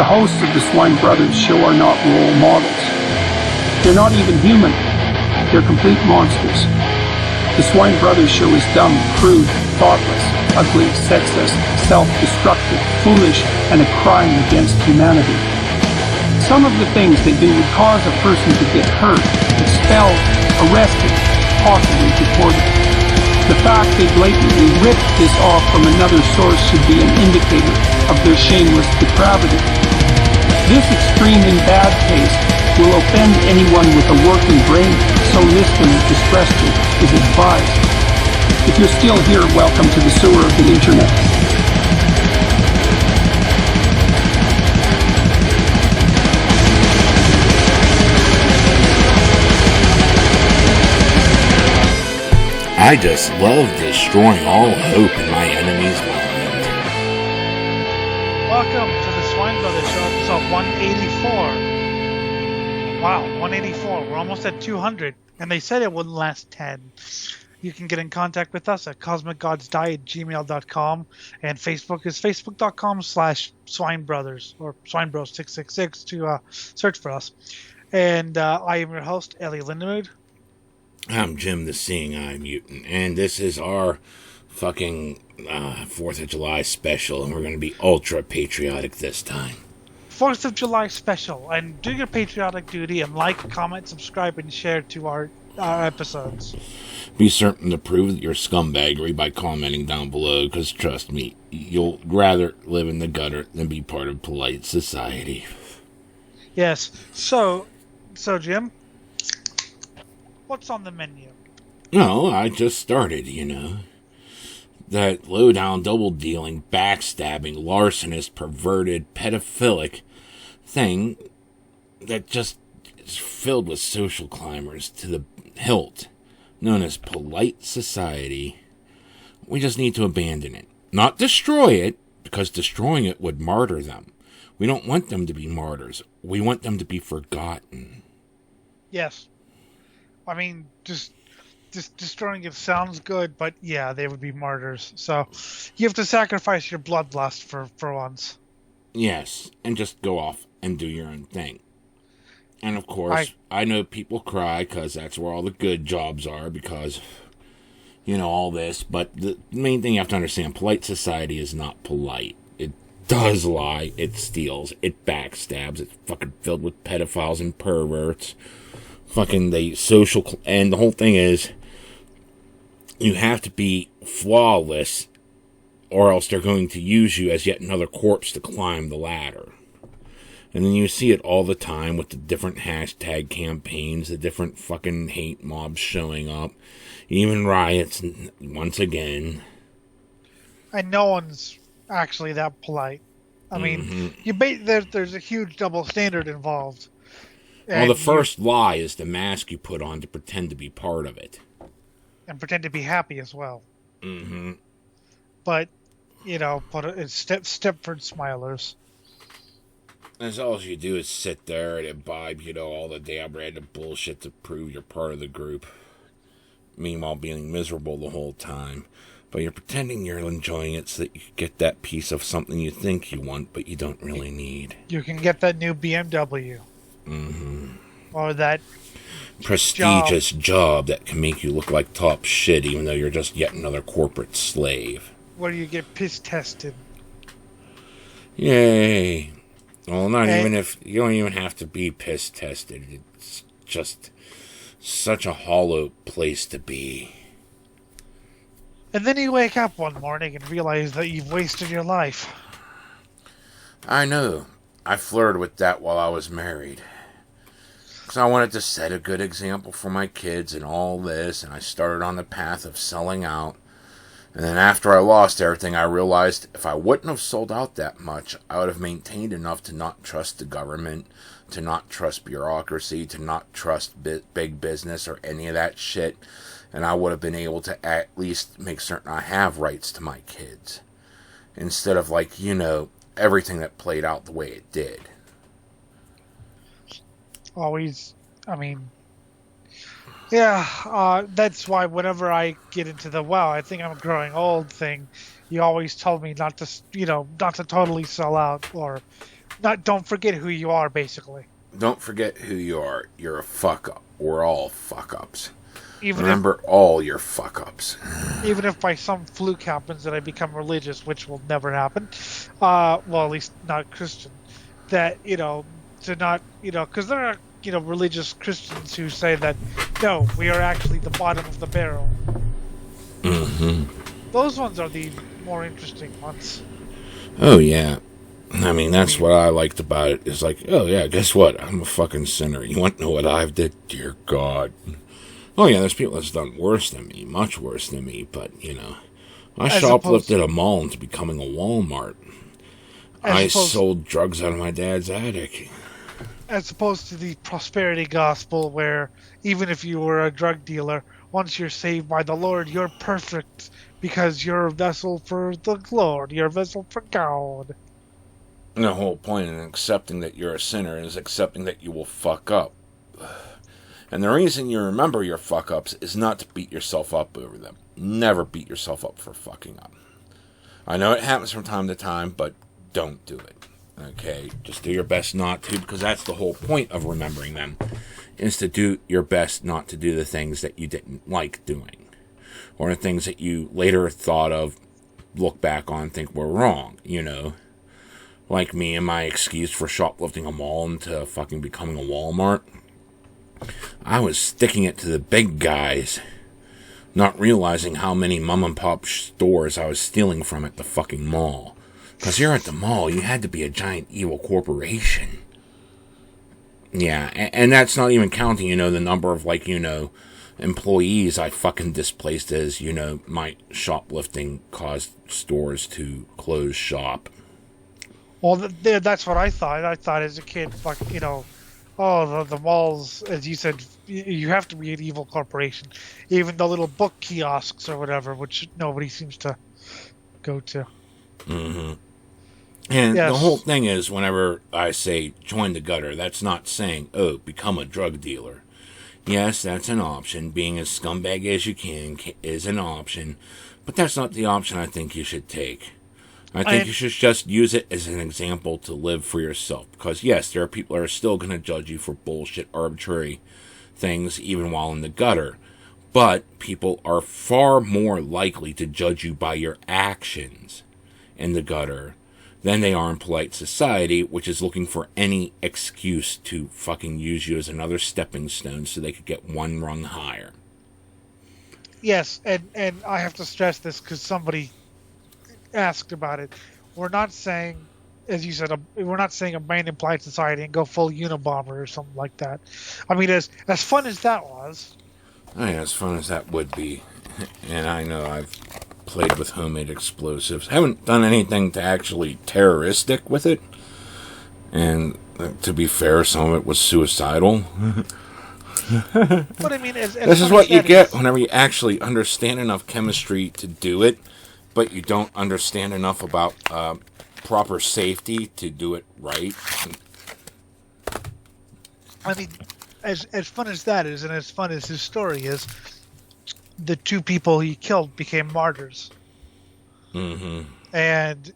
The hosts of the Swine Brothers show are not role models. They're not even human. They're complete monsters. The Swine Brothers show is dumb, crude, thoughtless, ugly, sexist, self-destructive, foolish, and a crime against humanity. Some of the things they do would cause a person to get hurt, expelled, arrested, possibly deported. The fact they blatantly ripped this off from another source should be an indicator of their shameless depravity. This extreme in bad taste will offend anyone with a working brain, so listener discretion is advised. If you're still here, welcome to the sewer of the internet. I just love destroying all hope in my enemy's mind. Welcome to the Swine Brothers Show, episode 184. Wow, 184. We're almost at 200, and they said it wouldn't last 10. You can get in contact with us at cosmicgodsdie@gmail.com, and Facebook is facebook.com/swinebrothers or swinebros666 to search for us. And I am your host, Ellie Lindemood. I'm Jim the Seeing Eye Mutant, and this is our fucking 4th of July special, and we're going to be ultra patriotic this time. 4th of July special, and do your patriotic duty and like, comment, subscribe, and share to our episodes. Be certain to prove your scumbaggery by commenting down below, because trust me, you'll rather live in the gutter than be part of polite society. Yes, so Jim, what's on the menu? No, I just started, you know. That low-down, double-dealing, backstabbing, larcenous, perverted, pedophilic thing that just is filled with social climbers to the hilt, known as polite society. We just need to abandon it. Not destroy it, because destroying it would martyr them. We don't want them to be martyrs. We want them to be forgotten. Yes. I mean, just destroying it sounds good, but yeah, they would be martyrs. So you have to sacrifice your bloodlust for once. Yes, and just go off and do your own thing. And of course, I know people cry because that's where all the good jobs are, because, you know, all this. But the main thing you have to understand, polite society is not polite. It does lie, it steals, it backstabs, it's fucking filled with pedophiles and perverts. Fucking the social, and the whole thing is, you have to be flawless, or else they're going to use you as yet another corpse to climb the ladder. And then you see it all the time with the different hashtag campaigns, the different fucking hate mobs showing up, even riots once again. And no one's actually that polite. I mean, there's a huge double standard involved. Well, the first lie is the mask you put on to pretend to be part of it. And pretend to be happy as well. Mm-hmm. But, you know, it's Stepford Smilers. And all you do is sit there and imbibe, you know, all the damn random bullshit to prove you're part of the group. Meanwhile, being miserable the whole time. But you're pretending you're enjoying it so that you can get that piece of something you think you want, but you don't really need. You can get that new BMW. Mm-hmm. Or that prestigious job that can make you look like top shit, even though you're just yet another corporate slave. Where you get piss tested. Yay. Well, even if you don't even have to be piss tested. It's just such a hollow place to be. And then you wake up one morning and realize that you've wasted your life. I know. I flirted with that while I was married. Because I wanted to set a good example for my kids and all this, and I started on the path of selling out. And then after I lost everything, I realized if I wouldn't have sold out that much, I would have maintained enough to not trust the government, to not trust bureaucracy, to not trust big business or any of that shit. And I would have been able to at least make certain I have rights to my kids. Instead of, like, you know, everything that played out the way it did. Always, I mean, yeah, that's why whenever I get into the, wow, I think I'm growing old thing, you always told me not to, you know, not to totally sell out or don't forget who you are, basically. Don't forget who you are. You're a fuck up. We're all fuck ups. Even Remember all your fuck ups. Even if by some fluke happens that I become religious, which will never happen, well, at least not Christian, that, to not, because there are, religious Christians who say that, no, we are actually the bottom of the barrel. Mm-hmm. Those ones are the more interesting ones. Oh, yeah. I mean, that's what I liked about it. It's like, oh, yeah, guess what? I'm a fucking sinner. You want to know what I've did? Dear God. Oh, yeah, there's people that's done worse than me, much worse than me, but, I shoplifted a mall into becoming a Walmart. I sold drugs out of my dad's attic. As opposed to the prosperity gospel where even if you were a drug dealer, once you're saved by the Lord, you're perfect because you're a vessel for the Lord. You're a vessel for God. And the whole point in accepting that you're a sinner is accepting that you will fuck up. And the reason you remember your fuck-ups is not to beat yourself up over them. Never beat yourself up for fucking up. I know it happens from time to time, but don't do it. Okay? Just do your best not to, because that's the whole point of remembering them, is to do your best not to do the things that you didn't like doing. Or the things that you later thought of, look back on, think were wrong, Like me and my excuse for shoplifting a mall into fucking becoming a Walmart. I was sticking it to the big guys, not realizing how many mom and pop stores I was stealing from at the fucking mall. Because you're at the mall, you had to be a giant evil corporation. Yeah, and that's not even counting, the number of, employees I fucking displaced as, my shoplifting caused stores to close shop. Well, that's what I thought. I thought as a kid, the malls, as you said, you have to be an evil corporation. Even the little book kiosks or whatever, which nobody seems to go to. Mm-hmm. And the whole thing is, whenever I say join the gutter, that's not saying, oh, become a drug dealer. Yes, that's an option. Being as scumbag as you can is an option. But that's not the option I think you should take. I think you should just use it as an example to live for yourself. Because, yes, there are people that are still going to judge you for bullshit, arbitrary things, even while in the gutter. But people are far more likely to judge you by your actions in the gutter than they are in polite society, which is looking for any excuse to fucking use you as another stepping stone so they could get one rung higher. Yes, and I have to stress this because somebody asked about it. We're not saying, as you said, we're not saying abandon polite society and go full Unabomber or something like that. I mean, as fun as that was. Oh, yeah, as fun as that would be. And I know I've played with homemade explosives. Haven't done anything to actually terroristic with it. And to be fair, some of it was suicidal. But I mean, this is what you get whenever you actually understand enough chemistry to do it, but you don't understand enough about proper safety to do it right. I mean, as fun as that is, and as fun as his story is, the two people he killed became martyrs. Mm-hmm. And,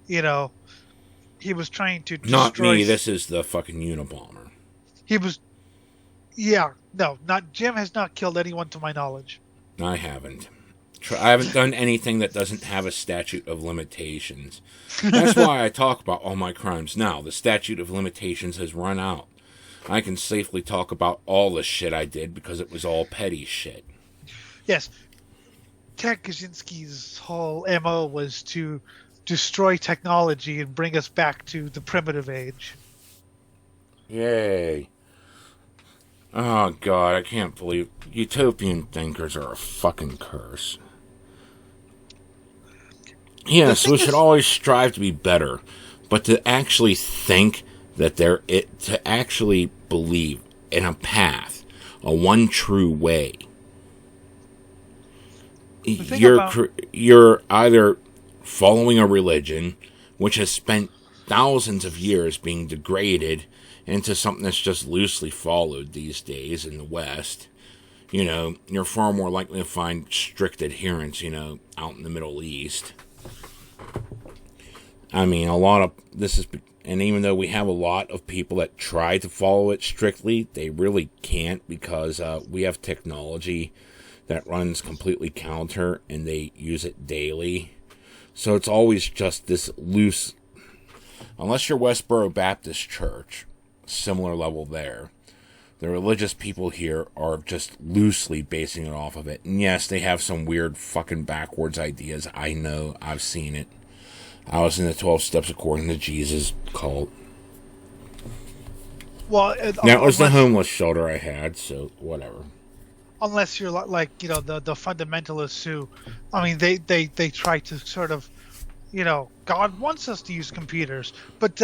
he was trying to destroy... Not me, this is the fucking Unabomber. He was... Yeah, no, Jim has not killed anyone to my knowledge. I haven't. I haven't done anything that doesn't have a statute of limitations. That's why I talk about all my crimes now. The statute of limitations has run out. I can safely talk about all the shit I did because it was all petty shit. Yes. Ted Kaczynski's whole MO was to destroy technology and bring us back to the primitive age. Yay. Oh, God, I can't believe... Utopian thinkers are a fucking curse. Yes, we should always strive to be better, but to actually think that to actually believe in a path, a one true way, you're either following a religion which has spent thousands of years being degraded into something that's just loosely followed these days in the West. You're far more likely to find strict adherence, out in the Middle East. I mean, a lot of this is And even though we have a lot of people that try to follow it strictly, they really can't because we have technology that runs completely counter and they use it daily. So it's always just this loose, unless you're Westboro Baptist Church, similar level there. The religious people here are just loosely basing it off of it. And yes, they have some weird fucking backwards ideas. I know, I've seen it. I was in the 12 Steps According to Jesus cult. Well, that was the homeless shelter I had, so whatever. Unless you're like the fundamentalists who, I mean, they try to sort of, God wants us to use computers, but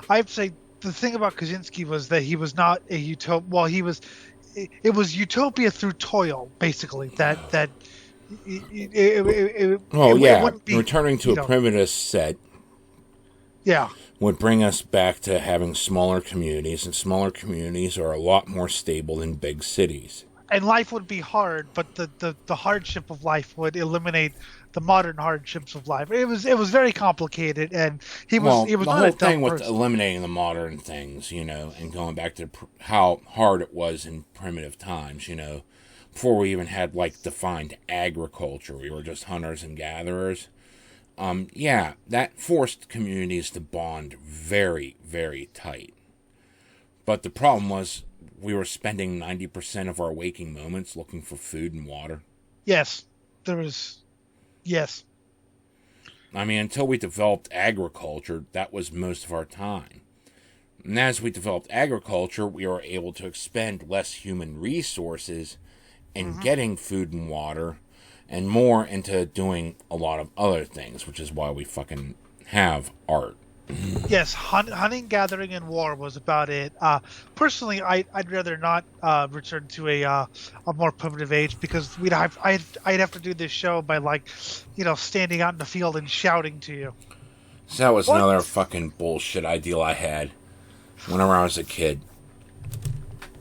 I'd say the thing about Kaczynski was that he was not a utopia. Well, it was utopia through toil, basically. Returning to a primitive set. Yeah. Would bring us back to having smaller communities, and smaller communities are a lot more stable than big cities. And life would be hard, but the hardship of life would eliminate the modern hardships of life. It was very complicated, and he was the not whole a dumb thing with person. eliminating the modern things, and going back to how hard it was in primitive times, before we even had defined agriculture, we were just hunters and gatherers. That forced communities to bond very, very tight. But the problem was we were spending 90% of our waking moments looking for food and water. Yes, there was. Yes. I mean, until we developed agriculture, that was most of our time. And as we developed agriculture, we were able to expend less human resources in getting food and water, and more into doing a lot of other things, which is why we fucking have art. Yes, hunting, gathering, and war was about it. Personally, I'd rather not return to a more primitive age because I'd have to do this show by standing out in the field and shouting to you. So that was another fucking bullshit ideal I had whenever I was a kid.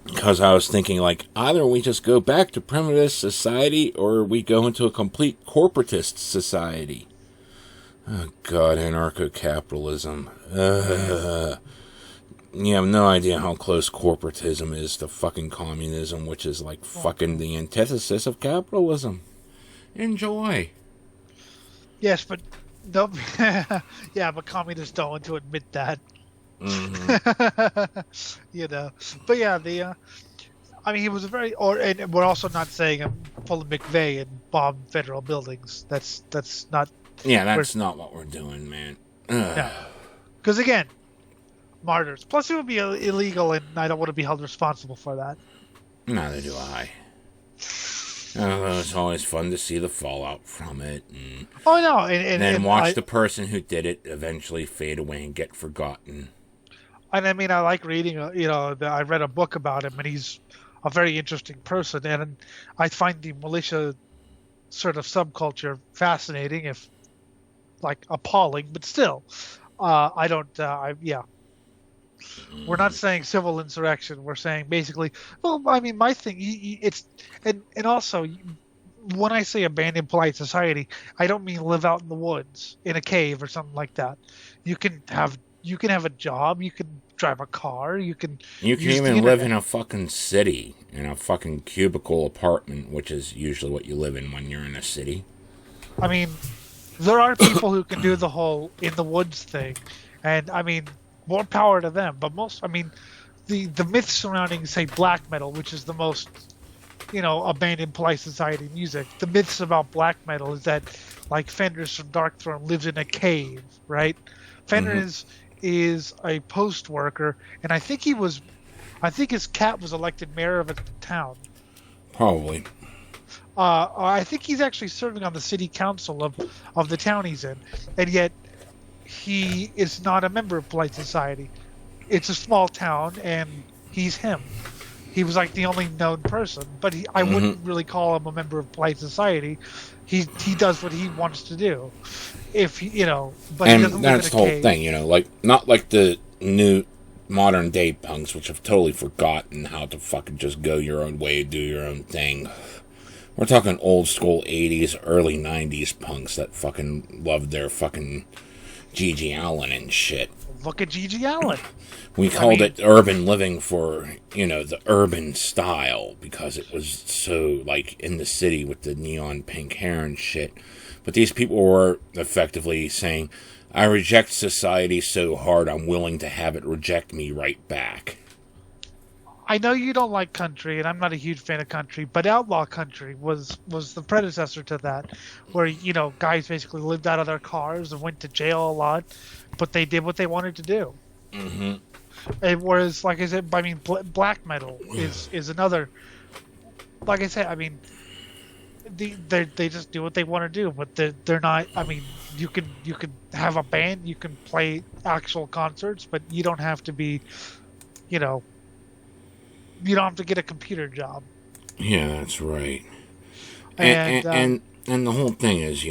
Because I was thinking, either we just go back to primitive society or we go into a complete corporatist society. Oh, God, anarcho-capitalism. You have no idea how close corporatism is to fucking communism, which is fucking the antithesis of capitalism. Enjoy. Yes, but no, but communists don't want to admit that. But yeah, I mean, he was and we're also not saying I'm full of McVeigh and bomb federal buildings. That's not. Yeah, that's not what we're doing, man. Yeah. Because again, martyrs. Plus, it would be illegal, and I don't want to be held responsible for that. Neither do I. It's always fun to see the fallout from it. Oh no! And then watch the person who did it eventually fade away and get forgotten. And I mean, I like reading. I read a book about him, and he's a very interesting person. And I find the militia sort of subculture fascinating, if appalling, but still, I don't. We're not saying civil insurrection. We're saying basically. Well, I mean, my thing. And also, when I say abandoned polite society, I don't mean live out in the woods in a cave or something like that. You can have a job. You can drive a car. You can even live in a fucking city, in a fucking cubicle apartment, which is usually what you live in when you're in a city. I mean, there are people who can do the whole in the woods thing, and I mean, more power to them. But the myths surrounding, say, black metal, which is the most, abandoned polite society music. The myths about black metal is that, Fenris from Darkthrone lives in a cave, right? Fenris is a post worker, and I think his cat was elected mayor of a town. Probably. I think he's actually serving on the city council of the town he's in, and yet he is not a member of polite society. It's a small town, and he's him. He was the only known person, but I wouldn't really call him a member of polite society. He does what he wants to do. If but and he doesn't that's live the in a whole cave. thing, not like the new modern day punks, which have totally forgotten how to fucking just go your own way, do your own thing. We're talking old school 80s, early 90s punks that fucking loved their fucking Gigi Allen and shit. Look at Gigi Allen. We called it urban living for, the urban style because it was so, like, in the city with the neon pink hair and shit. But these people were effectively saying, I reject society so hard I'm willing to have it reject me right back. I know you don't like country, and I'm not a huge fan of country, but outlaw country was the predecessor to that, where, guys basically lived out of their cars and went to jail a lot, but they did what they wanted to do. Mm-hmm. And whereas, like I said, black metal is another. Like I said, they just do what they want to do, but they're not. You can have a band, you can play actual concerts, but you don't have to be, you don't have to get a computer job. Yeah, that's right. And the whole thing is,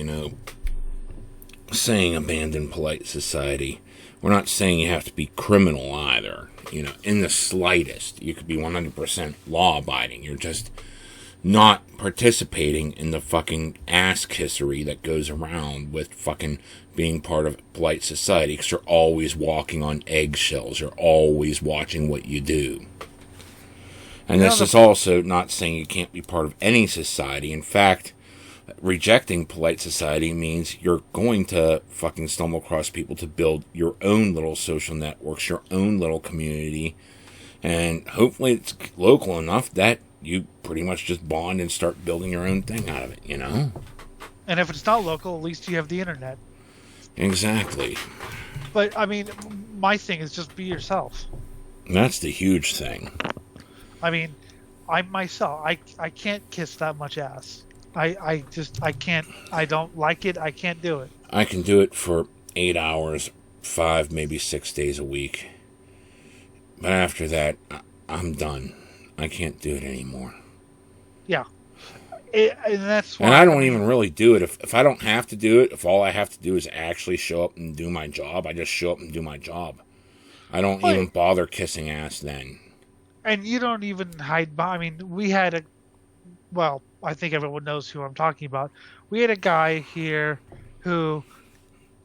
saying abandon polite society. We're not saying you have to be criminal either, in the slightest. You could be 100% law-abiding. You're just not participating in the fucking ass-kissery that goes around with fucking being part of polite society, because you're always walking on eggshells. You're always watching what you do. And this is also not saying you can't be part of any society. In fact, rejecting polite society means you're going to fucking stumble across people to build your own little social networks, your own little community, and hopefully it's local enough that you pretty much just bond and start building your own thing out of it, And if it's not local, at least you have the internet. Exactly. But, my thing is just be yourself. That's the huge thing. I myself, I can't kiss that much ass. I can't. I don't like it. I can't do it. I can do it for 8 hours, 5, maybe 6 days a week. But after that, I'm done. I can't do it anymore. Yeah. And that's why. And I don't even really do it. If I don't have to do it, if all I have to do is actually show up and do my job, I just show up and do my job. I don't even bother kissing ass then. And you don't even hide behind. We had I think everyone knows who I'm talking about. We had a guy here who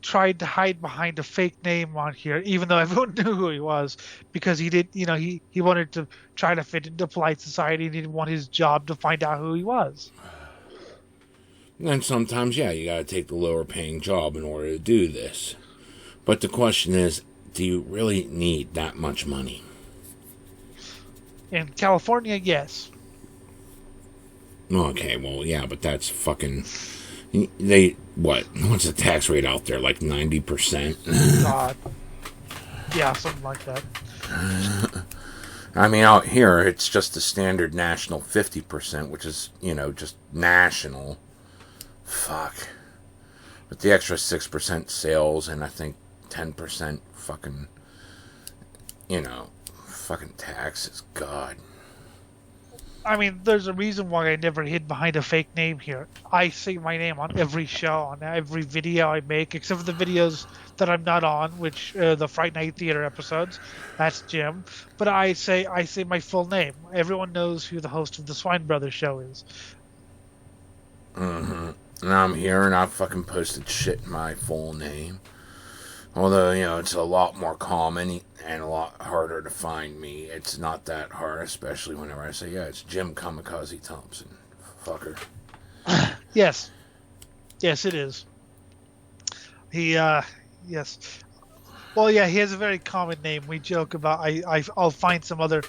tried to hide behind a fake name on here, even though everyone knew who he was, because he did, he wanted to try to fit into polite society, and he didn't want his job to find out who he was. And sometimes, you gotta take the lower paying job in order to do this. But the question is, do you really need that much money? In California, yes. Okay, well, yeah, but that's fucking... What's the tax rate out there? Like 90%? God. Yeah, something like that. Out here, it's just the standard national 50%, which is, just national. Fuck. But the extra 6% sales and I think 10% fucking, fucking taxes. God. There's a reason why I never hid behind a fake name here. I say my name on every show, on every video I make, except for the videos that I'm not on, which the Fright Night Theater episodes. That's Jim. But I say my full name. Everyone knows who the host of the Swine Brothers show is. Mm-hmm. And I'm here and I've fucking posted shit in my full name. Although, it's a lot more common and a lot harder to find me. It's not that hard, especially whenever I say, it's Jim Kamikaze Thompson. Fucker. Yes. Yes, it is. Yes. Well, he has a very common name. We joke about, I'll find some other,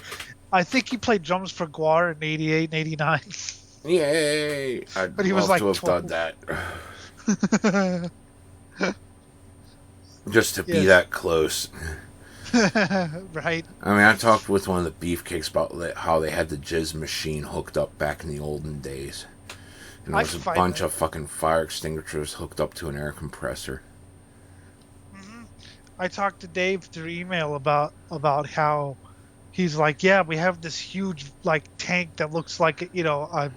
I think he played drums for Guar in 88 and 89. Yay! But he was like to have 12. Done that. Just to be that close. Right. I talked with one of the beefcakes about how they had the jizz machine hooked up back in the olden days. And there was a bunch of fucking fire extinguishers hooked up to an air compressor. Mm-hmm. I talked to Dave through email about how he's like, yeah, we have this huge tank that looks like a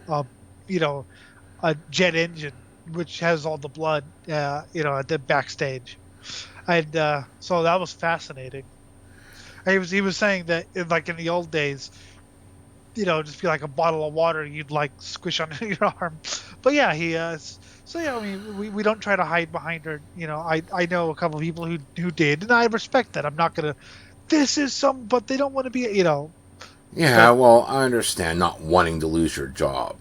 jet engine, which has all the blood at the backstage. And so that was fascinating. And he was saying that in the old days, just be like a bottle of water you'd squish under your arm. But yeah, So yeah, I mean, we don't try to hide behind her. You know, I know a couple of people who did, and I respect that. I'm not gonna. This is but they don't want to be. You know. Yeah, well, I understand not wanting to lose your job.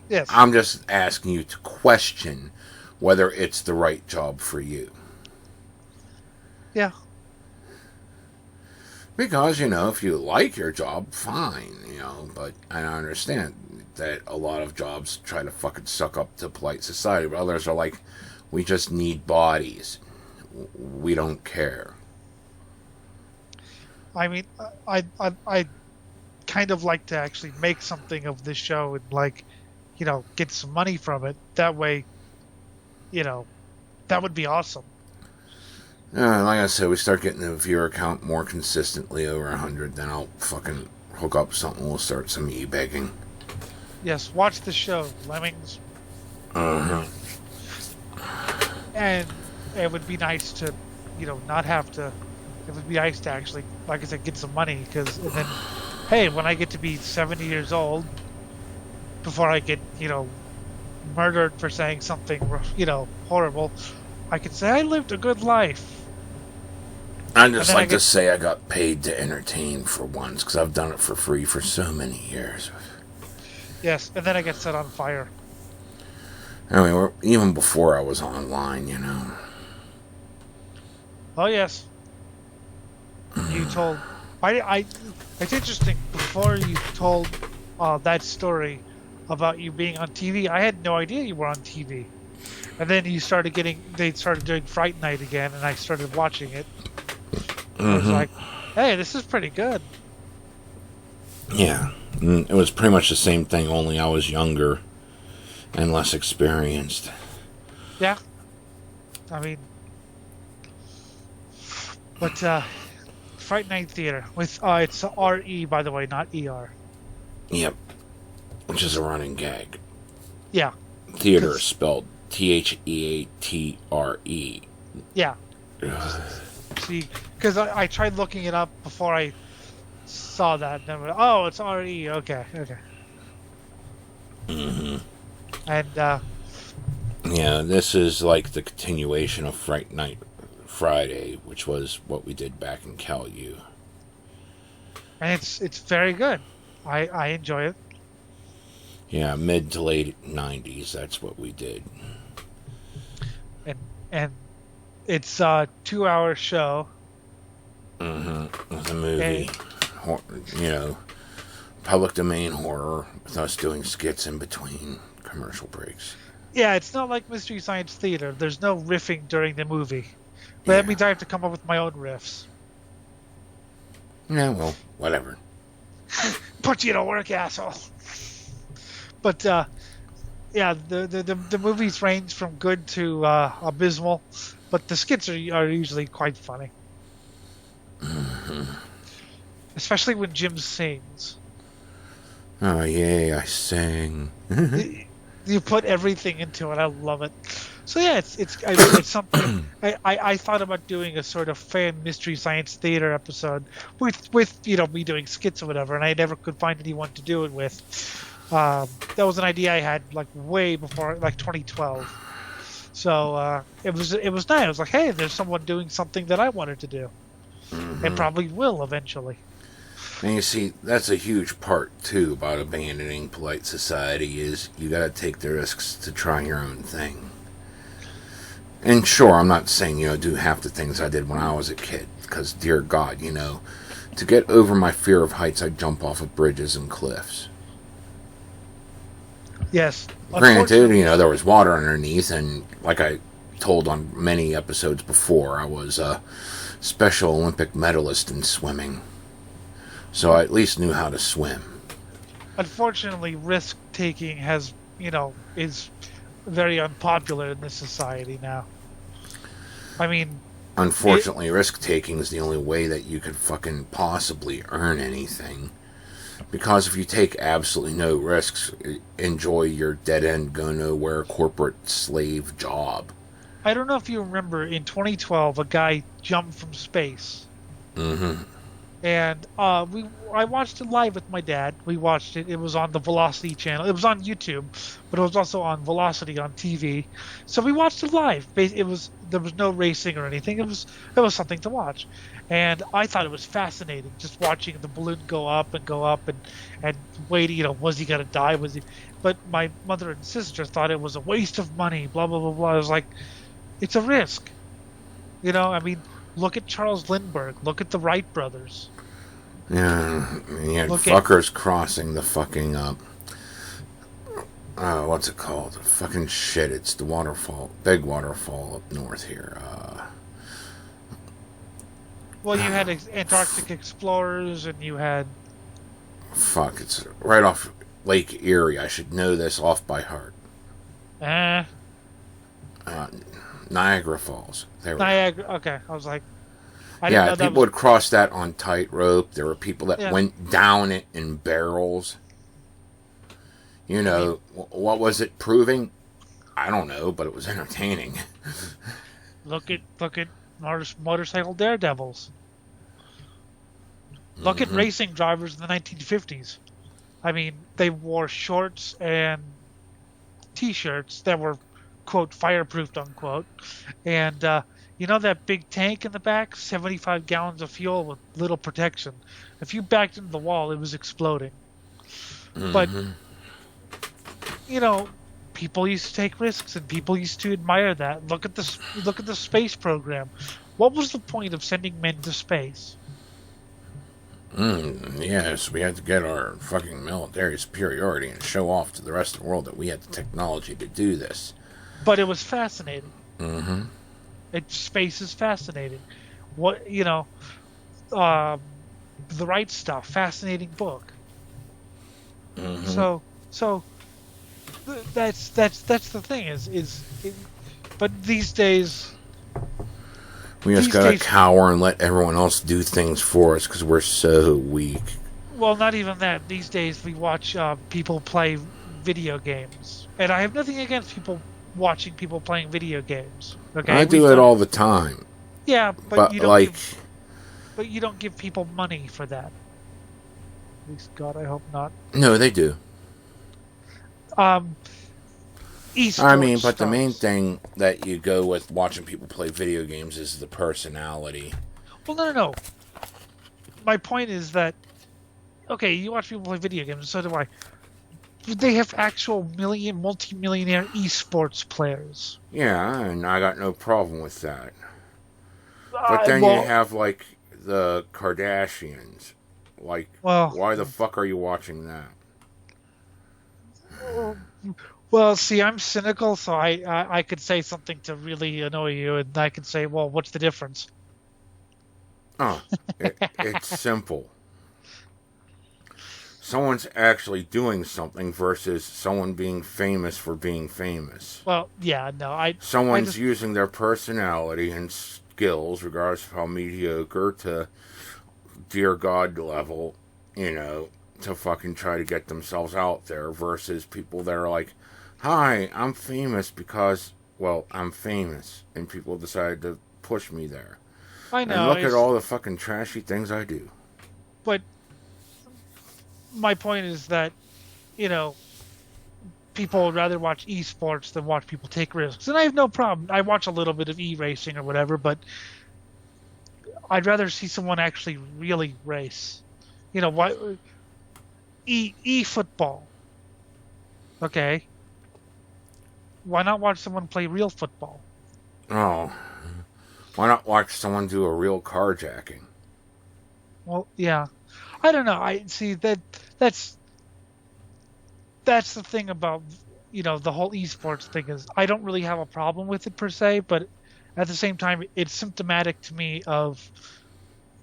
Yes. I'm just asking you to question whether it's the right job for you. Yeah. Because, you know, if you like your job, fine, you know, but I understand that a lot of jobs try to fucking suck up to polite society, but others are like, we just need bodies. We don't care. I mean, I kind of like to actually make something of this show and, like, you know, get some money from it. That way, you know, that would be awesome. Like I said, we start getting the viewer count more consistently over 100, then I'll fucking hook up something. We'll start some e-begging. Yes, watch the show, Lemmings. Uh-huh. And it would be nice to, you know, not have to. It would be nice to actually, like I said, get some money. Because then, hey, when I get to be 70 years old, before I get, you know, murdered for saying something, you know, horrible, I could say I lived a good life. I'd just like to say I got paid to entertain for once, because I've done it for free for so many years. Yes, and then I get set on fire. I mean, even before I was online, you know. Oh, yes. You told... it's interesting, before you told that story about you being on TV, I had no idea you were on TV. And then they started doing Fright Night again, and I started watching it. Mm-hmm. I was like, hey, this is pretty good. Yeah. It was pretty much the same thing, only I was younger and less experienced. Yeah. I mean... But, Fright Night Theater. With it's R-E, by the way, not E-R. Yep. Which is a running gag. Yeah. Theater is spelled Theatre. Yeah. See, because I tried looking it up before I saw that. And I went, oh, it's R-E. Okay. Mm-hmm. And, yeah, this is like the continuation of Fright Night Friday, which was what we did back in Cal U. And it's very good. I enjoy it. Yeah, mid to late 90s, that's what we did. And it's a 2-hour show. Mm-hmm. With a movie. You know, public domain horror with us doing skits in between commercial breaks. Yeah, it's not like Mystery Science Theater. There's no riffing during the movie. But that means I have to come up with my own riffs. Yeah, well, whatever. Put you to work, asshole. But, yeah, the movies range from good to abysmal, but the skits are usually quite funny. Mm-hmm. Especially when Jim sings. Oh, yay, I sing. You put everything into it. I love it. So yeah, it's something. I thought about doing a sort of fan Mystery Science Theater episode with you know, me doing skits or whatever, and I never could find anyone to do it with. That was an idea I had like way before, like 2012. So it was nice. I was like, hey, there's someone doing something that I wanted to do, and probably will eventually. And you see, that's a huge part too about abandoning polite society, is you got to take the risks to try your own thing. And sure, I'm not saying, you know, do half the things I did when I was a kid, because dear God, you know, to get over my fear of heights, I'd jump off of bridges and cliffs. Yes. Granted, you know, there was water underneath, and like I told on many episodes before, I was a Special Olympic medalist in swimming. So I at least knew how to swim. Unfortunately, risk-taking has, you know, is very unpopular in this society now. I mean... Unfortunately, risk-taking is the only way that you could fucking possibly earn anything. Because if you take absolutely no risks, enjoy your dead-end, go-nowhere corporate slave job. I don't know if you remember, in 2012, a guy jumped from space. Mm-hmm. And I watched it live with my dad. We watched it. It was on the Velocity channel. It was on YouTube, but it was also on Velocity on TV. So we watched it live. There was no racing or anything. It was something to watch, and I thought it was fascinating just watching the balloon go up and waiting. Was he gonna die? Was he? But my mother and sister thought it was a waste of money. Blah blah blah blah. I was like, it's a risk. I mean. Look at Charles Lindbergh. Look at the Wright brothers. Yeah, you had fuckers crossing the fucking, what's it called? Fucking shit, it's the waterfall. Big waterfall up north here. Well, you had Antarctic explorers, and you had... Fuck, it's right off Lake Erie. I should know this off by heart. Niagara Falls. Niagara, okay. I was like... people would cross that on tightrope. There were people that went down it in barrels. What was it proving? I don't know, but it was entertaining. Look at motorcycle daredevils. Look at racing drivers in the 1950s. I mean, they wore shorts and T-shirts that were, quote, fireproofed, unquote. And, that big tank in the back? 75 gallons of fuel with little protection. If you backed into the wall, it was exploding. Mm-hmm. But, people used to take risks, and people used to admire that. Look at the space program. What was the point of sending men to space? Yes, we had to get our fucking military superiority and show off to the rest of the world that we had the technology to do this. But it was fascinating. Mm-hmm. Space is fascinating. The Right Stuff, fascinating book. Mm-hmm. So that's the thing but these days we just gotta cower and let everyone else do things for us because we're so weak. Well, not even that. These days we watch people play video games, and I have nothing against watching people playing video games. Okay, I do it all the time. Yeah, but you don't you don't give people money for that. At least, God, I hope not. No, they do. Esports but the main thing that you go with watching people play video games is the personality. Well, no. My point is that, okay, you watch people play video games, and so do I. They have actual multi-millionaire esports players. Yeah, and I got no problem with that. But then you have, like, the Kardashians. Like, why the fuck are you watching that? Well, see, I'm cynical, so I could say something to really annoy you, and I could say, well, what's the difference? Oh, it's simple. Someone's actually doing something versus someone being famous for being famous. Well, yeah, no, Someone's using their personality and skills, regardless of how mediocre, to dear God level, to fucking try to get themselves out there, versus people that are like, hi, I'm famous because, well, I'm famous, and people decided to push me there. I know. And look at all the fucking trashy things I do. But my point is that, people would rather watch esports than watch people take risks. And I have no problem. I watch a little bit of e-racing or whatever, but I'd rather see someone actually really race. Why? E-football. Okay. Why not watch someone play real football? Oh. Why not watch someone do a real carjacking? Well, yeah. I don't know. I see that's the thing about the whole esports thing is I don't really have a problem with it per se, but at the same time it's symptomatic to me of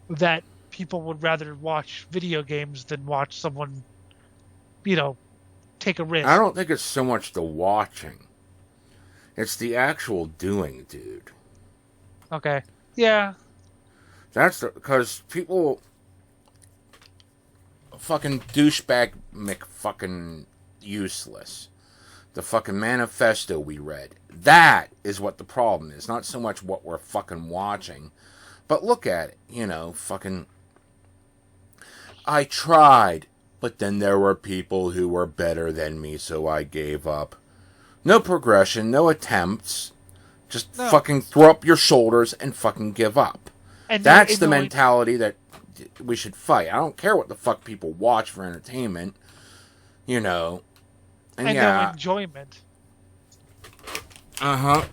that people would rather watch video games than watch someone take a risk. I don't think it's so much the watching. It's the actual doing, dude. Okay. Yeah. That's because people fucking douchebag McFucking useless. The fucking manifesto we read. That is what the problem is. Not so much what we're fucking watching. But look at it. Fucking I tried, but then there were people who were better than me, so I gave up. No progression, no attempts. Just fucking throw up your shoulders and fucking give up. And that's the mentality that we should fight. I don't care what the fuck people watch for entertainment, you know. And no enjoyment. Uh-huh.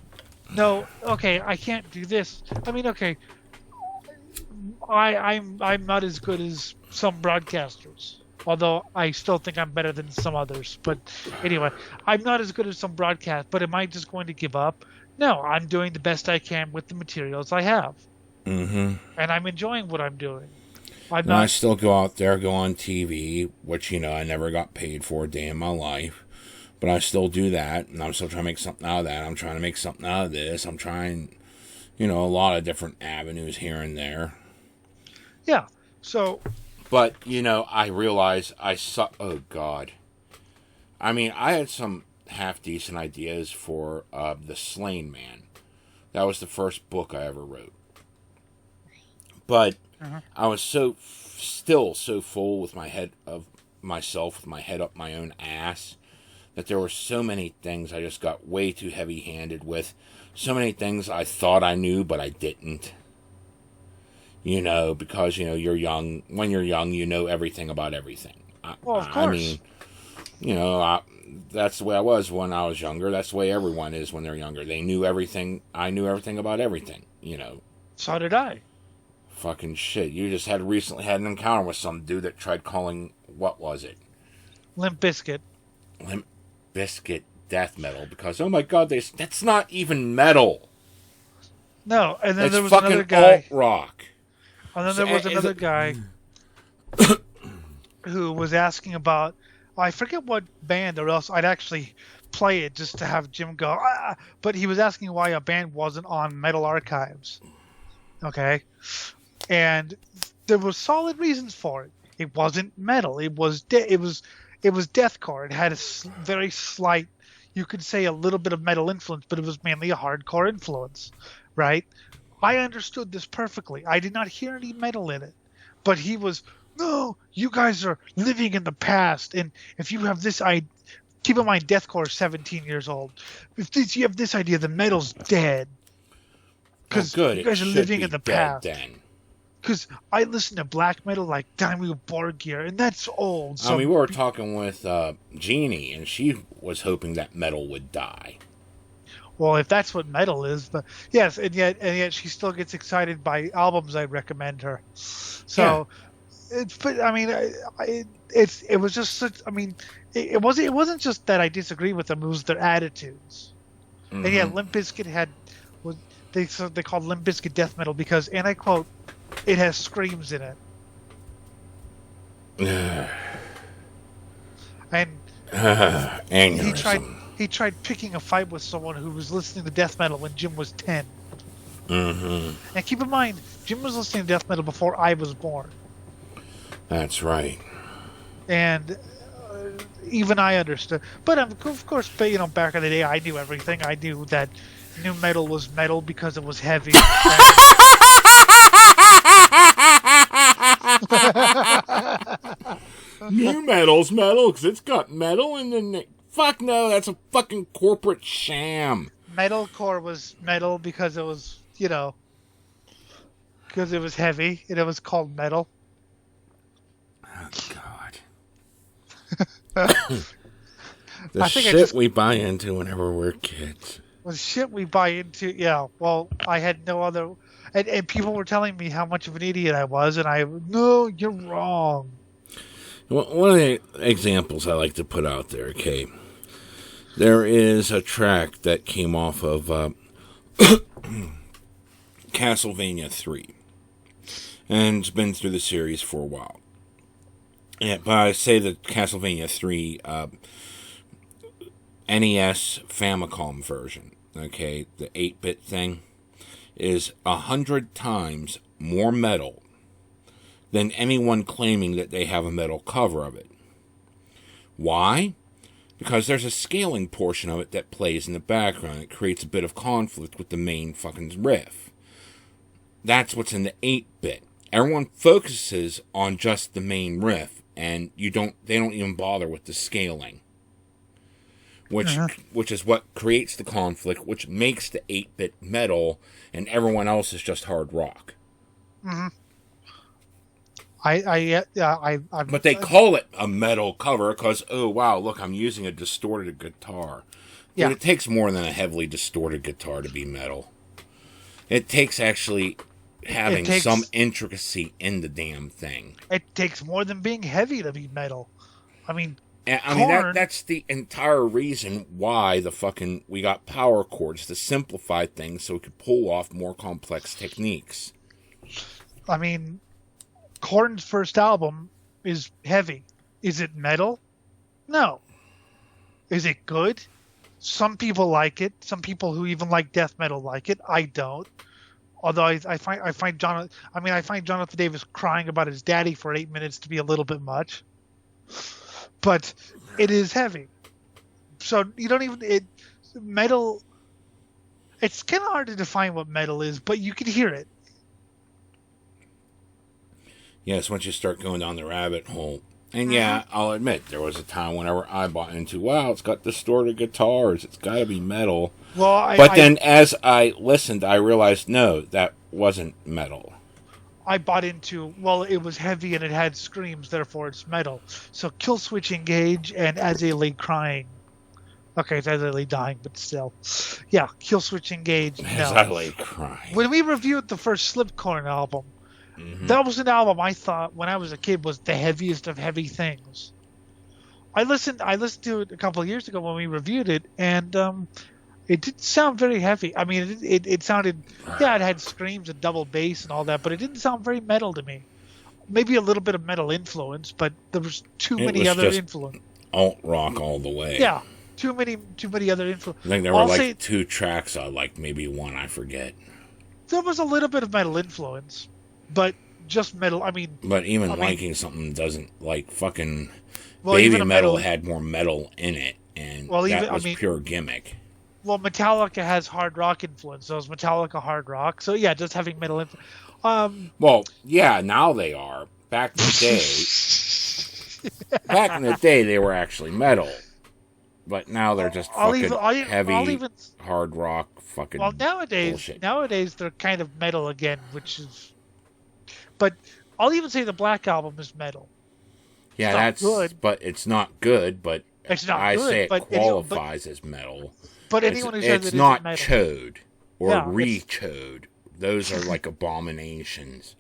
No, okay, I can't do this. I mean, okay, I'm not as good as some broadcasters, although I still think I'm better than some others. But anyway, I'm not as good as some broadcast. But am I just going to give up? No, I'm doing the best I can with the materials I have. Mm-hmm. And I'm enjoying what I'm doing. I still go out there, go on TV, which, you know, I never got paid for a day in my life. But I still do that, and I'm still trying to make something out of that. I'm trying to make something out of this. I'm trying, you know, a lot of different avenues here and there. Yeah, so... But, you know, I realize I suck. Oh, God. I mean, I had some half-decent ideas for The Slain Man. That was the first book I ever wrote. But I was still so full with my head of myself, with my head up my own ass, that there were so many things I just got way too heavy-handed with. So many things I thought I knew, but I didn't. You know, because, you know, you're young. When you're young, you know everything about everything. Well, of course. I mean, you know, that's the way I was when I was younger. That's the way everyone is when they're younger. They knew everything. I knew everything about everything, you know. So did I. Fucking shit. You just recently had an encounter with some dude that tried calling, what was it? Limp Bizkit. Limp Bizkit death metal. Because, oh my God, that's not even metal. No, and then there was fucking another guy. Alt-rock. And then there was another guy who was asking about, I forget what band, or else I'd actually play it just to have Jim go, but he was asking why a band wasn't on Metal Archives. Okay? And there were solid reasons for it. It wasn't metal. It was deathcore. It had a very slight, you could say a little bit of metal influence, but it was mainly a hardcore influence, right? I understood this perfectly. I did not hear any metal in it. But he was, no, you guys are living in the past. And if you have this idea, keep in mind, deathcore is 17 years old. If you have this idea, the metal's dead. Because you guys are living in the past. Because I listen to black metal like Dimmu Borgir, and that's old. So. I mean, we were talking with Jeannie, and she was hoping that metal would die. Well, if that's what metal is, but yes, and yet she still gets excited by albums I recommend her. So, but I mean, it was just such. I mean, it wasn't just that I disagree with them; it was their attitudes. Mm-hmm. And yeah, Limp Bizkit they called Limp Bizkit death metal because, and I quote, it has screams in it. And he tried picking a fight with someone who was listening to death metal when Jim was 10. Mm-hmm. And keep in mind, Jim was listening to death metal before I was born. That's right. And even I understood. But of course, you know, back in the day, I knew everything. I knew that new metal was metal because it was heavy. New metal's metal because it's got metal in the name. Fuck no, that's a fucking corporate sham. Metalcore was metal because it was, you know, because it was heavy and it was called metal. Oh, God. The shit we buy into whenever we're kids. The shit we buy into, yeah. Well, I had no other... And people were telling me how much of an idiot I was, and no, you're wrong. One of the examples I like to put out there, okay, there is a track that came off of Castlevania 3, and it's been through the series for a while. Yeah, but I say the Castlevania 3 NES Famicom version, okay, the 8-bit thing, is 100 times more metal than anyone claiming that they have a metal cover of it. Why? Because there's a scaling portion of it that plays in the background. It creates a bit of conflict with the main fucking riff. That's what's in the 8-bit. everyone focuses on just the main riff, and they don't even bother with the scaling, which is what creates the conflict, which makes the 8-bit metal, and everyone else is just hard rock. Mm-hmm. But they call it a metal cover because, oh wow, look, I'm using a distorted guitar. Dude, yeah. It takes more than a heavily distorted guitar to be metal. It takes actually having some intricacy in the damn thing. It takes more than being heavy to be metal. I mean, that's the entire reason why we got power chords to simplify things so we could pull off more complex techniques. I mean, Korn's first album is heavy. Is it metal? No. Is it good? Some people like it. Some people who even like death metal like it. I don't. Although I find Jonathan Davis crying about his daddy for 8 minutes to be a little bit much. But it is heavy. So you don't even metal. It's kind of hard to define what metal is, but you can hear it. Yes, once you start going down the rabbit hole. And yeah, I'll admit, there was a time whenever I bought into, wow, it's got distorted guitars, it's got to be metal. Well, then as I listened, I realized, no, that wasn't metal. I bought into, well, it was heavy and it had screams, therefore it's metal. So Killswitch Engage and As I Lay Crying. Okay, it's As I Lay Dying, but still. Yeah, Killswitch Engage, As I Lay Crying. When we reviewed the first Slipkorn album, that was an album I thought when I was a kid was the heaviest of heavy things. I listened to it a couple of years ago when we reviewed it, and it didn't sound very heavy. I mean, it sounded, it had screams and double bass and all that, but it didn't sound very metal to me. Maybe a little bit of metal influence, but there was too many other influences. Alt rock all the way. Yeah, too many other influences. I think there were 2 tracks I liked, maybe one I forget. There was a little bit of metal influence. But just metal, I mean... But liking something doesn't, fucking... Well, Baby Metal had more metal in it, and that was pure gimmick. Well, Metallica has hard rock influence, so is Metallica hard rock? So, yeah, just having metal influence. Well, yeah, now they are. Back in the day, they were actually metal. But now they're just heavy, hard rock, fucking bullshit. Nowadays, they're kind of metal again, which is... But I'll even say the Black Album is metal. Yeah, that's good. But it's not good. But it's not I good, say it qualifies as metal. But anyone who says it's not metal, chode or re-chode. Those are like abominations.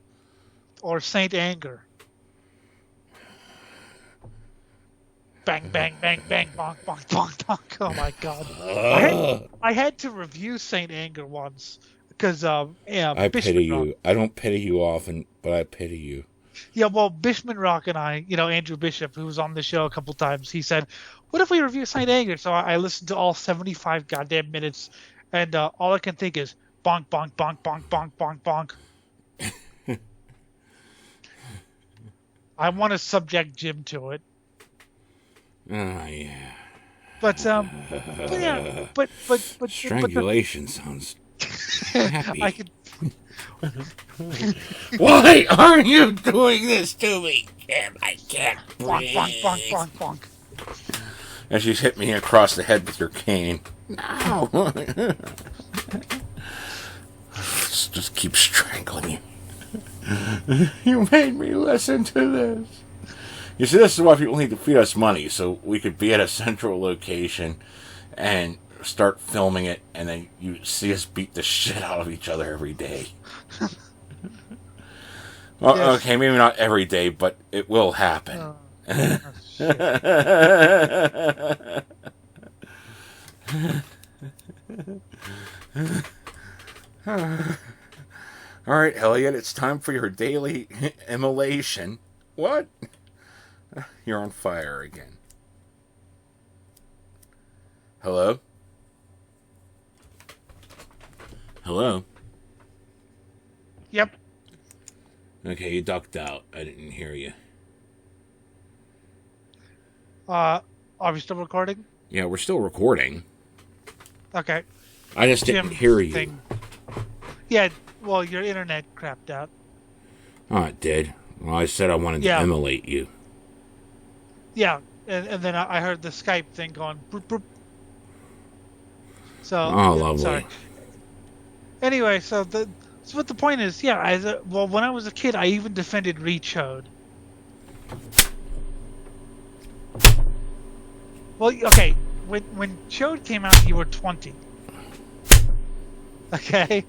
Or Saint Anger. Bang, bang, bang, bang, bonk, bonk, bonk, bonk. Oh my God! I had to review Saint Anger once. Because I pity you. I don't pity you often, but I pity you. Yeah, well, Bishman Rock and I, Andrew Bishop, who was on the show a couple times, he said, "What if we review Saint Anger?" So I listened to all 75 goddamn minutes, and all I can think is bonk, bonk, bonk, bonk, bonk, bonk, bonk. I want to subject Jim to it. Oh yeah. But strangulation sounds. I could. Why are you doing this to me, Jim? I can't breathe. Bonk, bonk, bonk, bonk, bonk. As you hit me across the head with your cane. No. Just keep strangling you. You made me listen to this. You see, this is why people need to feed us money, so we could be at a central location and start filming it, and then you see us beat the shit out of each other every day. Well, yes. Okay, maybe not every day, but it will happen. All right, Elliot, it's time for your daily immolation. What? You're on fire again. Hello? Hello? Yep. Okay, you ducked out. I didn't hear you. Are we still recording? Yeah, we're still recording. Okay. I just didn't hear you. Yeah, well, your internet crapped out. Oh, it did. Well, I said I wanted to emulate you. Yeah, and then I heard the Skype thing going boop boop. So lovely. Sorry. Anyway, so what the point is, when I was a kid, I even defended Rechode. Well, okay, when Chode came out, you were 20. Okay.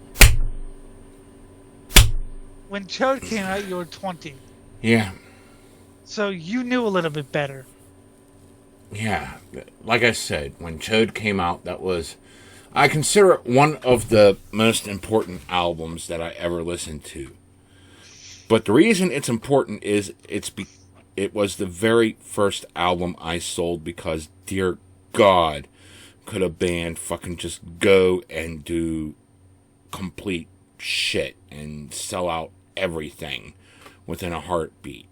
When Chode came out, you were 20. Yeah. So you knew a little bit better. Yeah. Like I said, when Chode came out, I consider it one of the most important albums that I ever listened to. But the reason it's important is it was the very first album I sold because, dear God, could a band fucking just go and do complete shit and sell out everything within a heartbeat.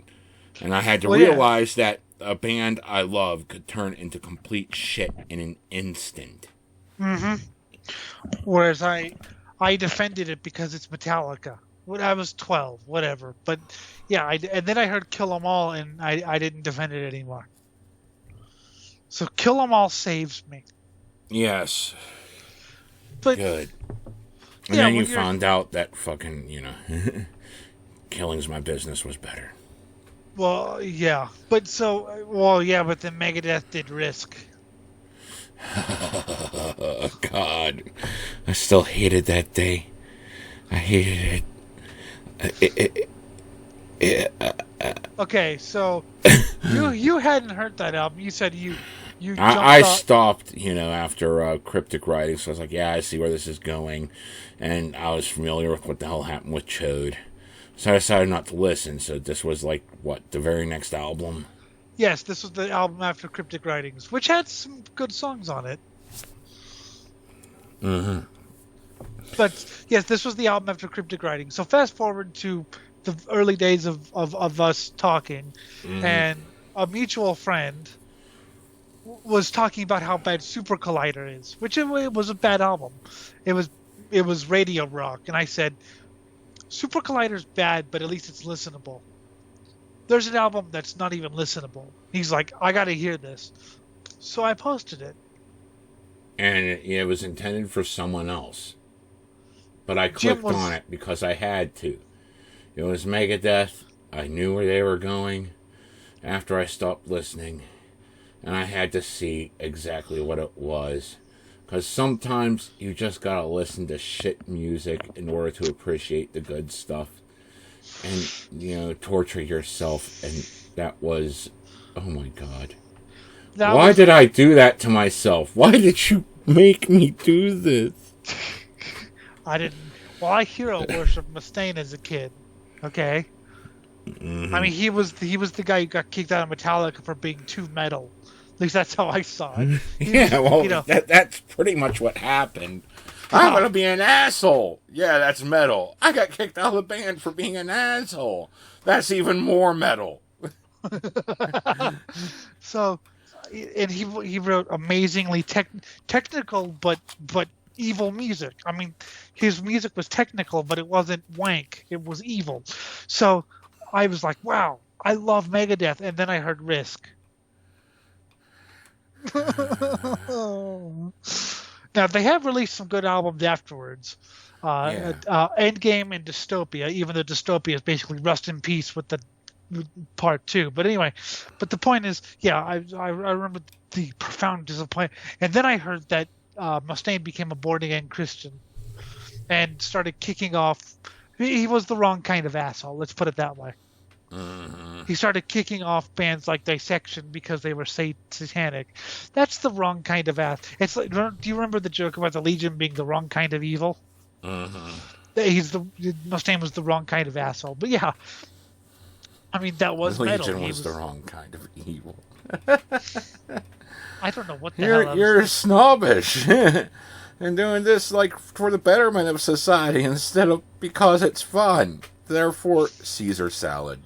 And I had to realize that a band I love could turn into complete shit in an instant. Mm-hmm. Whereas I defended it because it's Metallica. When I was 12, whatever. But yeah, and then I heard Kill 'Em All, and I didn't defend it anymore. So Kill 'Em All saves me. Yes. But, good. And then you found out that fucking, Killing's My Business was better. Well, yeah. But then Megadeth did Risk. God. I still hated that day. I hated it. Okay, so you hadn't heard that album. You said you I stopped, after Cryptic Writing, so I was like, yeah, I see where this is going. And I was familiar with what the hell happened with Chode. So I decided not to listen. So this was the very next album? Yes, this was the album after Cryptic Writings, which had some good songs on it. Mm-hmm. But, yes, this was the album after Cryptic Writings. So fast forward to the early days of us talking, and a mutual friend was talking about how bad Super Collider is, which it was a bad album. It was radio rock, and I said, Super Collider's bad, but at least it's listenable. There's an album that's not even listenable. He's like, I gotta hear this. So I posted it. And it was intended for someone else. But I clicked on it because I had to. It was Megadeth. I knew where they were going after I stopped listening. And I had to see exactly what it was. Because sometimes you just gotta listen to shit music in order to appreciate the good stuff. And, torture yourself. And that was... Oh my God. Why did I do that to myself? Why did you make me do this? I didn't... Well, I hero worshipped Mustaine as a kid. Okay? Mm-hmm. I mean, he was the guy who got kicked out of Metallica for being too metal. At least that's how I saw it. That's pretty much what happened. I'm going to be an asshole. Yeah, that's metal. I got kicked out of the band for being an asshole. That's even more metal. So, and he wrote amazingly technical but evil music. I mean, his music was technical, but it wasn't wank. It was evil. So I was like, wow, I love Megadeth. And then I heard Risk. Now, they have released some good albums afterwards. Endgame and Dystopia, even though Dystopia is basically Rust in Peace with the part 2. But anyway, the point is, I remember the profound disappointment. And then I heard that Mustaine became a born-again Christian and started kicking off. He was the wrong kind of asshole, let's put it that way. Mm-hmm. He started kicking off bands like Dissection because they were satanic. That's the wrong kind of ass. It's like, do you remember the joke about the Legion being the wrong kind of evil? Mm-hmm. Mustaine was the wrong kind of asshole. But yeah, I mean that was metal. Legion was the wrong kind of evil. I don't know what the hell. You're snobbish and doing this for the betterment of society instead of because it's fun. Therefore, Caesar salad.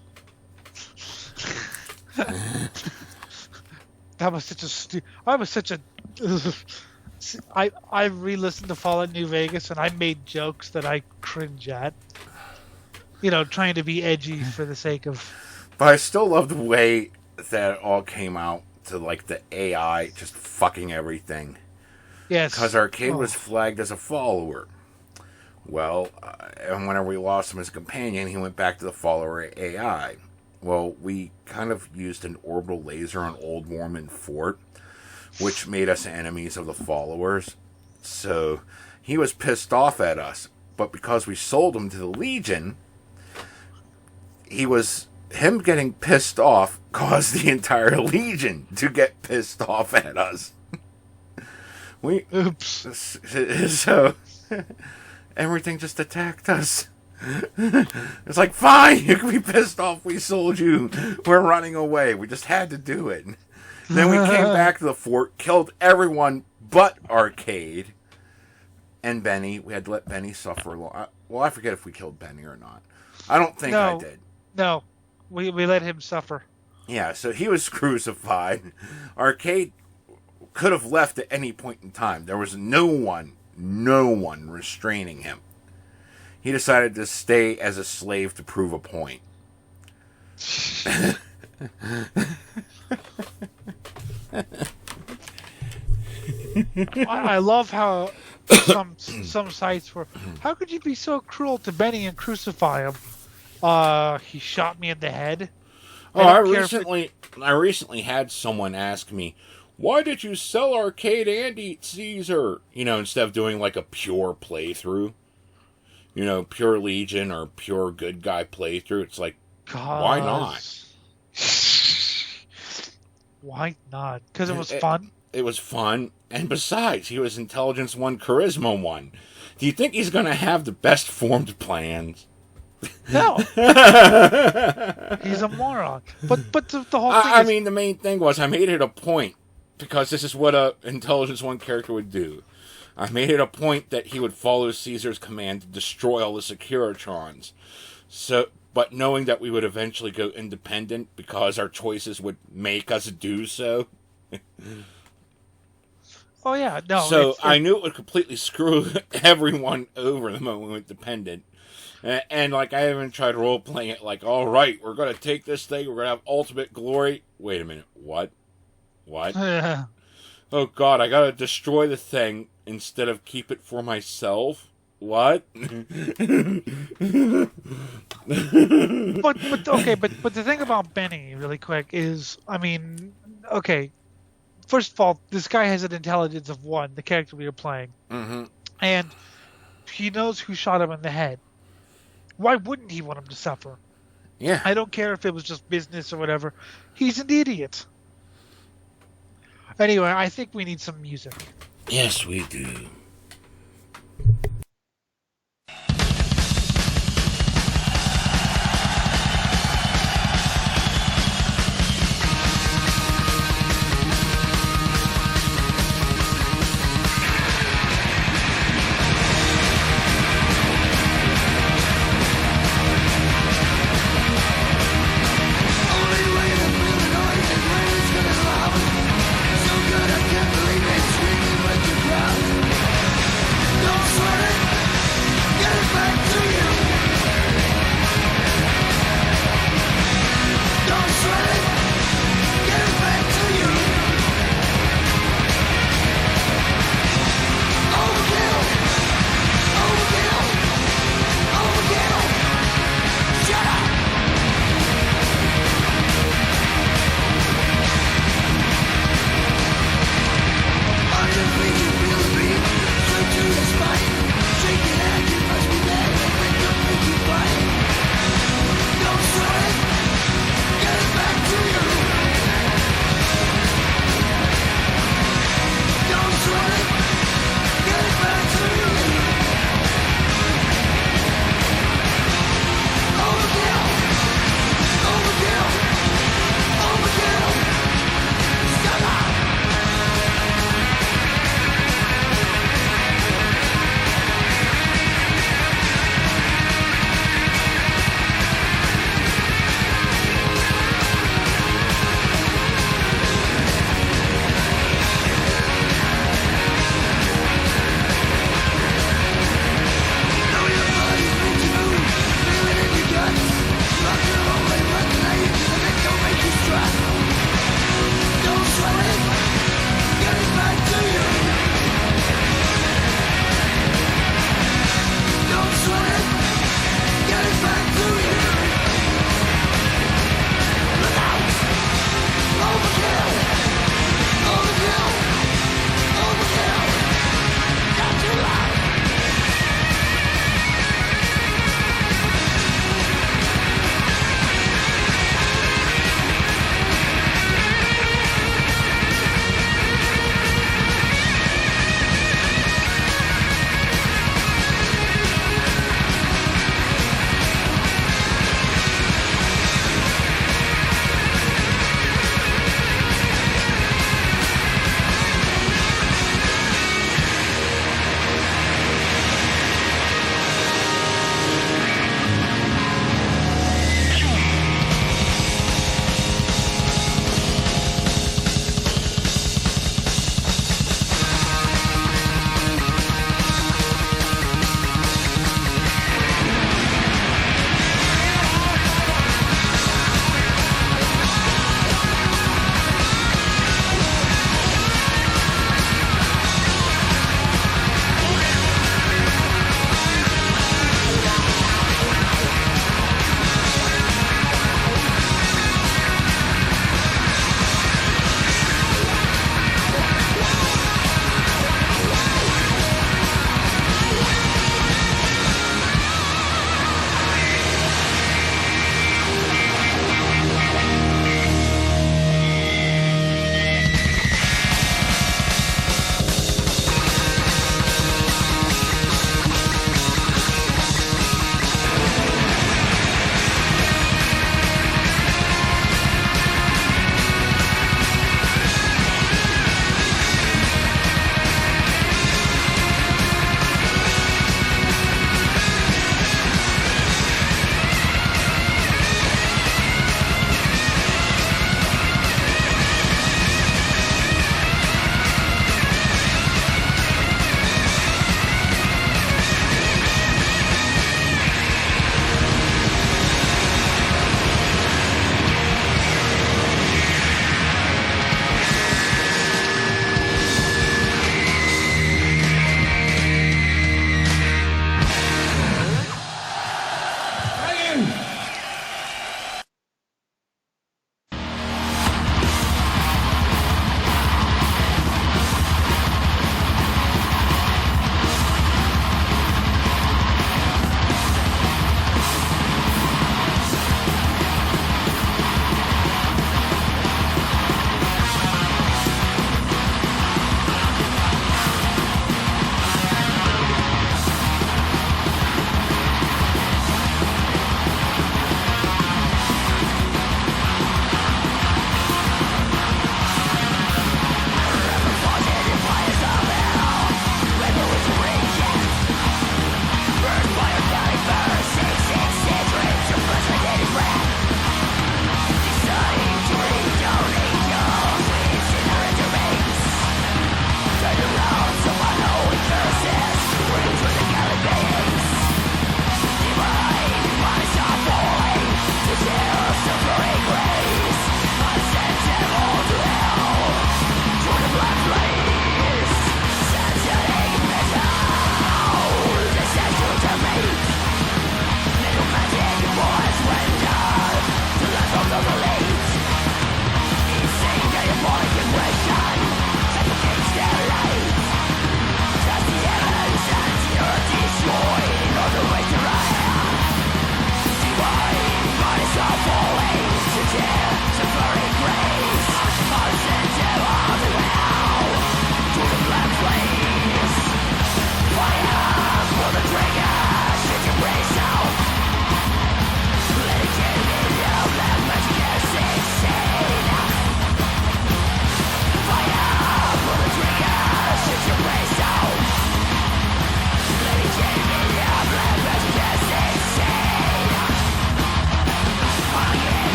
I re-listened to Fallout New Vegas and I made jokes that I cringe at. trying to be edgy for the sake of. But I still love the way that it all came out to like the AI just fucking everything. Yes. Because Arcade was flagged as a follower. Well, and whenever we lost him as a companion, he went back to the follower AI. Well, we kind of used an orbital laser on Old Mormon Fort, which made us enemies of the followers. So he was pissed off at us. But because we sold him to the Legion, him getting pissed off caused the entire Legion to get pissed off at us. Oops. So everything just attacked us. It's like, fine, you can be pissed off, we sold you. We're running away. We just had to do it. Then we came back to the fort, killed everyone but Arcade. And Benny. We had to let Benny suffer a lot. Well, I forget if we killed Benny or not. I don't think I did. No. We let him suffer. Yeah, so he was crucified. Arcade could have left at any point in time. There was no one restraining him. He decided to stay as a slave to prove a point. I love how some sites were. How could you be so cruel to Benny and crucify him? He shot me in the head. I recently had someone ask me, why did you sell Arcade and eat Caesar? Instead of doing like a pure playthrough. Pure Legion or pure good guy playthrough. It's like, why not? Why not? Because it was fun? It was fun. And besides, he was Intelligence 1, Charisma 1. Do you think he's going to have the best formed plans? No. He's a moron. But the whole thing the main thing was I made it a point, because this is what a Intelligence 1 character would do. I made it a point that he would follow Caesar's command to destroy all the Securitrons. But knowing that we would eventually go independent because our choices would make us do so. Oh, yeah. No. So I knew it would completely screw everyone over the moment we went dependent. And I even tried role-playing it like, all right, we're going to take this thing, we're going to have ultimate glory. Wait a minute, what? Oh, God, I got to destroy the thing instead of keep it for myself? What? but the thing about Benny, really quick, is, first of all, this guy has an intelligence of 1, the character we are playing. Mm-hmm. And he knows who shot him in the head. Why wouldn't he want him to suffer? Yeah. I don't care if it was just business or whatever. He's an idiot. Anyway, I think we need some music. Yes, we do. So good I can't believe it, screaming with the crowd.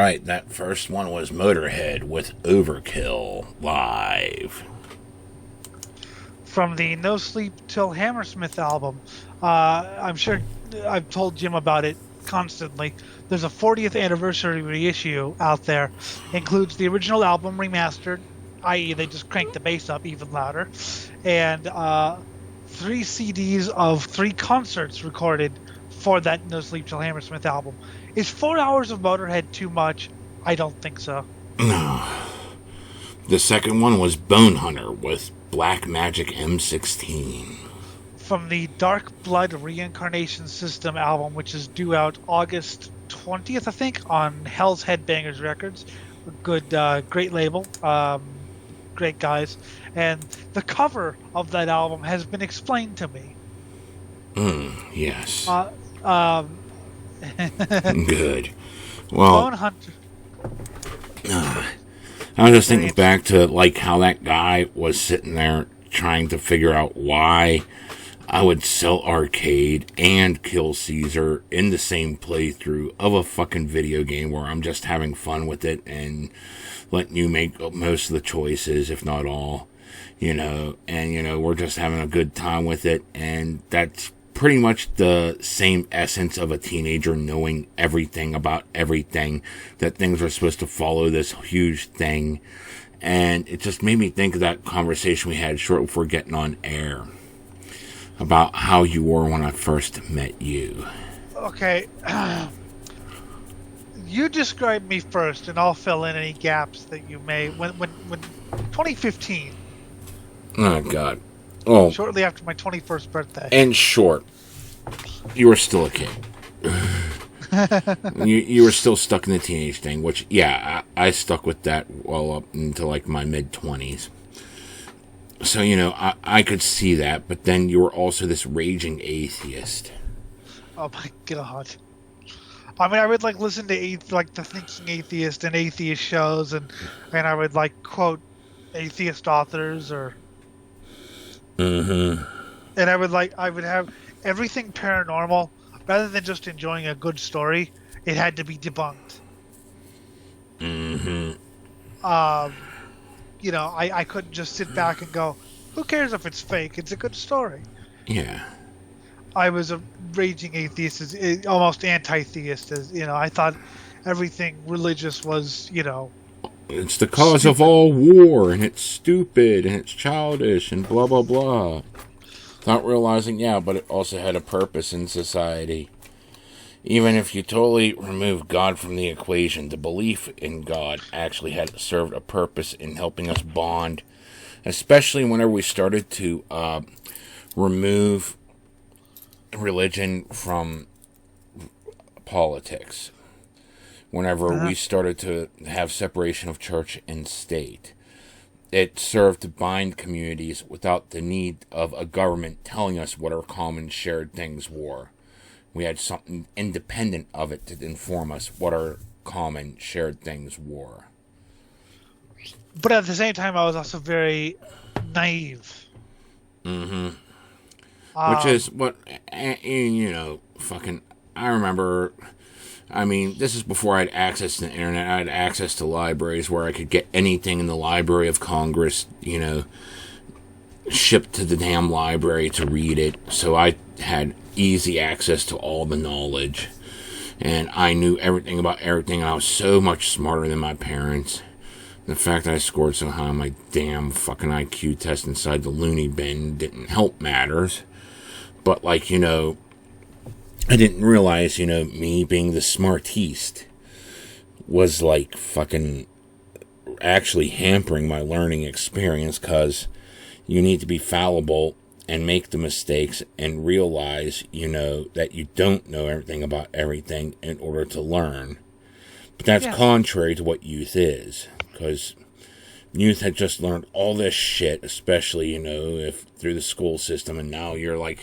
right, that first one was Motorhead with Overkill live. from the No Sleep Till Hammersmith album. I'm sure I've told Jim about it constantly. There's a 40th anniversary reissue out there. Includes the original album remastered, i.e. they just cranked the bass up even louder, and 3 CDs of 3 concerts recorded for that No Sleep Till Hammersmith album. Is 4 hours of Motorhead too much? I don't think so. No. The second one was Bone Hunter with Black Magic M16. From the Dark Blood Reincarnation System album, which is due out August 20th, I think, on Hell's Headbangers Records. Good, great label. Great guys. And the cover of that album has been explained to me. Yes. Good. Well, Bone Hunter. I was just thinking back to like how that guy was sitting there trying to figure out why I would sell Arcade and Kill Caesar in the same playthrough of a fucking video game where I'm just having fun with it and letting you make most of the choices, if not all, and we're just having a good time with it, and that's pretty much the same essence of a teenager knowing everything about everything, that things are supposed to follow this huge thing. And it just made me think of that conversation we had short before getting on air about how you were when I first met you. Okay. You describe me first, and I'll fill in any gaps that you may. When 2015. Oh, God. Oh. Shortly after my 21st birthday. In short, you were still a kid. you were still stuck in the teenage thing, which, yeah, I stuck with that well up into, like, my mid-20s. So, I could see that, but then you were also this raging atheist. Oh, my God. I mean, I would, like, listen to, the Thinking Atheist and atheist shows, and I would, like, quote atheist authors, or... Mm-hmm. And I would have everything paranormal, rather than just enjoying a good story, it had to be debunked. Mm-hmm. I couldn't just sit back and go, who cares if it's fake? It's a good story. Yeah. I was a raging atheist, almost anti-theist. I thought everything religious was, It's the cause of all war, and it's stupid, and it's childish, and blah, blah, blah. Not realizing, but it also had a purpose in society. Even if you totally remove God from the equation, the belief in God actually had served a purpose in helping us bond, especially whenever we started to remove religion from politics. Whenever we started to have separation of church and state, it served to bind communities without the need of a government telling us what our common shared things were. We had something independent of it to inform us what our common shared things were. But at the same time, I was also very naive. Mm-hmm. Which is what, fucking, I remember... I mean, this is before I had access to the internet. I had access to libraries where I could get anything in the Library of Congress, shipped to the damn library to read it. So I had easy access to all the knowledge. And I knew everything about everything, and I was so much smarter than my parents. The fact that I scored so high on my damn fucking IQ test inside the loony bin didn't help matters. But, I didn't realize, me being the smartiste was, fucking actually hampering my learning experience, because you need to be fallible and make the mistakes and realize, that you don't know everything about everything in order to learn. But that's contrary to what youth is, because youth had just learned all this shit, especially, if through the school system, and now you're,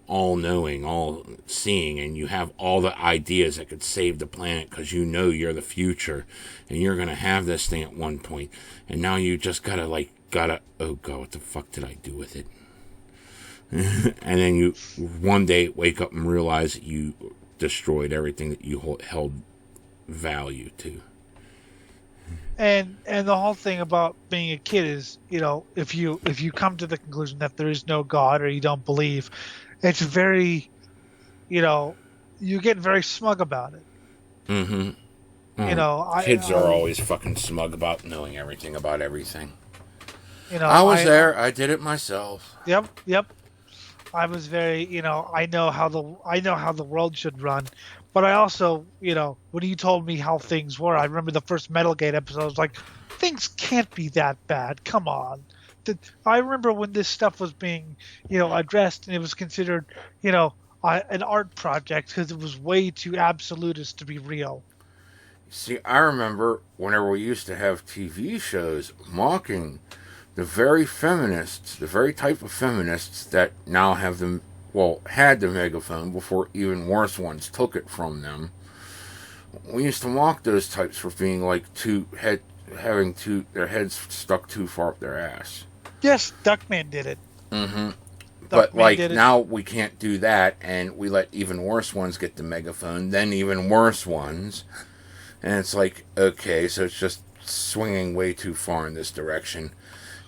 all-knowing, all-seeing, and you have all the ideas that could save the planet because you're the future, and you're going to have this thing at one point, and now you just gotta, oh God, what the fuck did I do with it? And then you, one day, wake up and realize you destroyed everything that you held value to. And the whole thing about being a kid is, if you come to the conclusion that there is no God or you don't believe, it's very, you get very smug about it. Mm-hmm. Kids are always fucking smug about knowing everything about everything. I was there. I did it myself. Yep. I was very, I know how the world should run, but I also, when you told me how things were, I remember the first Metalgate episode. I was like, things can't be that bad. Come on. I remember when this stuff was being, addressed, and it was considered, an art project because it was way too absolutist to be real. See, I remember whenever we used to have TV shows mocking the very feminists, the very type of feminists that now have them, had the megaphone before even worse ones took it from them. We used to mock those types for being like having their heads stuck too far up their ass. Yes, Duckman did it. Mm-hmm. But now we can't do that, and we let even worse ones get the megaphone, then even worse ones. And it's like, okay, so it's just swinging way too far in this direction.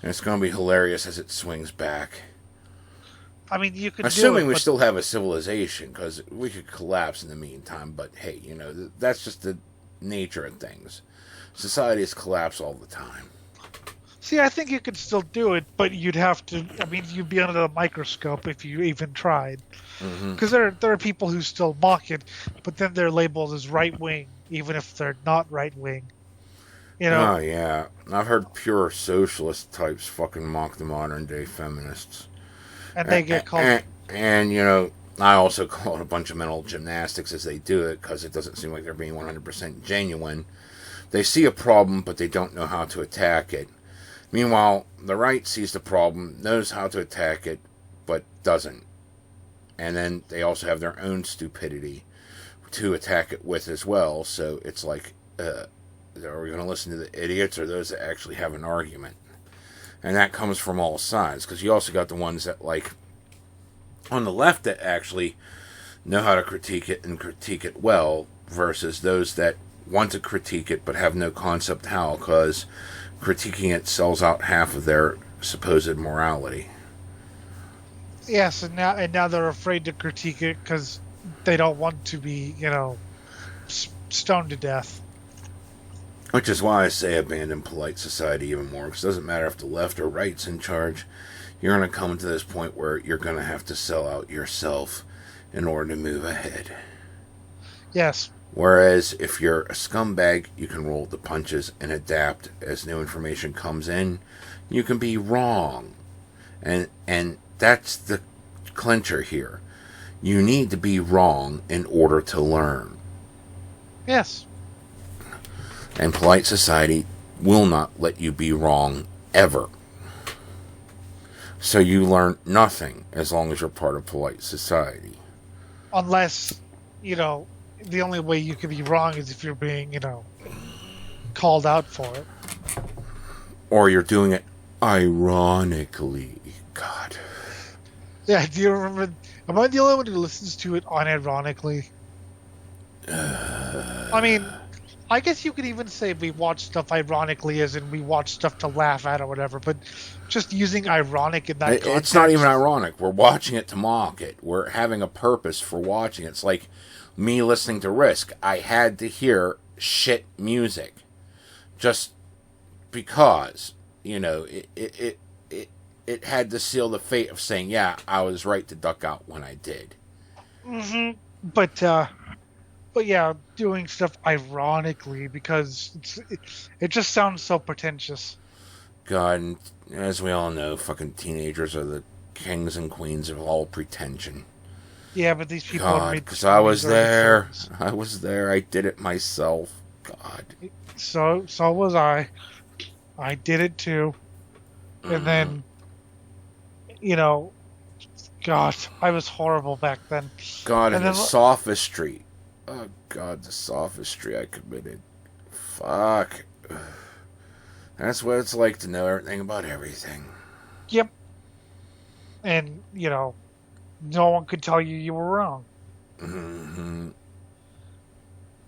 And it's going to be hilarious as it swings back. I mean, you could assuming we still have a civilization, because we could collapse in the meantime. But hey, that's just the nature of things. Societies collapse all the time. See, I think you could still do it, but you'd have to. I mean, you'd be under the microscope if you even tried. Because there are people who still mock it, but then they're labeled as right wing, even if they're not right wing. Oh yeah, I've heard pure socialist types fucking mock the modern day feminists, and they get called. And I also call it a bunch of mental gymnastics as they do it, because it doesn't seem like they're being 100% genuine. They see a problem, but they don't know how to attack it. Meanwhile, the right sees the problem, knows how to attack it, but doesn't. And then they also have their own stupidity to attack it with as well. So it's like, are we going to listen to the idiots or those that actually have an argument? And that comes from all sides, because you also got the ones that, like, on the left that actually know how to critique it and critique it well, versus those that want to critique it but have no concept how, because critiquing it sells out half of their supposed morality. Yes, and now they're afraid to critique it because they don't want to be, stoned to death. Which is why I say abandon polite society even more, because it doesn't matter if the left or right's in charge. You're going to come to this point where you're going to have to sell out yourself in order to move ahead. Yes. Whereas if you're a scumbag, you can roll the punches and adapt as new information comes in. You can be wrong. And that's the clincher here. You need to be wrong in order to learn. Yes. And polite society will not let you be wrong ever. So you learn nothing as long as you're part of polite society. Unless, the only way you can be wrong is if you're being, called out for it. Or you're doing it ironically. God. Yeah, do you remember? Am I the only one who listens to it unironically? I mean, I guess you could even say we watch stuff ironically, as in we watch stuff to laugh at or whatever, but just using ironic in that context. It's not even ironic. We're watching it to mock it. We're having a purpose for watching it. It's like me listening to Risk. I had to hear shit music. Just because, it had to seal the fate of saying, yeah, I was right to duck out when I did. Mm-hmm. But yeah, doing stuff ironically because it just sounds so pretentious. God, and as we all know, fucking teenagers are the kings and queens of all pretension. Yeah, but these people God, because I was there. I was there. I did it myself. God. So was I. I did it too. And then, God, I was horrible back then. God, and the sophistry. Oh, God, the sophistry I committed. Fuck. That's what it's like to know everything about everything. Yep. And, no one could tell you were wrong. Mm-hmm.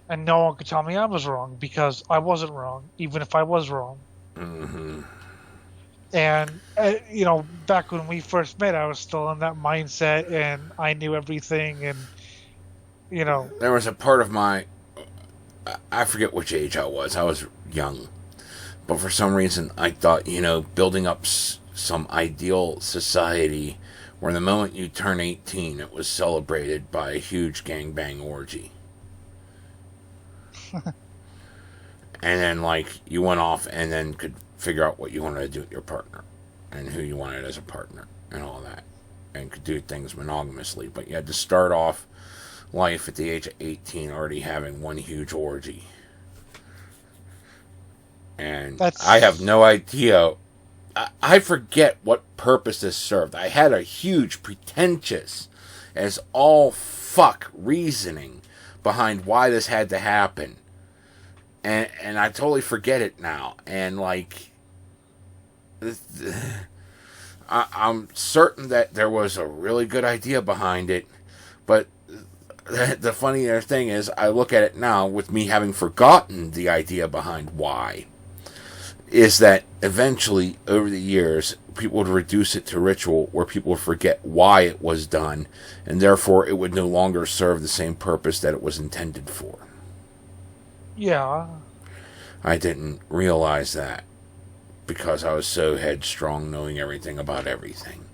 And no one could tell me I was wrong because I wasn't wrong, even if I was wrong. Mm-hmm. And, back when we first met, I was still in that mindset and I knew everything. And, There was a part of I forget which age I was. I was young. But for some reason, I thought, building up some ideal society where the moment you turn 18, it was celebrated by a huge gangbang orgy. And then, you went off and then could figure out what you wanted to do with your partner and who you wanted as a partner and all that. And could do things monogamously. But you had to start off life at the age of 18 already having one huge orgy. And I have no idea. I forget what purpose this served. I had a huge, pretentious, as all fuck reasoning behind why this had to happen. And I totally forget it now. And, I'm certain that there was a really good idea behind it. But the funnier thing is, I look at it now with me having forgotten the idea behind why. Is that eventually, over the years, people would reduce it to ritual where people would forget why it was done, and therefore it would no longer serve the same purpose that it was intended for. Yeah. I didn't realize that because I was so headstrong, knowing everything about everything.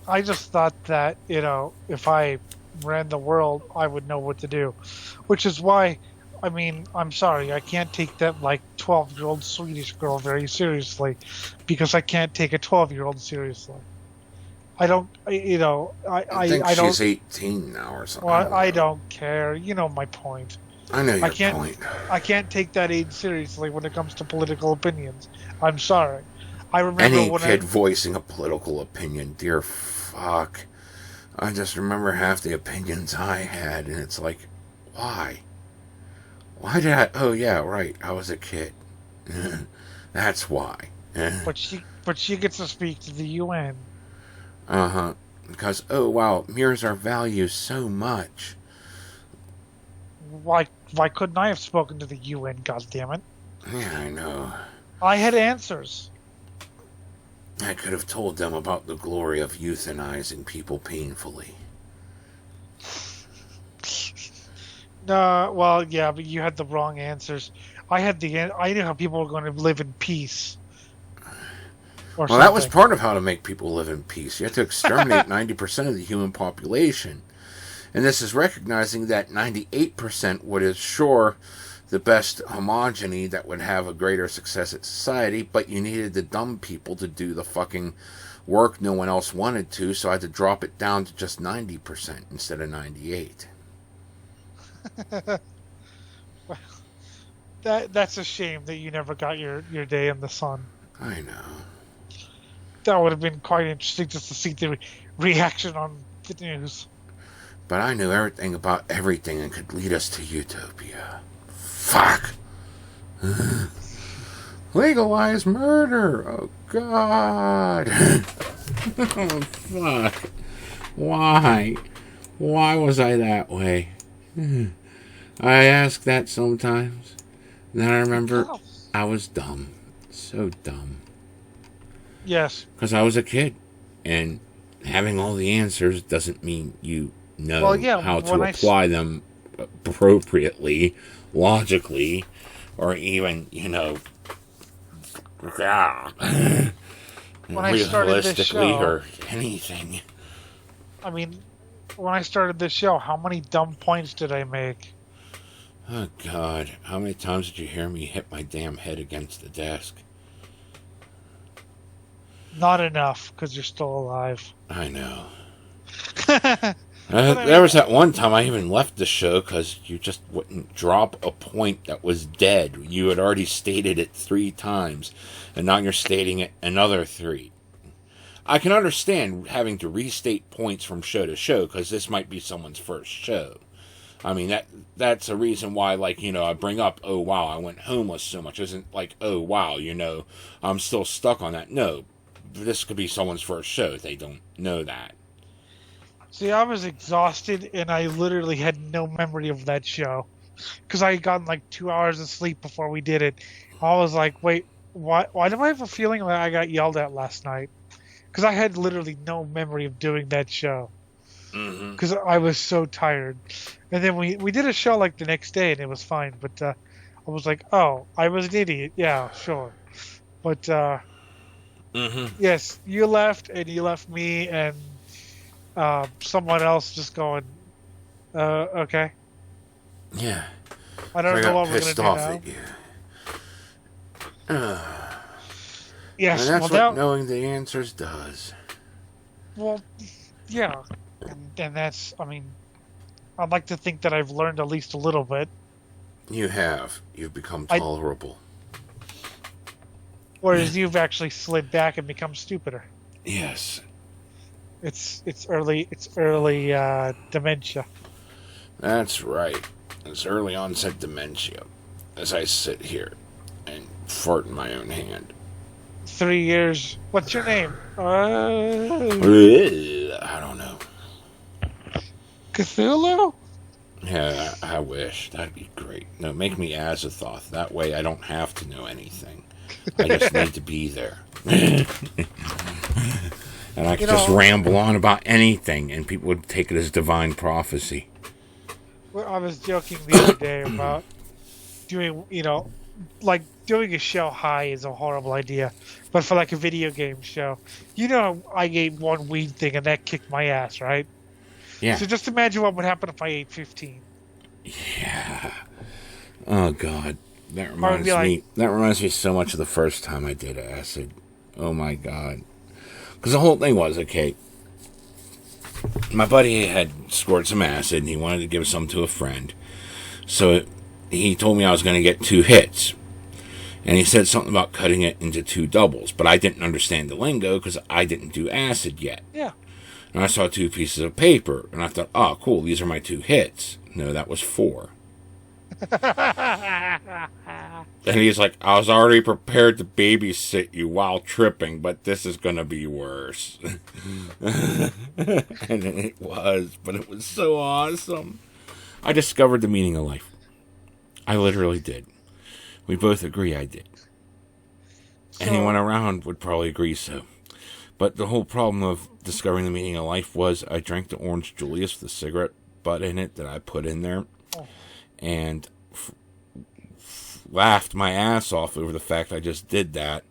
I just thought that, if I ran the world, I would know what to do. Which is why, I'm sorry, I can't take that 12-year-old Swedish girl very seriously because I can't take a 12-year-old seriously. I don't, I think she's 18 now or something. Well, I don't care. You know my point. I know your point. I can't take that age seriously when it comes to political opinions. I'm sorry. I remember any when kid voicing a political opinion, dear fuck. I just remember half the opinions I had, and it's like, why? Why did I? Oh yeah, right. I was a kid. That's why. But she gets to speak to the UN. Because wow, mirrors our values so much. Why couldn't I have spoken to the UN? Goddammit. Yeah, I know. I had answers. I could have told them about the glory of euthanizing people painfully. No, well, yeah, but you had the wrong answers. I knew how people were going to live in peace. Well, that was part of how to make people live in peace. You had to exterminate 90% of the human population. And this is recognizing that 98% would assure the best homogeny that would have a greater success at society, but you needed the dumb people to do the fucking work no one else wanted to, so I had to drop it down to just 90% instead of 98%. Well, that's a shame that you never got your day in the sun. I know. That would have been quite interesting just to see the reaction on the news. But I knew everything about everything and could lead us to utopia. Fuck. Legalize murder. Oh, God. Oh, fuck. Why? Why was I that way? I ask that sometimes. Then I remember I was dumb. So dumb. Yes. Because I was a kid. And having all the answers doesn't mean you know how to apply them appropriately, logically, or even, realistically or anything. I mean, when I started this show, how many dumb points did I make? Oh, God. How many times did you hear me hit my damn head against the desk? Not enough, because you're still alive. I know. There was that one time I even left the show because you just wouldn't drop a point that was dead. You had already stated it 3 times, and now you're stating it another 3. I can understand having to restate points from show to show because this might be someone's first show. I mean, that's a reason why, I bring up, oh, wow, I went homeless so much. It isn't like, oh, wow, I'm still stuck on that. No, this could be someone's first show. They don't know that. See, I was exhausted, and I literally had no memory of that show. because I had gotten like 2 hours of sleep before we did it. I was like, wait, why do I have a feeling that I got yelled at last night? Because I had literally no memory of doing that show. Because I was so tired. And then we did a show like the next day and it was fine. But I was like, oh, I was an idiot. Yeah, sure. But yes, you left and you left me and someone else just going, okay. Yeah. I don't know what we're going to do now. At you. Yes, and that's what knowing the answers does. Well, yeah. And that's, I mean, I'd like to think that I've learned at least a little bit. You have. You've become tolerable. Whereas you've actually slid back and become stupider. Yes. It's early dementia. That's right. It's early onset dementia. As I sit here and fart in my own hand. 3 years. What's your name? I don't know. Cthulhu? Yeah, I wish. That'd be great. No, make me Azathoth. That way I don't have to know anything. I just need to be there. And I could just ramble on about anything, and people would take it as divine prophecy. Well, I was joking the other day about doing, like doing a show high is a horrible idea, but for like a video game show, I ate one weed thing and that kicked my ass, right? Yeah. So just imagine what would happen if I ate 15. Yeah. Oh God, that reminds me. That reminds me so much of the first time I did acid. Oh my God. Because the whole thing was, okay, my buddy had scored some acid and he wanted to give some to a friend. So he told me I was going to get 2 hits. And he said something about cutting it into 2 doubles. But I didn't understand the lingo because I didn't do acid yet. Yeah. And I saw 2 pieces of paper. And I thought, oh, cool, these are my 2 hits. No, that was 4. And he's like, I was already prepared to babysit you while tripping, but this is going to be worse. And it was, but it was so awesome. I discovered the meaning of life. I literally did. We both agree I did. Anyone around would probably agree so. But the whole problem of discovering the meaning of life was I drank the Orange Julius with the cigarette butt in it that I put in there. And laughed my ass off over the fact I just did that.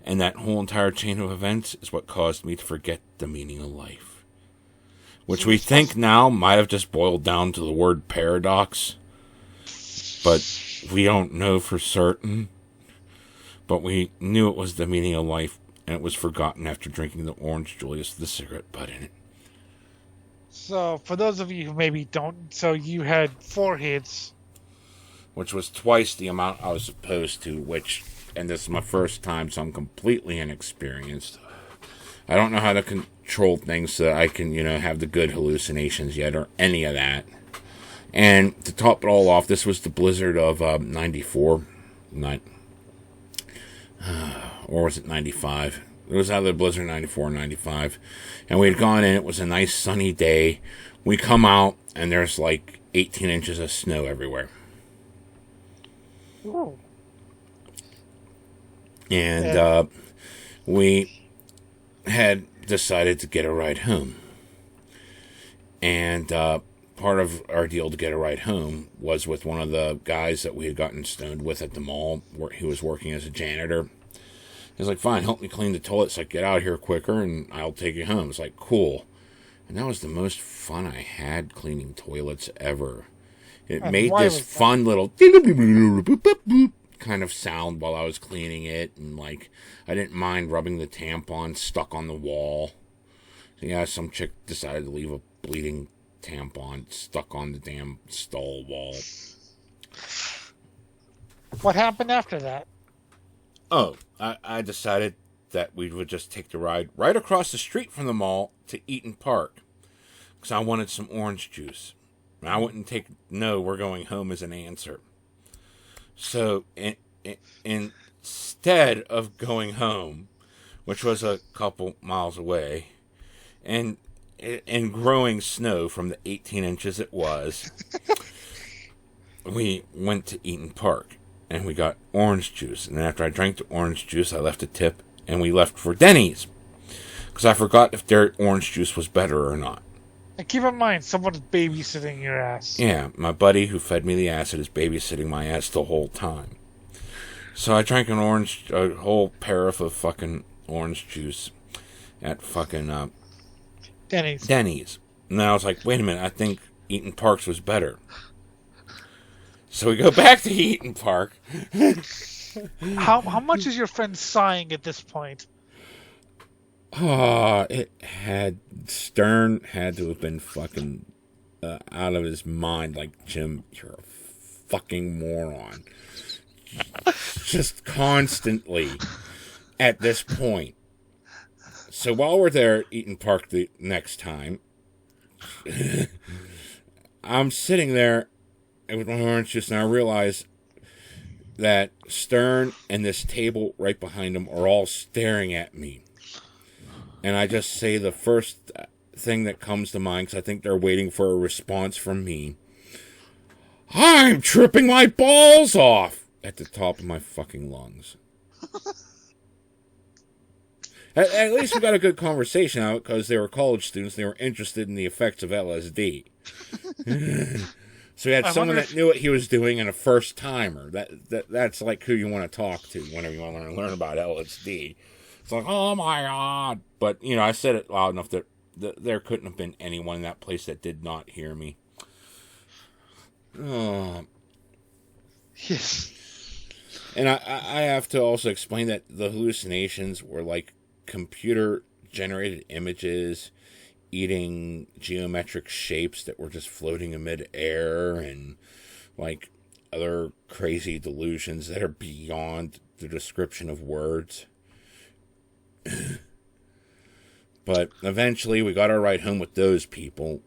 And that whole entire chain of events is what caused me to forget the meaning of life. Which we think now might have just boiled down to the word paradox. But we don't know for certain. But we knew it was the meaning of life. And it was forgotten after drinking the Orange Julius with the cigarette butt in it. So, for those of you who maybe don't, so you had 4 hits. Which was twice the amount I was supposed to, and this is my first time, so I'm completely inexperienced. I don't know how to control things so that I can, have the good hallucinations yet, or any of that. And to top it all off, this was the blizzard of 94. Or was it 95? It was either blizzard 94 or 95. And we had gone in, it was a nice sunny day. We come out, and there's like 18 inches of snow everywhere. Ooh. And we had decided to get a ride home. And part of our deal to get a ride home was with one of the guys that we had gotten stoned with at the mall, where he was working as a janitor. He's like, fine, help me clean the toilets so I get out here quicker and I'll take you home. It's like, cool. And that was the most fun I had cleaning toilets ever. It made this fun little kind of sound while I was cleaning it. And like, I didn't mind rubbing the tampon stuck on the wall. So yeah, some chick decided to leave a bleeding tampon stuck on the damn stall wall. What happened after that? Oh, I decided that we would just take the ride right across the street from the mall to Eaton Park. Because I wanted some orange juice. I wouldn't take no, we're going home as an answer. So, instead of going home, which was a couple miles away, and growing snow from the 18 inches it was, we went to Eaton Park, and we got orange juice. And after I drank the orange juice, I left a tip, and we left for Denny's. Because I forgot if their orange juice was better or not. And keep in mind, someone's babysitting your ass. Yeah, my buddy who fed me the acid is babysitting my ass the whole time. So I drank a whole pair of fucking orange juice at fucking Denny's. And then I was like, wait a minute, I think Eaton Park's was better. So we go back to Eaton Park. How much is your friend sighing at this point? Stern had to have been fucking out of his mind. Like, Jim, you're a fucking moron. Just constantly at this point. So while we're there at Eaton Park the next time, I'm sitting there with my orange juice, and I realize that Stern and this table right behind him are all staring at me. And I just say the first thing that comes to mind, because I think they're waiting for a response from me. I'm tripping my balls off at the top of my fucking lungs. At least we got a good conversation out, because they were college students. They were interested in the effects of LSD. So we had someone that knew what he was doing and a first timer. That's like who you want to talk to whenever you want to learn about LSD. It's like, oh my God. But, I said it loud enough that there couldn't have been anyone in that place that did not hear me. Yes. And I have to also explain that the hallucinations were like computer-generated images eating geometric shapes that were just floating in mid-air, and like other crazy delusions that are beyond the description of words. But eventually we got our ride home with those people,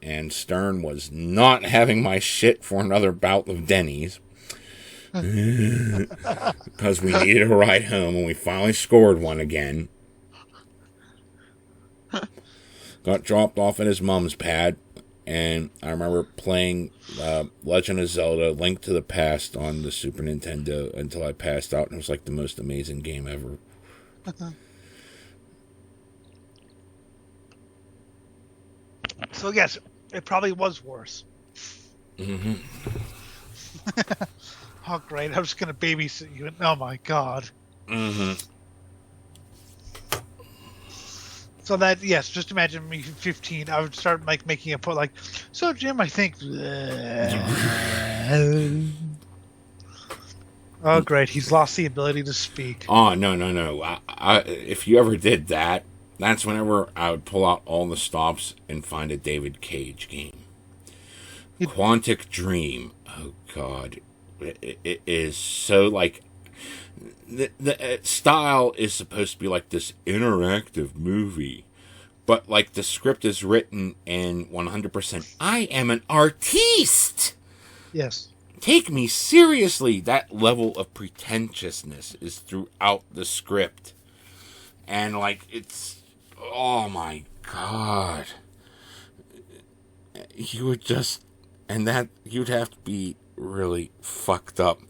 and Stern was not having my shit for another bout of Denny's. Because we needed a ride home, and we finally scored one again. Got dropped off at his mom's pad, and I remember playing Legend of Zelda: Link to the Past on the Super Nintendo until I passed out, and it was like the most amazing game ever. So yes, it probably was worse. Mm-hmm. Oh great, I'm just gonna babysit you. Oh my God. Mm-hmm. So that, yes, just imagine me 15. I would start making a point like, so Jim, I think. Oh great, he's lost the ability to speak. Oh no! If you ever did that, that's whenever I would pull out all the stops and find a David Cage game. Quantic Dream. Oh God, it is so like. The style is supposed to be like this interactive movie, but like the script is written in 100%. I am an artiste. Yes. Take me seriously. That level of pretentiousness is throughout the script, and like it's, oh my God, you would just, and that you'd have to be really fucked up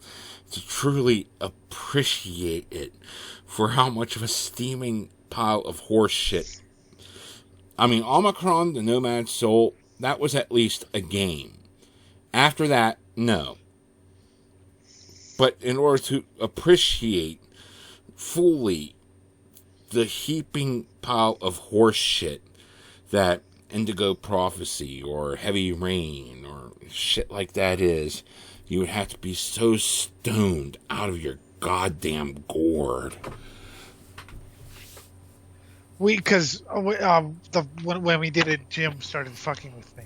to truly appreciate it for how much of a steaming pile of horse shit. I mean, Omicron, the Nomad Soul, that was at least a game. After that, no. But in order to appreciate fully the heaping pile of horse shit that Indigo Prophecy or Heavy Rain or shit like that is, you would have to be so stoned out of your goddamn gourd. Because when we did it, Jim started fucking with me.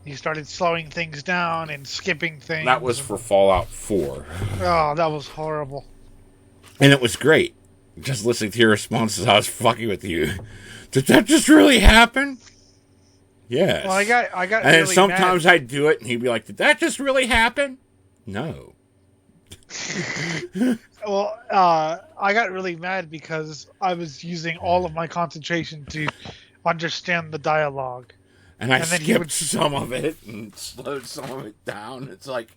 He started slowing things down and skipping things. That was for Fallout 4. Oh, that was horrible. And it was great. Just listening to your responses, I was fucking with you. Did that just really happen? Yes. Well, I got. And really then sometimes mad. I'd do it, and he'd be like, "Did that just really happen?" No. Well, I got really mad because I was using all of my concentration to understand the dialogue. And I skipped some of it and slowed some of it down. It's like,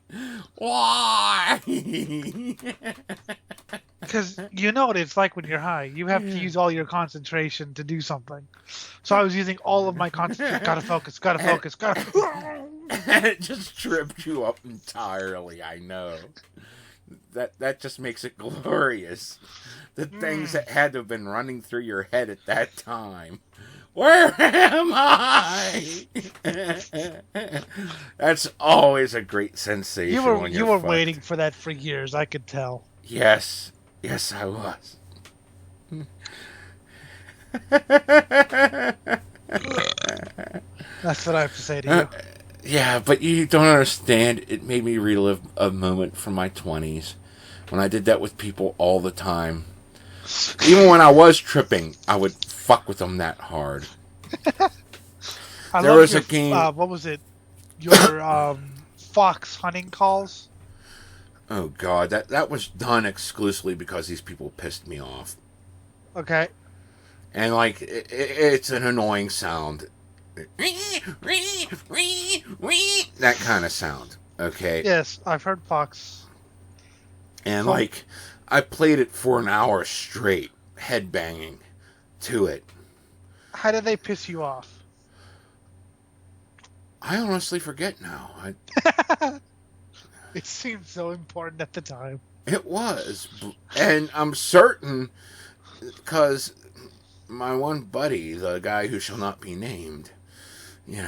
why? Because you know what it's like when you're high. You have to use all your concentration to do something. So I was using all of my concentration. Gotta focus. And it just tripped you up entirely, I know. That just makes it glorious. The things that had to have been running through your head at that time. Where am I? That's always a great sensation. You were waiting for that for years, I could tell. Yes, I was. That's what I have to say to you. Yeah, but you don't understand. It made me relive a moment from my 20s when I did that with people all the time. Even when I was tripping, I would fuck with them that hard. There was a game. What was it? Your fox hunting calls? Oh God, that was done exclusively because these people pissed me off. Okay. And like, it's an annoying sound. That kind of sound. Okay. Yes, I've heard fox. And like, I played it for an hour straight, headbanging to it. How did they piss you off? I honestly forget now. It seemed so important at the time. It was. And I'm certain, because my one buddy, the guy who shall not be named, he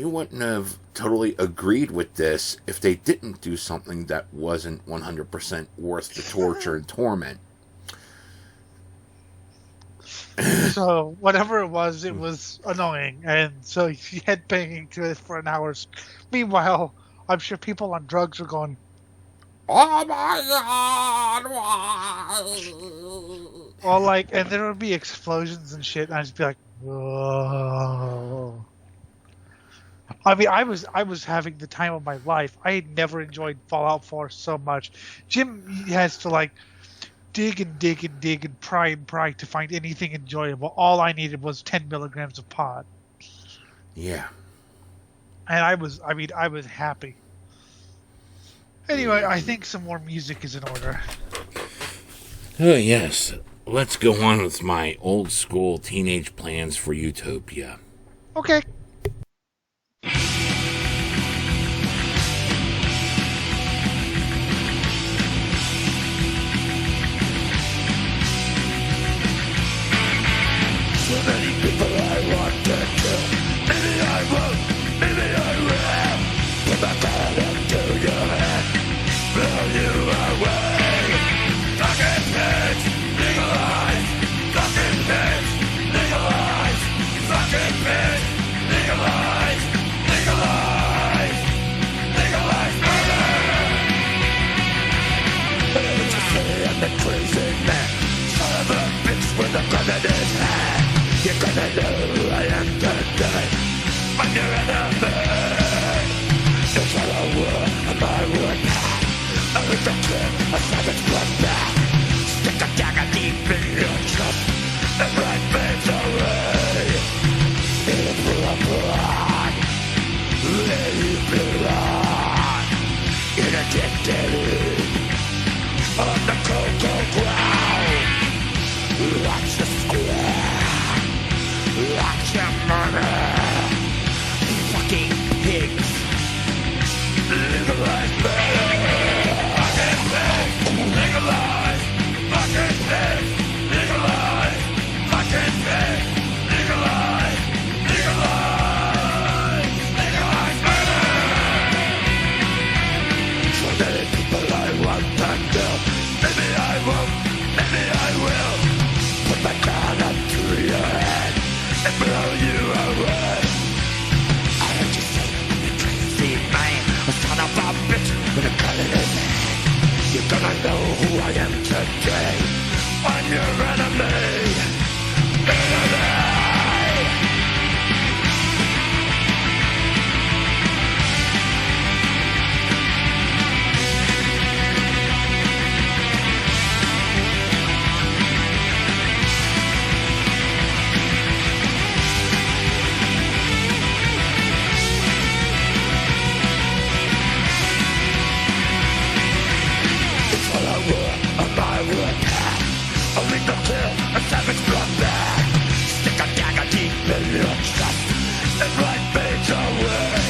wouldn't have totally agreed with this if they didn't do something that wasn't 100% worth the torture and torment. So whatever it was annoying, and so he headbanging to it for an hour. Meanwhile, I'm sure people on drugs are going, "Oh my God!" Or like, and there would be explosions and shit, and I'd just be like, "Whoa!" I mean, I was having the time of my life. I had never enjoyed Fallout 4 so much. Jim has to like dig and pry to find anything enjoyable. All I needed was 10 milligrams of pot. Yeah. And I was happy. Anyway, I think some more music is in order. Oh, yes. Let's go on with my old school teenage plans for Utopia. Okay. So many people I want to kill. Maybe I won't, maybe I will. Put my gun into your head, blow you away. Fucking bitch, legalize. Fucking bitch, legalize. Fucking bitch, legalize. Legalize. Legalize murder. It's a city and the crazy man. Son of a bitch with a gun in his hand. You're gonna know who I am today. I'm your enemy. It's all a war on my warpath. A victim, a savage bloodbath. Stick a dagger deep in your chest and right fades away. In a pool of blood, where you belong. In a dead deep on the cold ground. Watch the square. Watch your murder. Fucking pigs. Legalize murder. Fucking pigs. Legalize. Fucking pigs. Legalize. Fucking pigs. Legalize. Legalize. Legalize murder. So many people I want to kill. Maybe I won't. Maybe I will. Put my gun up to your head and blow you away. I heard you say I'm a crazy man, a son of a bitch with a gun in his hand. You're gonna know who I am today. I'm your enemy. in your chest and right fades away.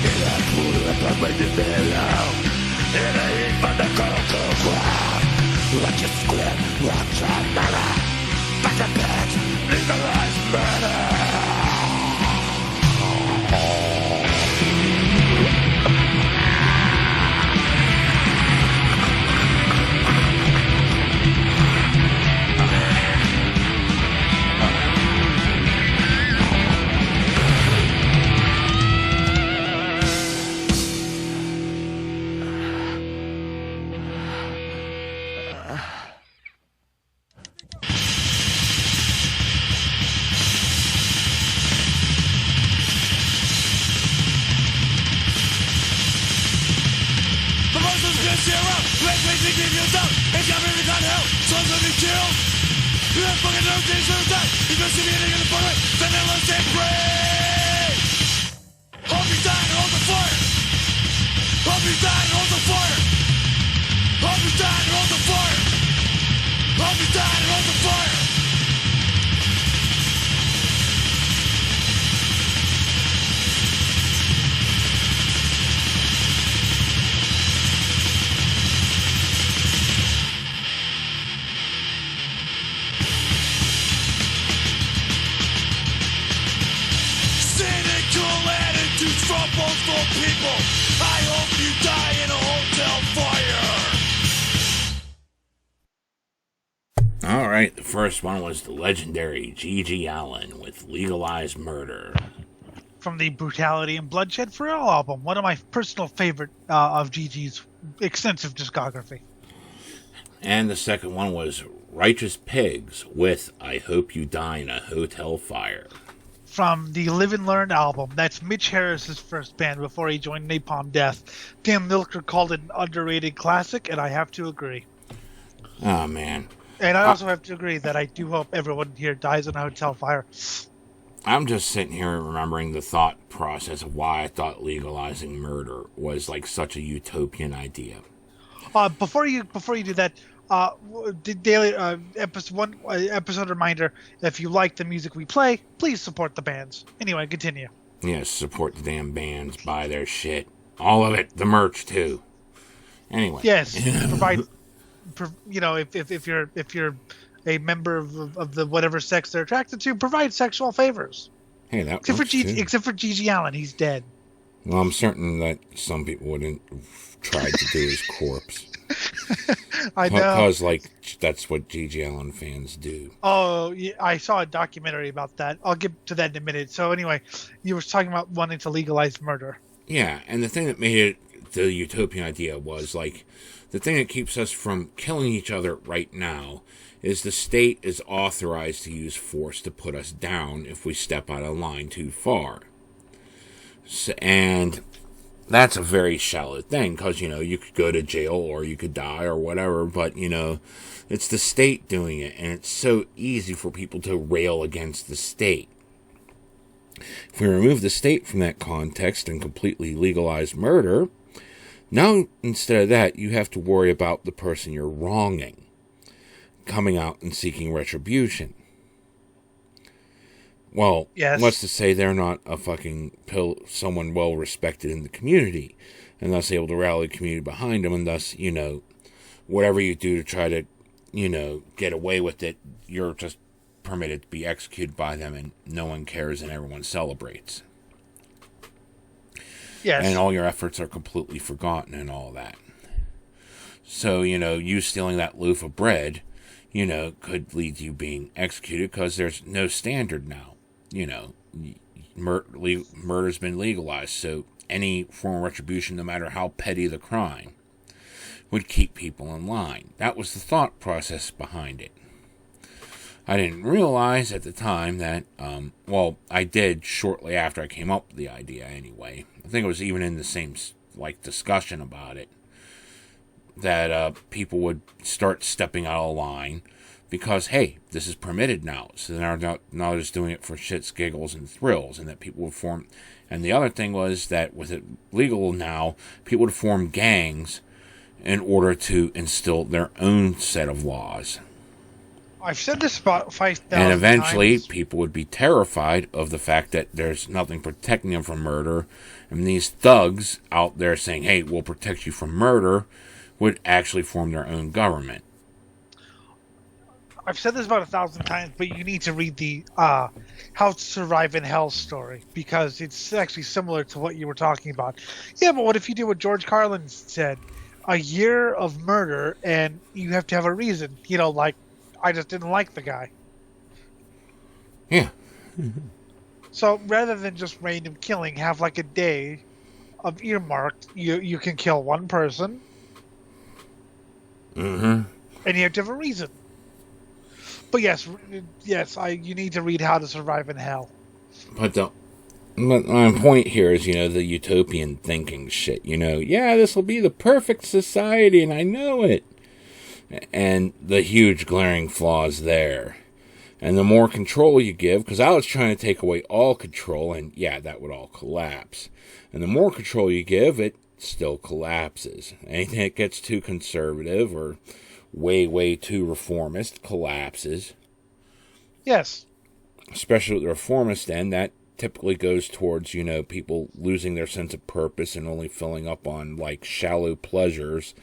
In a pool of permanent below, in a heap of the cold ground. Watch you scream, watch you murder. Back to bed, legalize murder. Alright, the first one was the legendary G.G. Allen with Legalized Murder. From the Brutality and Bloodshed for All album, one of my personal favorite of G.G.'s extensive discography. And the second one was Righteous Pigs with I Hope You Die in a Hotel Fire. From the Live and Learn album. That's Mitch Harris's first band before he joined Napalm Death. Tim Milker called it an underrated classic, and I have to agree. Oh, man. And I also have to agree that I do hope everyone here dies in a hotel fire. I'm just sitting here remembering the thought process of why I thought legalizing murder was like such a utopian idea. Before you do that, daily episode reminder: if you like the music we play, please support the bands. Anyway, continue. Yes, support the damn bands, buy their shit, all of it, the merch too. Anyway, yes, provide. If you're a member of the whatever sex they're attracted to, provide sexual favors. Hey, that except for G.G. Allen, he's dead. Well, I'm certain that some people wouldn't try to do his corpse. I know. Because, that's what G.G. Allen fans do. Oh, yeah, I saw a documentary about that. I'll get to that in a minute. So anyway, you were talking about wanting to legalize murder. Yeah, and the thing that made it the utopian idea was, the thing that keeps us from killing each other right now is the state is authorized to use force to put us down if we step out of line too far. And that's a very shallow thing, because, you could go to jail or you could die or whatever, but, it's the state doing it, and it's so easy for people to rail against the state. If we remove the state from that context and completely legalize murder, now instead of that, you have to worry about the person you're wronging coming out and seeking retribution. Well, yes. Let's just say they're not a fucking someone well respected in the community, and thus able to rally the community behind them, and thus, whatever you do to try to, get away with it, you're just permitted to be executed by them, and no one cares and everyone celebrates. Yes. And all your efforts are completely forgotten and all that. So, you stealing that loaf of bread, could lead to you being executed because there's no standard now. Murder's been legalized, so any form of retribution, no matter how petty the crime, would keep people in line. That was the thought process behind it. I didn't realize at the time that, I did shortly after I came up with the idea anyway. I think it was even in the same, discussion about it, that people would start stepping out of line because, hey, this is permitted now. So they're not just doing it for shits, giggles, and thrills, and that people would form. And the other thing was that with it legal now, people would form gangs in order to instill their own set of laws. I've said this about 5,000 And eventually, times. people would be terrified of the fact that there's nothing protecting them from murder. And these thugs out there saying, hey, we'll protect you from murder, would actually form their own government. I've said this about 1,000 times, but you need to read the How to Survive in Hell story, because it's actually similar to what you were talking about. Yeah, but what if you do what George Carlin said? A year of murder, and you have to have a reason. You know, like, I just didn't like the guy. Yeah. So rather than just random killing, have like a day of earmarked. You can kill one person, Mm-hmm. and you have to have a reason. But yes, you need to read How to Survive in Hell. But my point here is, the utopian thinking shit. Yeah, this will be the perfect society, and I know it. And the huge glaring flaws there. And the more control you give, because I was trying to take away all control, and yeah, that would all collapse. And the more control you give, it still collapses. Anything that gets too conservative or way too reformist collapses. Yes. Especially at the reformist end, that typically goes towards, people losing their sense of purpose and only filling up on, like, shallow pleasures.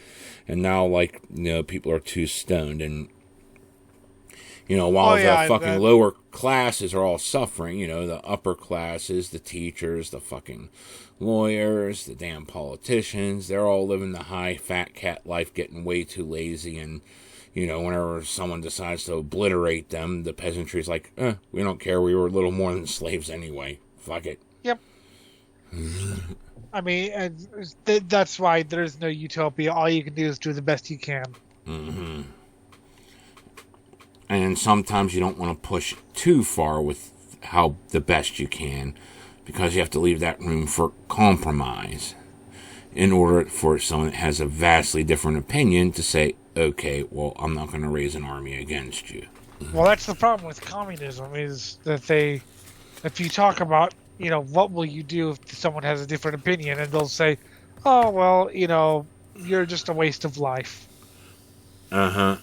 And now, like, people are too stoned. And, while the lower classes are all suffering, the upper classes, the teachers, the fucking lawyers, the damn politicians, they're all living the high fat cat life, getting way too lazy. And, whenever someone decides to obliterate them, the peasantry's like, we don't care. We were little more than slaves anyway. Fuck it. Yep. I mean, that's why there's no utopia. All you can do is do the best you can. Mm-hmm. And sometimes you don't want to push too far with how the best you can, because you have to leave that room for compromise in order for someone that has a vastly different opinion to say, okay, well, I'm not going to raise an army against you. Well, that's the problem with communism, is that if you talk about, what will you do if someone has a different opinion, and they'll say, oh, well, you're just a waste of life. Uh-huh.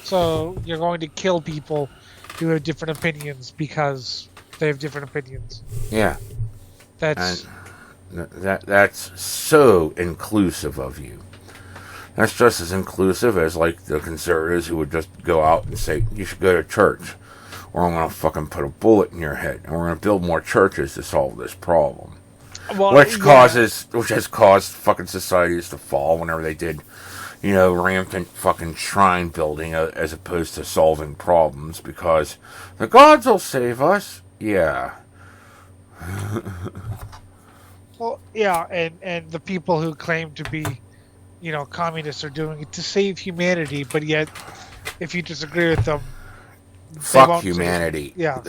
So you're going to kill people who have different opinions because they have different opinions. Yeah. That's so inclusive of you. That's just as inclusive as, like, the conservatives who would just go out and say, you should go to church, or I'm going to fucking put a bullet in your head, and we're going to build more churches to solve this problem. well, Which has caused fucking societies to fall whenever they did, rampant fucking shrine building as opposed to solving problems, because the gods will save us. Yeah. Well, yeah, and the people who claim to be, communists are doing it to save humanity, but yet, if you disagree with them, fuck humanity. Yeah.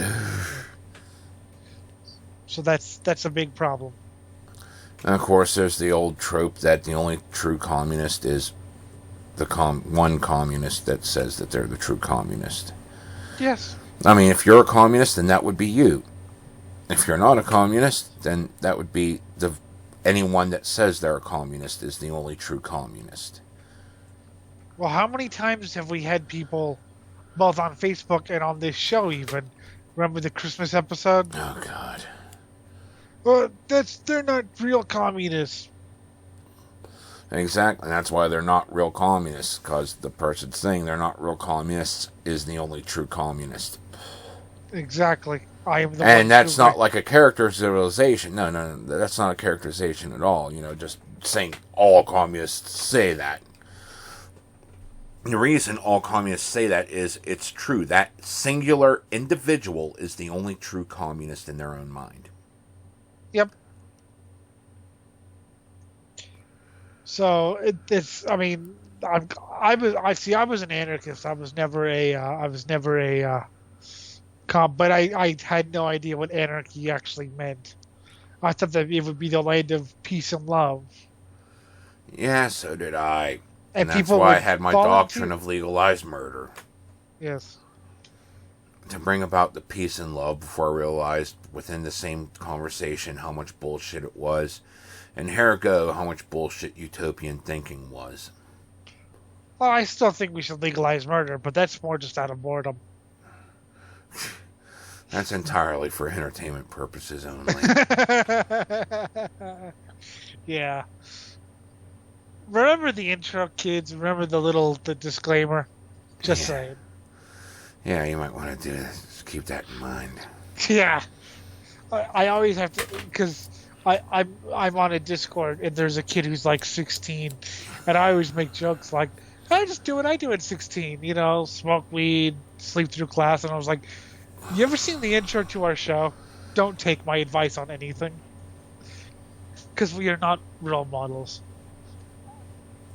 So that's a big problem. And of course, there's the old trope that the only true communist is the one communist that says that they're the true communist. Yes. I mean, if you're a communist, then that would be you. If you're not a communist, then that would be anyone that says they're a communist is the only true communist. Well, how many times have we had people, both on Facebook and on this show even, remember the Christmas episode? Oh, God. Well, they're not real communists. Exactly. That's why they're not real communists, because the person saying they're not real communists is the only true communist. Exactly. I am the and that's not like a characterization. No, that's not a characterization at all. Just saying all communists say that. The reason all communists say that is it's true. That singular individual is the only true communist in their own mind. Yep. So it's. I mean, I was an anarchist. I was never a but I had no idea what anarchy actually meant. I thought that it would be the land of peace and love. Yeah, so did I. And that's why I had my doctrine of legalized murder. Yes. To bring about the peace and love before I realized within the same conversation how much bullshit it was. And here go how much bullshit utopian thinking was. Well, I still think we should legalize murder, but that's more just out of boredom. That's entirely for entertainment purposes only. Yeah. Remember the intro, kids? Remember the disclaimer? Just saying. Yeah, you might want to do this. Just keep that in mind. Yeah. I always have to, because I'm on a Discord and there's a kid who's like 16, and I always make jokes like, I just do what I do at 16, you know, smoke weed, sleep through class, and I was like, you ever seen the intro to our show? Don't take my advice on anything, because we are not role models.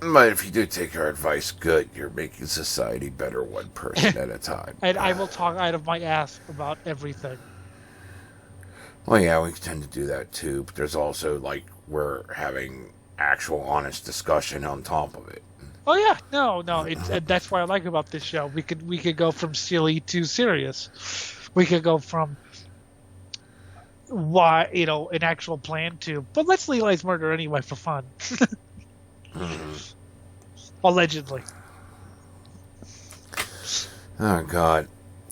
But if you do take our advice, good. You're making society better one person at a time. And I will talk out of my ass about everything. Well, yeah, we tend to do that too, but there's also, like, we're having actual honest discussion on top of it. Oh yeah, no, that's what I like about this show. We could go from silly to serious. We could go from an actual plan to, but let's legalize murder anyway for fun. Allegedly. Oh God,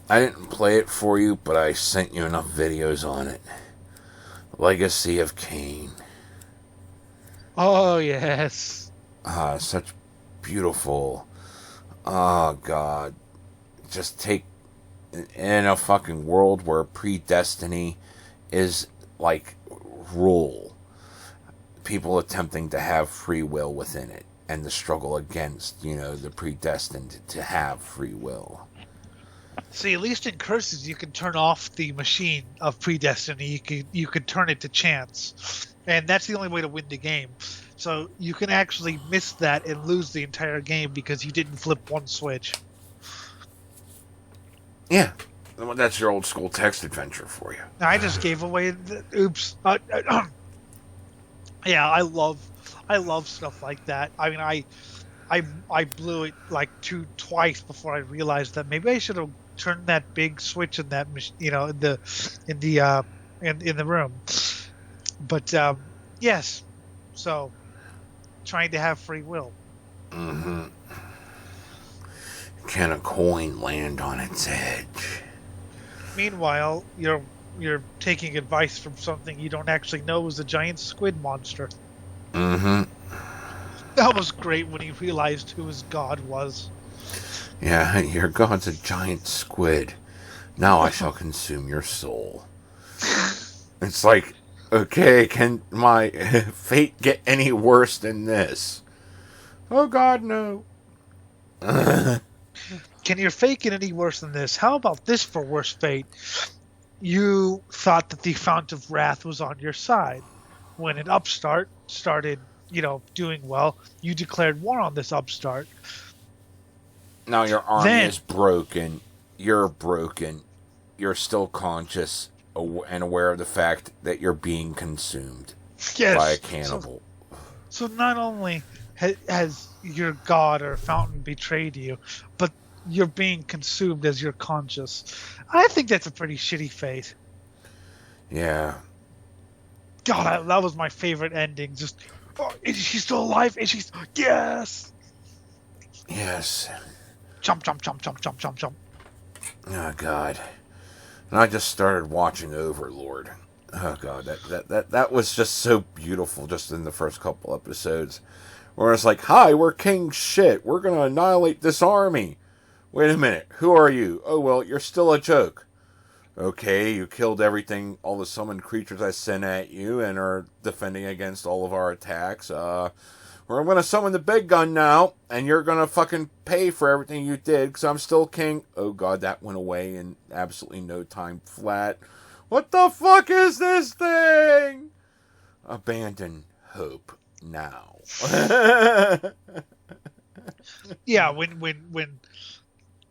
I didn't play it for you, but I sent you enough videos on it. Legacy of Kain. Oh yes. Such beautiful. Oh God, just take in a fucking world where predestiny is like rule. People attempting to have free will within it, and the struggle against, the predestined to have free will. See, at least in Curses, you can turn off the machine of predestiny. You could turn it to chance, and that's the only way to win the game. So you can actually miss that and lose the entire game because you didn't flip one switch. Yeah, well, that's your old school text adventure for you. I just gave away. Oops. Yeah, I love stuff like that. I mean, I blew it like twice before I realized that maybe I should have turned that big switch in that, in the room. But yes, so trying to have free will. Mm-hmm. Can a coin land on its edge? Meanwhile, you're taking advice from something you don't actually know is a giant squid monster. Mm-hmm. That was great when he realized who his god was. Yeah, your god's a giant squid. Now I shall consume your soul. It's like, okay, can my fate get any worse than this? Oh God, no. Can your fate get any worse than this? How about this for worse fate? You thought that the Fount of Wrath was on your side. When an upstart started, doing well, you declared war on this upstart. Now your army is broken. You're broken. You're still conscious and aware of the fact that you're being consumed by a cannibal. So not only has your god or fountain betrayed you, but you're being consumed as you're conscious. I think that's a pretty shitty fate. Yeah. God, that was my favorite ending. Just, is she still alive? Is she? Yes. Yes. Jump, jump, jump, jump, jump, jump, jump. Oh God. And I just started watching Overlord. Oh God, that was just so beautiful just in the first couple episodes. Where it's like, hi, we're king shit. We're gonna annihilate this army. Wait a minute, who are you? Oh well, you're still a joke. Okay, you killed everything, all the summoned creatures I sent at you and are defending against all of our attacks. We're gonna summon the big gun now, and you're gonna fucking pay for everything you did, because I'm still king. Oh God, that went away in absolutely no time flat. What the fuck is this thing? Abandon hope now. Yeah,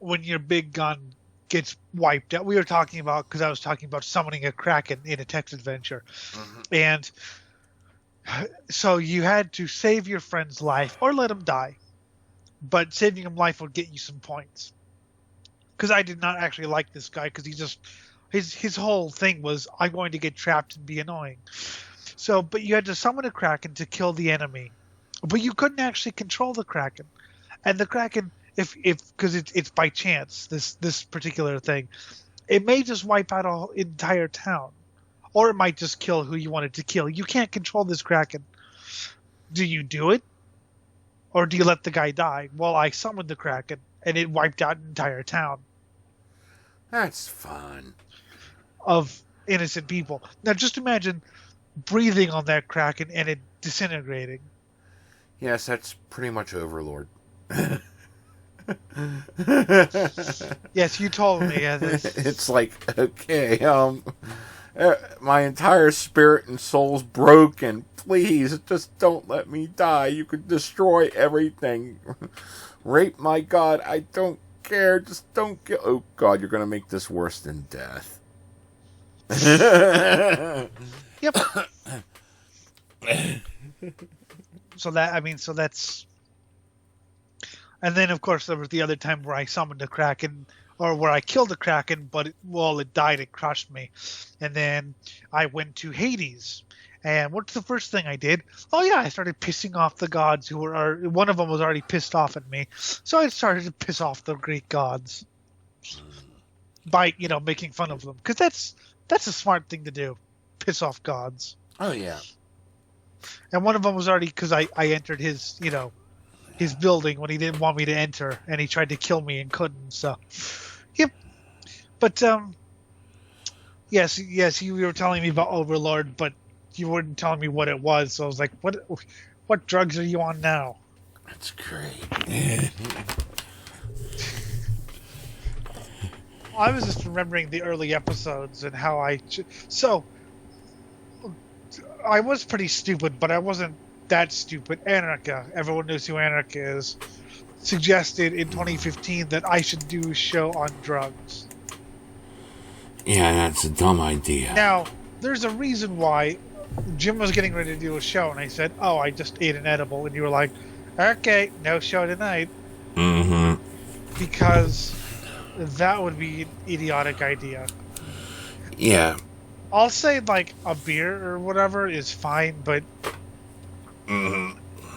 when your big gun gets wiped out, we were talking about, because I was talking about summoning a kraken in a text adventure, and so you had to save your friend's life or let him die, but saving him life would get you some points. Because I did not actually like this guy, because he just his whole thing was, I'm going to get trapped and be annoying. So, but you had to summon a kraken to kill the enemy, but you couldn't actually control the kraken. And the Kraken, if because it's by chance, this particular thing, it may just wipe out an entire town, or it might just kill who you want it to kill. You can't control this Kraken. Do you do it, or do you let the guy die? Well, I summoned the Kraken, and it wiped out an entire town. That's fun. Of innocent people. Now, just imagine breathing on that Kraken and it disintegrating. Yes, that's pretty much Overlord. Yes, you told me. Yeah, it's like, okay, my entire spirit and soul's broken. Please, just don't let me die. You could destroy everything. Rape my God. I don't care. Just don't get... Oh, God, you're going to make this worse than death. Yep. So that's... And then, of course, there was the other time where I summoned a Kraken, or where I killed a Kraken, but it died, it crushed me. And then I went to Hades. And what's the first thing I did? Oh, yeah, I started pissing off the gods who were... One of them was already pissed off at me. So I started to piss off the Greek gods by, making fun of them. Because that's a smart thing to do. Piss off gods. Oh, yeah. And one of them was already... Because I entered his, his building when he didn't want me to enter. And he tried to kill me and couldn't. So, yep. But, yes, you were telling me about Overlord, but... You weren't telling me what it was, so I was like, what drugs are you on now? That's great. I was just remembering the early episodes and how So, I was pretty stupid, but I wasn't that stupid. Anarcha, everyone knows who Anarcha is, suggested in 2015 that I should do a show on drugs. Yeah, that's a dumb idea. Now, there's a reason why. Jim was getting ready to do a show, and I said, "Oh, I just ate an edible," and you were like, "Okay, no show tonight." Mm-hmm. Because that would be an idiotic idea. Yeah. I'll say like a beer or whatever is fine, but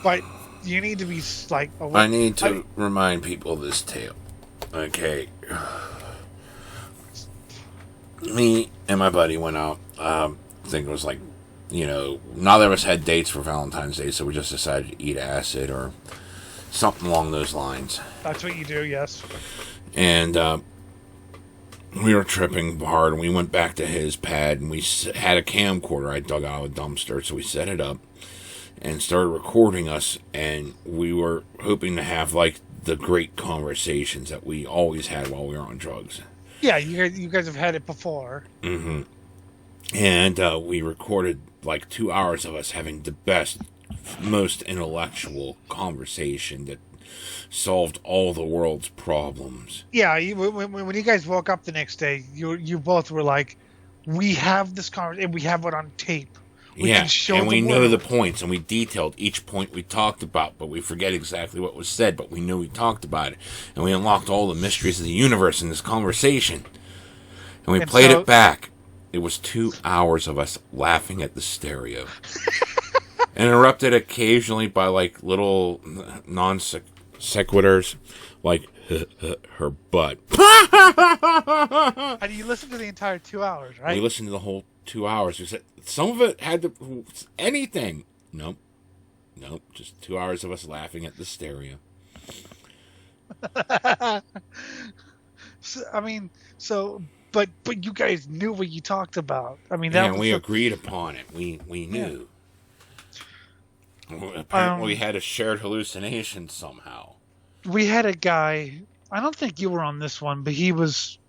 but you need to be like. I need to remind people of this tale. Okay. Me and my buddy went out. I think it was like. Neither of us had dates for Valentine's Day, so we just decided to eat acid or something along those lines. That's what you do, yes. And we were tripping hard, and we went back to his pad, and we had a camcorder I dug out of a dumpster, so we set it up and started recording us, and we were hoping to have, like, the great conversations that we always had while we were on drugs. Yeah, you guys have had it before. Mm-hmm. And we recorded like 2 hours of us having the best, most intellectual conversation that solved all the world's problems. Yeah, when you guys woke up the next day, you both were like, "We have this conversation, and we have it on tape. We can show and we the know world." the points, and we detailed each point we talked about, but we forget exactly what was said, but we knew we talked about it. And we unlocked all the mysteries of the universe in this conversation. And we played it back. It was 2 hours of us laughing at the stereo. Interrupted occasionally by, like, little non-sequiturs, like, her butt. And you listened to the entire 2 hours, right? We listened to the whole 2 hours. We said, some of it had to... Anything. Nope. Just 2 hours of us laughing at the stereo. But you guys knew what you talked about. I mean, we agreed upon it. We knew. Yeah. Apparently, we had a shared hallucination somehow. We had a guy. I don't think you were on this one, but he was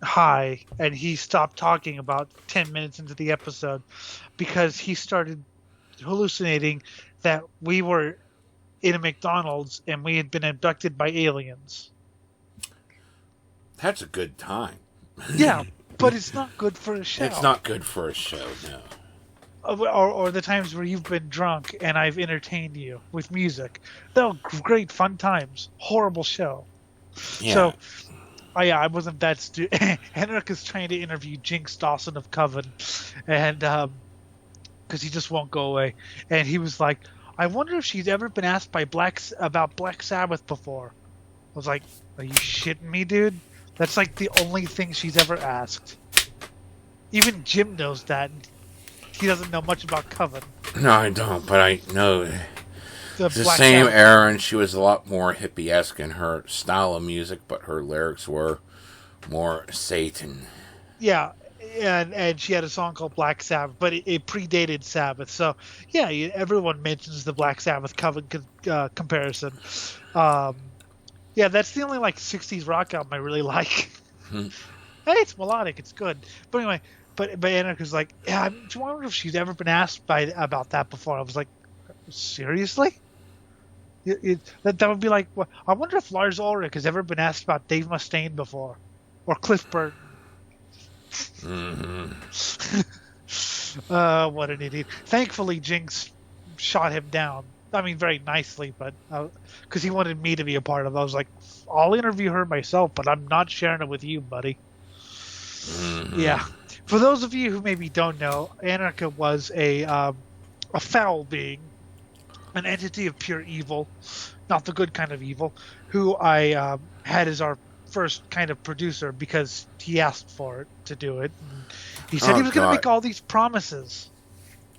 high, and he stopped talking about 10 minutes into the episode because he started hallucinating that we were in a McDonald's and we had been abducted by aliens. That's a good time. Yeah, but it's not good for a show. It's not good for a show, no. Or the times where you've been drunk and I've entertained you with music. They're great, fun times. Horrible show. Yeah. So, I wasn't that stupid. Henrik is trying to interview Jinx Dawson of Coven, and because he just won't go away. And he was like, I wonder if she's ever been asked about Black Sabbath before. I was like, are you shitting me, dude? That's like the only thing she's ever asked. Even Jim knows that. He doesn't know much about Coven. No, I don't, but I know The the Black same Sabbath. era, and she was a lot more hippie-esque in her style of music, but her lyrics were more Satan. Yeah, and she had a song called Black Sabbath, but it predated Sabbath. So, yeah, everyone mentions the Black Sabbath Coven comparison. Yeah, that's the only, like, 60s rock album I really like. Hey, it's melodic. It's good. But anyway, but Anarcha's like, yeah, I wonder if she's ever been asked about that before. I was like, seriously? That would be like, well, I wonder if Lars Ulrich has ever been asked about Dave Mustaine before. Or Cliff Burton. What an idiot. Thankfully, Jinx shot him down. I mean, very nicely, but because he wanted me to be a part of it. I was like, I'll interview her myself, but I'm not sharing it with you, buddy. Yeah. For those of you who maybe don't know, Anarcha was a foul being, an entity of pure evil, not the good kind of evil, who I had as our first kind of producer because he asked for it to do it. And he said he was going to make all these promises.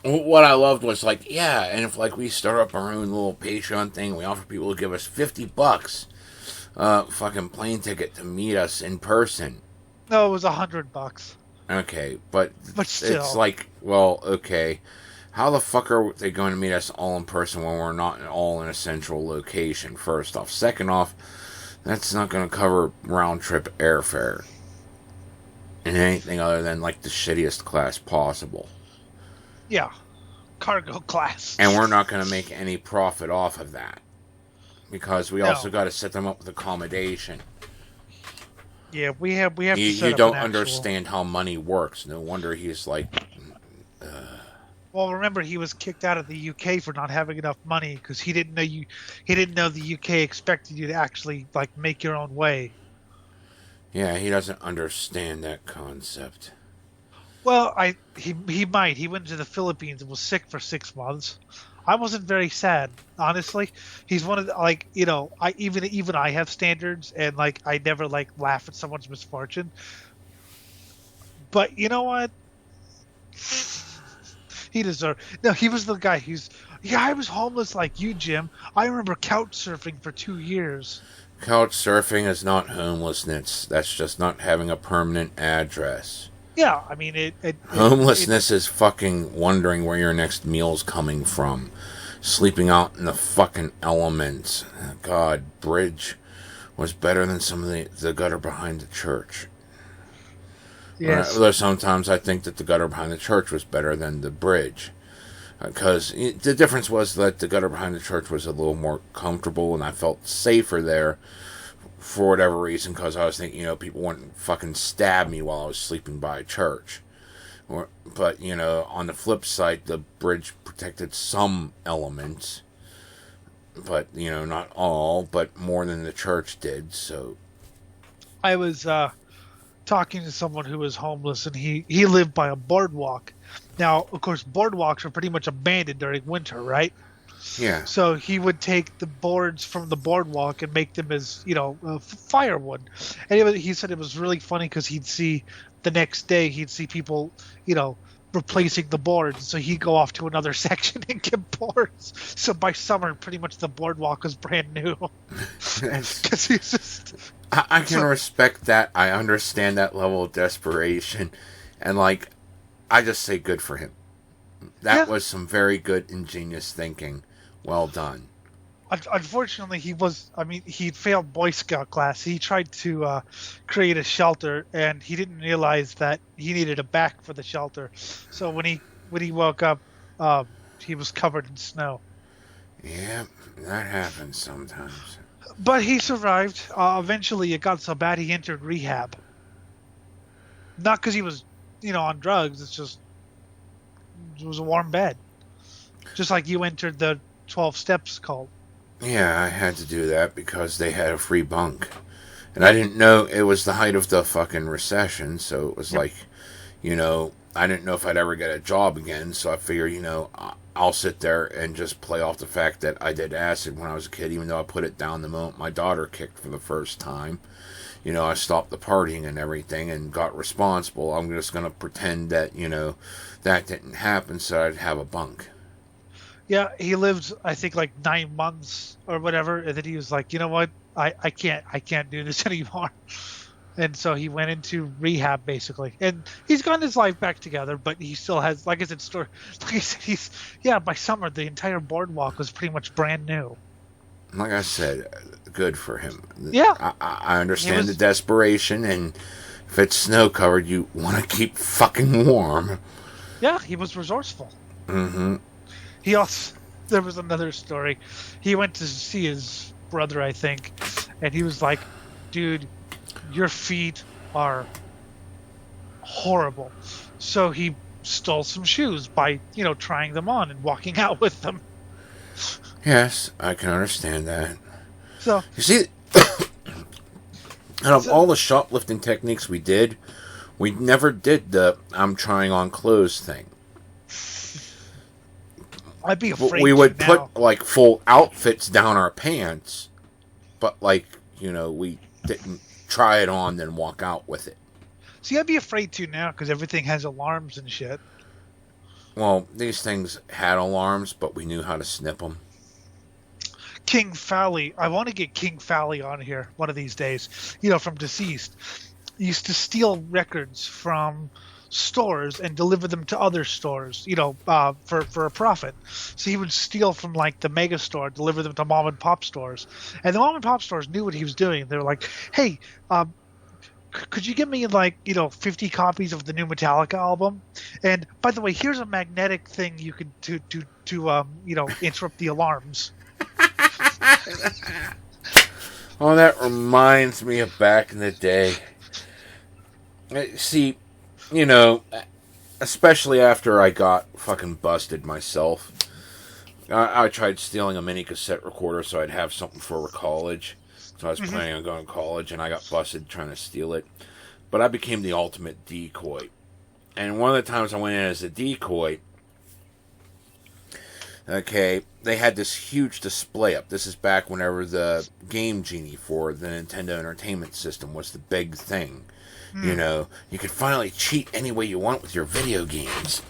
What I loved was like, yeah, and if like we start up our own little Patreon thing, we offer people to give us $50, fucking plane ticket to meet us in person. No, it was $100. Okay, but still, it's like, well, okay, how the fuck are they going to meet us all in person when we're not all in a central location? First off, second off, that's not going to cover round trip airfare and anything other than like the shittiest class possible. Yeah, cargo class. And we're not going to make any profit off of that because we also got to set them up with accommodation. Yeah, we have to set You up don't an understand how money works. No wonder he's like. Well, remember he was kicked out of the UK for not having enough money because he didn't know the UK expected you to actually like make your own way. Yeah, he doesn't understand that concept. Well, he might. He went to the Philippines and was sick for 6 months. I wasn't very sad, honestly. He's one of the, like, you know, I even I have standards and like I never like laugh at someone's misfortune. But you know what? He deserved. No, he was the guy I was homeless like you, Jim. I remember couch surfing for 2 years. Couch surfing is not homelessness. That's just not having a permanent address. Yeah, I mean homelessness is fucking wondering where your next meal's coming from. Sleeping out in the fucking elements. God, Bridge was better than some of the gutter behind the church. Yes. Though sometimes I think that the gutter behind the church was better than the bridge. Because the difference was that the gutter behind the church was a little more comfortable and I felt safer there for whatever reason. Because I was thinking, people wouldn't fucking stab me while I was sleeping by a church. But, on the flip side, the bridge protected some elements. But, not all, but more than the church did, so. I was talking to someone who was homeless, and he lived by a boardwalk. Now, of course, boardwalks are pretty much abandoned during winter, right? Yeah. So he would take the boards from the boardwalk and make them as, firewood. And he said it was really funny because the next day he'd see people, replacing the boards. So he'd go off to another section and get boards. So by summer, pretty much the boardwalk was brand new. Because he's just... I can respect that. I understand that level of desperation. And, I just say good for him. That was some very good, ingenious thinking. Well done. Unfortunately, he'd failed Boy Scout class. He tried to create a shelter, and he didn't realize that he needed a back for the shelter. So when he woke up, he was covered in snow. Yeah, that happens sometimes. But he survived. Eventually, it got so bad he entered rehab. Not because he was, on drugs. It's just it was a warm bed. Just like you entered the 12 Steps cult. Yeah, I had to do that because they had a free bunk. And I didn't know it was the height of the fucking recession, so it was like, I didn't know if I'd ever get a job again, so I figured, I'll sit there and just play off the fact that I did acid when I was a kid, even though I put it down the moment my daughter kicked for the first time. I stopped the partying and everything and got responsible. I'm just going to pretend that, that didn't happen so I'd have a bunk. Yeah, he lived, I think, like 9 months or whatever, and then he was like, you know what, I can't do this anymore. And so he went into rehab, basically. And he's gotten his life back together, but he still has, like I said, by summer, the entire boardwalk was pretty much brand new. Like I said, good for him. Yeah. I understand the desperation, and if it's snow-covered, you want to keep fucking warm. Yeah, he was resourceful. Mm-hmm. There was another story. He went to see his brother, I think, and he was like, dude, your feet are horrible. So he stole some shoes by, trying them on and walking out with them. Yes, I can understand that. So you see, out of all the shoplifting techniques we did, we never did the I'm trying on clothes thing. I'd be afraid. We would put like full outfits down our pants, but we didn't try it on, then walk out with it. See, I'd be afraid to now because everything has alarms and shit. Well, these things had alarms, but we knew how to snip them. King Fowley, I want to get King Fowley on here one of these days. From Deceased, he used to steal records from stores and deliver them to other stores, for a profit. So he would steal from like the mega store, deliver them to mom and pop stores, and the mom and pop stores knew what he was doing. They were like, "Hey, could you give me 50 copies of the new Metallica album? And by the way, here's a magnetic thing you could to interrupt the alarms." Oh, that reminds me of back in the day. See, especially after I got fucking busted myself, I tried stealing a mini cassette recorder so I'd have something for college. So I was planning on going to college, and I got busted trying to steal it. But I became the ultimate decoy. And one of the times I went in as a decoy, okay, they had this huge display up. This is back whenever the Game Genie for the Nintendo Entertainment System was the big thing. You could finally cheat any way you want with your video games.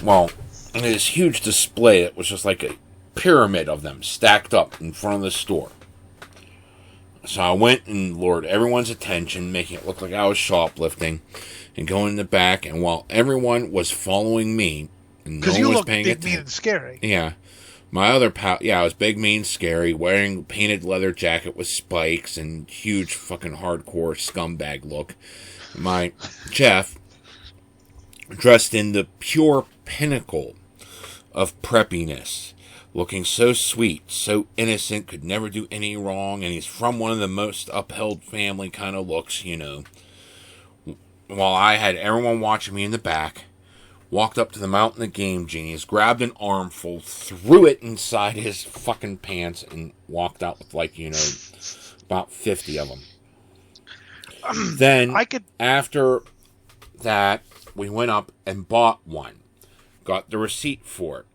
Well, this huge display that was just like a pyramid of them stacked up in front of the store. So I went and lured everyone's attention, making it look like I was shoplifting, and going in the back, and while everyone was following me, and no one was paying attention. Because you looked big, mean, and scary. Yeah. My other pal, I was big, mean, scary, wearing a painted leather jacket with spikes and huge fucking hardcore scumbag look. My Jeff, dressed in the pure pinnacle of preppiness, looking so sweet, so innocent, could never do any wrong, and he's from one of the most upheld family kind of looks, While I had everyone watching me in the back, walked up to the Mountain of Game Genies, grabbed an armful, threw it inside his fucking pants, and walked out with, about 50 of them. Then, after that, we went up and bought one. Got the receipt for it.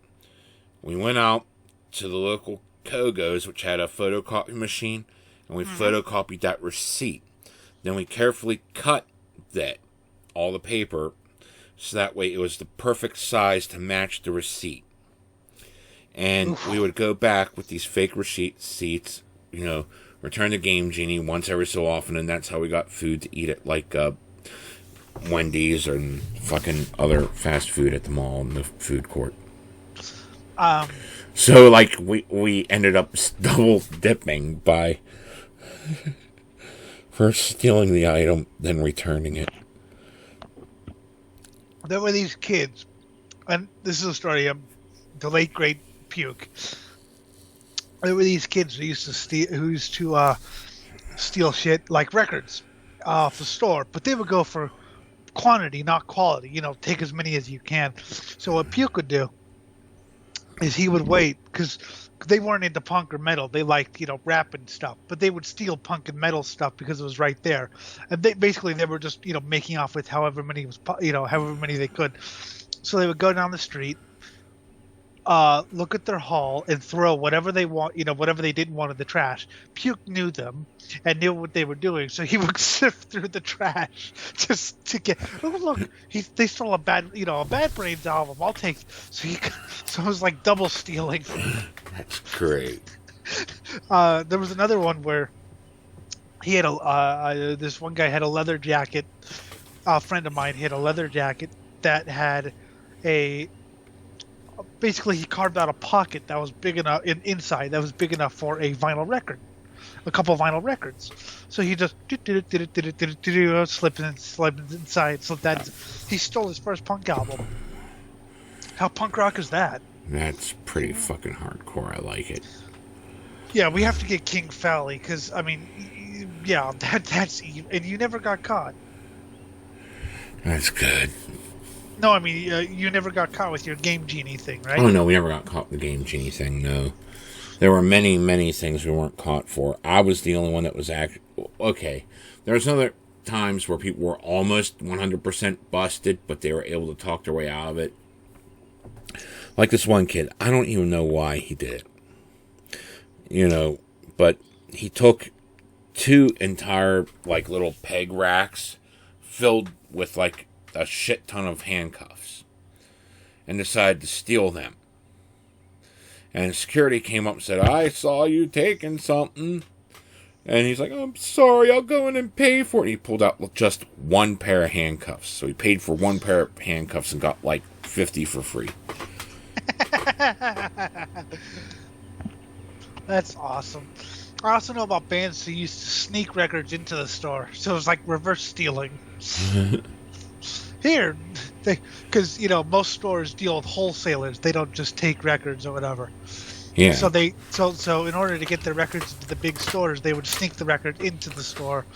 We went out to the local Kogo's, which had a photocopy machine, and we photocopied that receipt. Then we carefully cut all the paper, so that way it was the perfect size to match the receipt. And we would go back with these fake receipts, return the Game Genie once every so often, and that's how we got food to eat at, Wendy's and fucking other fast food at the mall in the food court. So, we ended up double dipping by first stealing the item, then returning it. There were these kids, and this is a story of the late great Puke. There were these kids who used to steal shit like records off the store, but they would go for quantity, not quality. Take as many as you can. So what Puke would do is he would wait, because they weren't into punk or metal. They liked, rap and stuff, but they would steal punk and metal stuff because it was right there. And they were just, making off with however many they could. So they would go down the street, look at their haul and throw whatever they want, whatever they didn't want in the trash. Puke knew them and knew what they were doing, so he would sift through the trash just to get. Oh, look, they stole a Bad Brains album. I'll take. So it was like double stealing. That's great. There was another one where he had this one guy had a leather jacket. A friend of mine had a leather jacket that had basically he carved out a pocket that was big enough inside that was big enough for a vinyl record, a couple of vinyl records. So he just slipped inside. So he stole his first punk album. How punk rock is that? That's pretty fucking hardcore. I like it. Yeah, we have to get King Fally because that's evil. And you never got caught. That's good. No, I mean, you never got caught with your Game Genie thing, right? Oh, no, we never got caught with the Game Genie thing, no. There were many, many things we weren't caught for. I was the only one that was okay. There was other times where people were almost 100% busted, but they were able to talk their way out of it. Like this one kid. I don't even know why he did it. But he took 2 entire, little peg racks filled with, a shit ton of handcuffs and decided to steal them. And security came up and said, I saw you taking something. And he's like, I'm sorry, I'll go in and pay for it. And he pulled out just 1 pair of handcuffs. So he paid for 1 pair of handcuffs and got 50 for free. That's awesome. I also know about bands who used to sneak records into the store. So it was like reverse stealing. Here, because most stores deal with wholesalers. They don't just take records or whatever. Yeah. So in order to get their records into the big stores, they would sneak the record into the store,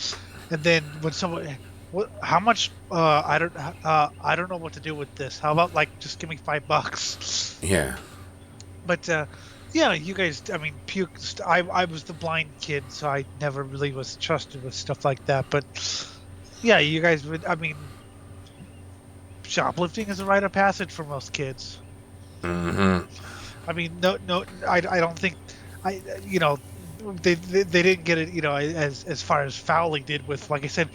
and then when someone, how much? I don't know what to do with this. How about just give me $5? Yeah. But yeah, you guys. I mean, Puke. I was the blind kid, so I never really was trusted with stuff like that. But yeah, you guys would. I mean. Shoplifting is a rite of passage for most kids. Mm-hmm. I mean, no, I don't think, they didn't get it, as far as Fowley did with, like I said,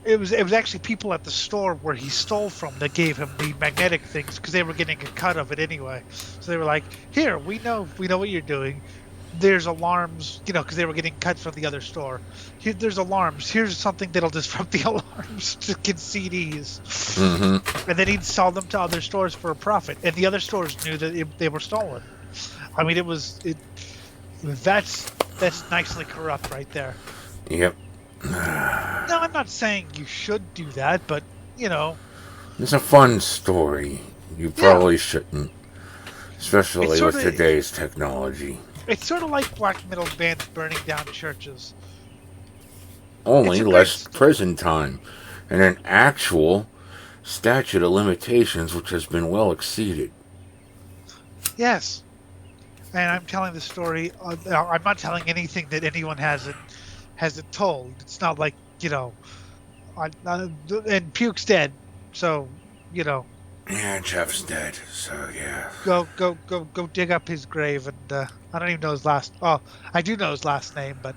it was actually people at the store where he stole from that gave him the magnetic things because they were getting a cut of it anyway. So they were like, here, we know what you're doing. There's alarms, because they were getting cuts from the other store. There's alarms. Here's something that'll disrupt the alarms to get CDs. Mm-hmm. And then he'd sell them to other stores for a profit. And the other stores knew that they were stolen. I mean, that's nicely corrupt right there. Yep. No, I'm not saying you should do that, but, It's a fun story. You probably shouldn't. Especially with today's technology. It's sort of like black metal bands burning down churches. Only less prison time. And an actual statute of limitations which has been well exceeded. Yes. And I'm telling the story. I'm not telling anything that anyone hasn't told. It's not like, and Puke's dead. So, Yeah, Jeff's dead, so yeah. Go dig up his grave, and I don't even know his last. Oh, I do know his last name, but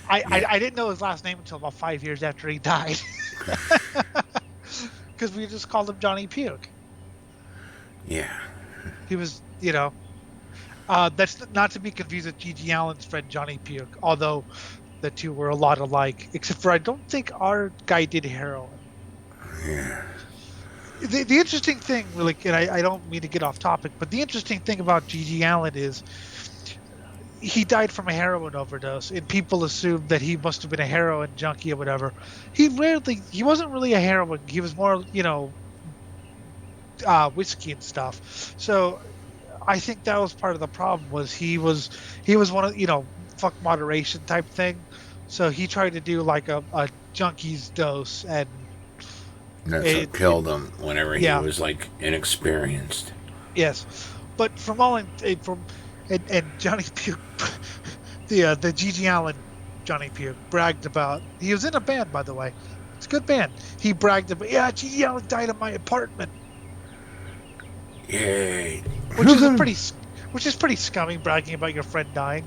I didn't know his last name until about 5 years after he died, because we just called him Johnny Puke. Yeah. He was, that's not to be confused with G.G. Allen's friend Johnny Puke, although the two were a lot alike, except for I don't think our guy did heroin. Yeah. The interesting thing, really, and I don't mean to get off topic, but the interesting thing about G.G. Allen is he died from a heroin overdose, and people assumed that he must have been a heroin junkie or whatever. He wasn't really a heroin. He was more, whiskey and stuff. So I think that was part of the problem. Was he was one of fuck moderation type thing. So he tried to do like a junkie's dose, and that's what killed him whenever he was inexperienced. Yes, but from all and Johnny Puke, the Gigi Allen Johnny Puke bragged about. He was in a band, by the way. It's a good band. He bragged about, yeah, Gigi Allen died in my apartment. Yay! Which is pretty scummy, bragging about your friend dying.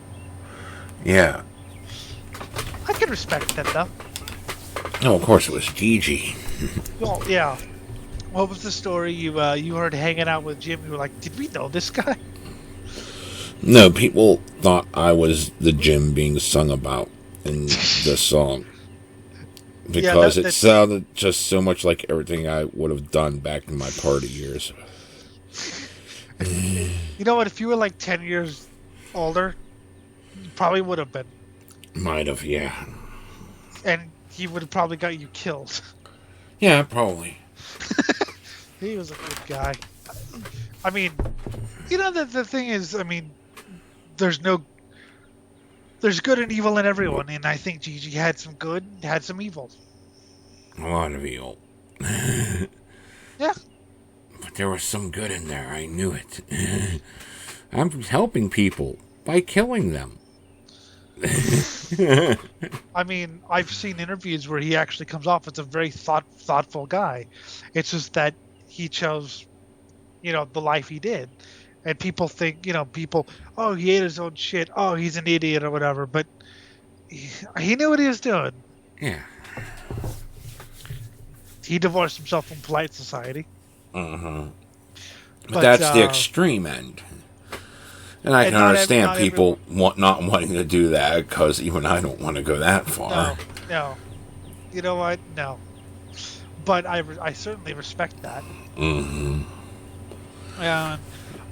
Yeah. I can respect that though. Oh, of course it was Gigi. Well, yeah. What was the story you heard hanging out with Jim? You were like, did we know this guy? No, people thought I was the Jim being sung about in the song. Because it sounded just so much like everything I would have done back in my party years. You know what? If you were like 10 years older, you probably would have been. Might have, yeah. And he would have probably got you killed. Yeah, probably. He was a good guy. I mean, you know, the thing is, I mean, there's good and evil in everyone, and I think Gigi had some good, had some evil. A lot of evil. Yeah. But there was some good in there, I knew it. I'm helping people by killing them. I mean, I've seen interviews where he actually comes off as a very thoughtful guy. It's just that he chose, the life he did. And people think, oh, he ate his own shit. Oh, he's an idiot or whatever. But he knew what he was doing. Yeah. He divorced himself from polite society. Uh-huh. But that's the extreme end. And I can understand people not wanting to do that, because even I don't want to go that far. No. You know what? No. But I certainly respect that. Mm-hmm.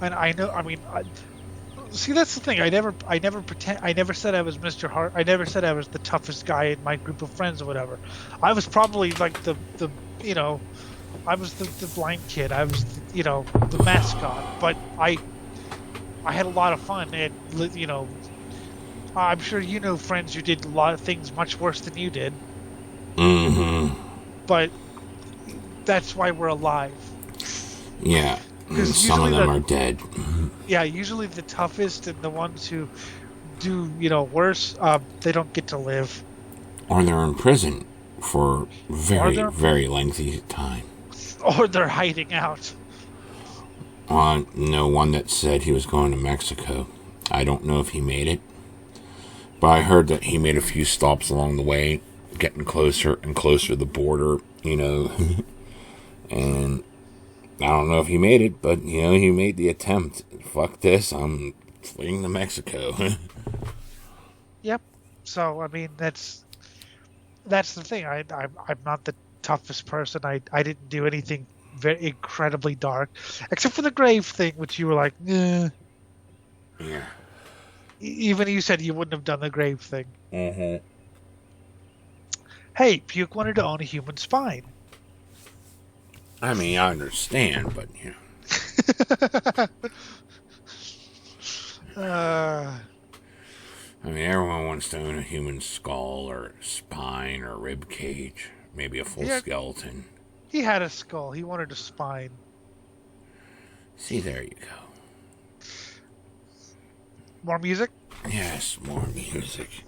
And I know, I mean, see, that's the thing. I never said I was Mr. Hart. I never said I was the toughest guy in my group of friends or whatever. I was probably like the I was the blind kid. I was, the mascot. But I had a lot of fun, and I'm sure you know friends who did a lot of things much worse than you did. Mm-hmm. But that's why we're alive. Yeah. Some of them are dead. Yeah, usually the toughest and the ones who do, worse, they don't get to live. Or they're in prison for very lengthy time. Or they're hiding out. No, one that said he was going to Mexico. I don't know if he made it. But I heard that he made a few stops along the way, getting closer and closer to the border, And I don't know if he made it, but, he made the attempt. Fuck this, I'm fleeing to Mexico. Yep. So, I mean, that's the thing. I'm not the toughest person. I didn't do anything very incredibly dark, except for the grave thing, which you were like, eh. Yeah. Even you said you wouldn't have done the grave thing. Mm-hmm. Hey, Puke wanted to own a human spine. I mean, I understand, but, I mean, everyone wants to own a human skull or spine or rib cage, maybe a full skeleton. He had a skull. He wanted a spine. See, there you go. More music? Yes, more music.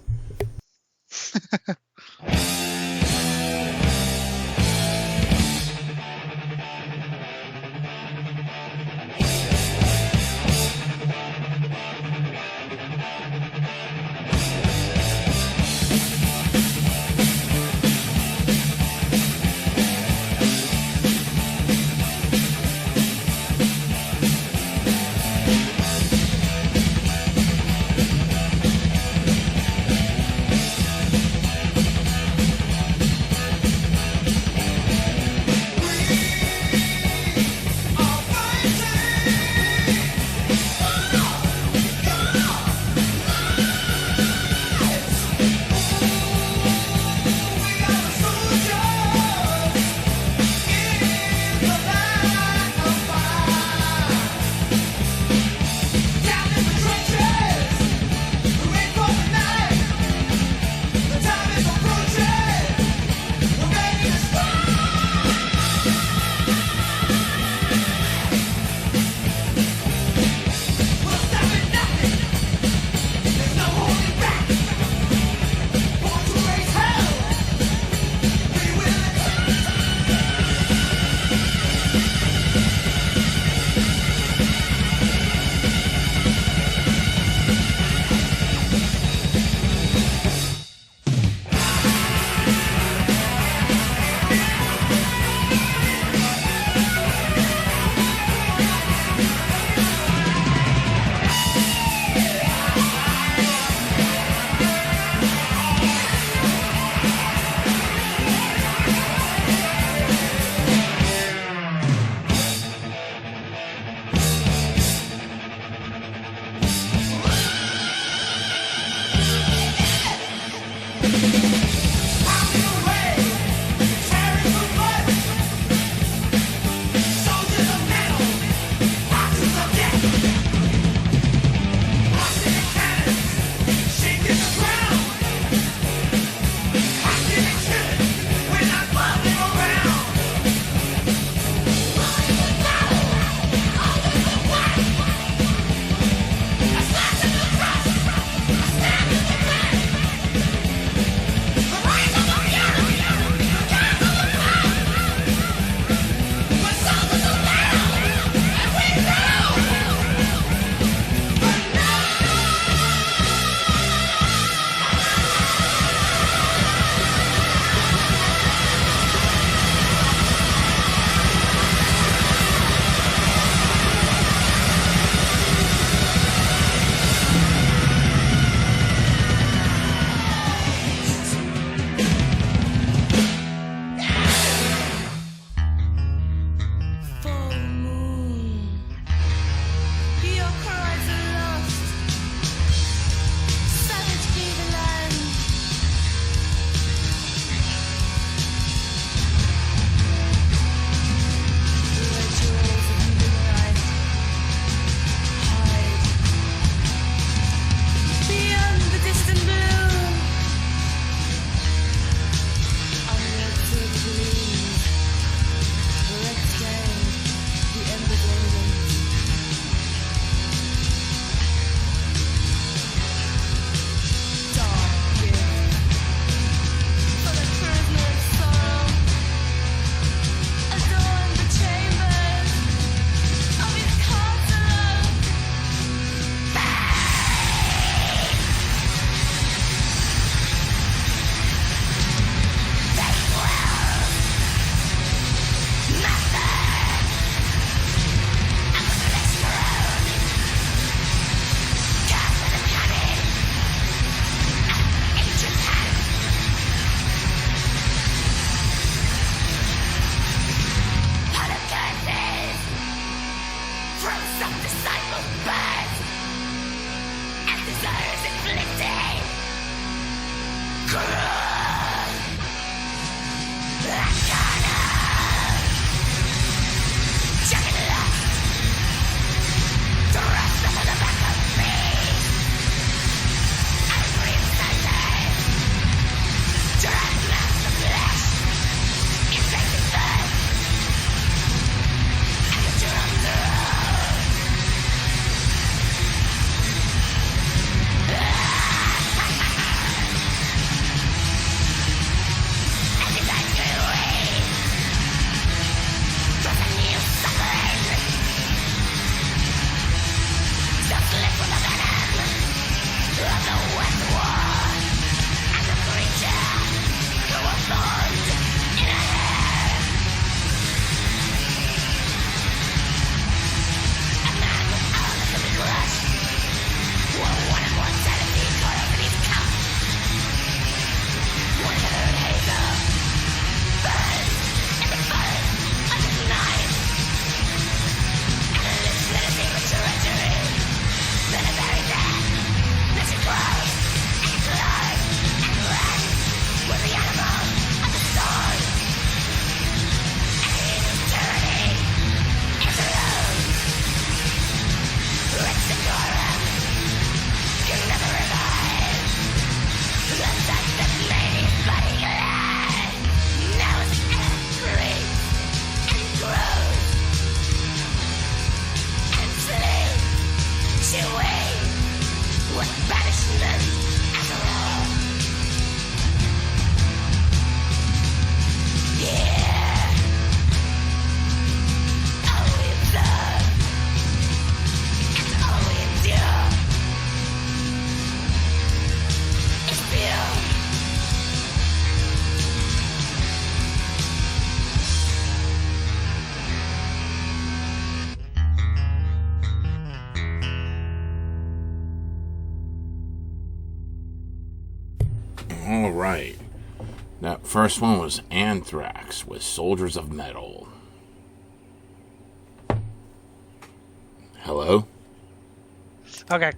right. That first one was Anthrax with Soldiers of Metal. Hello? Okay.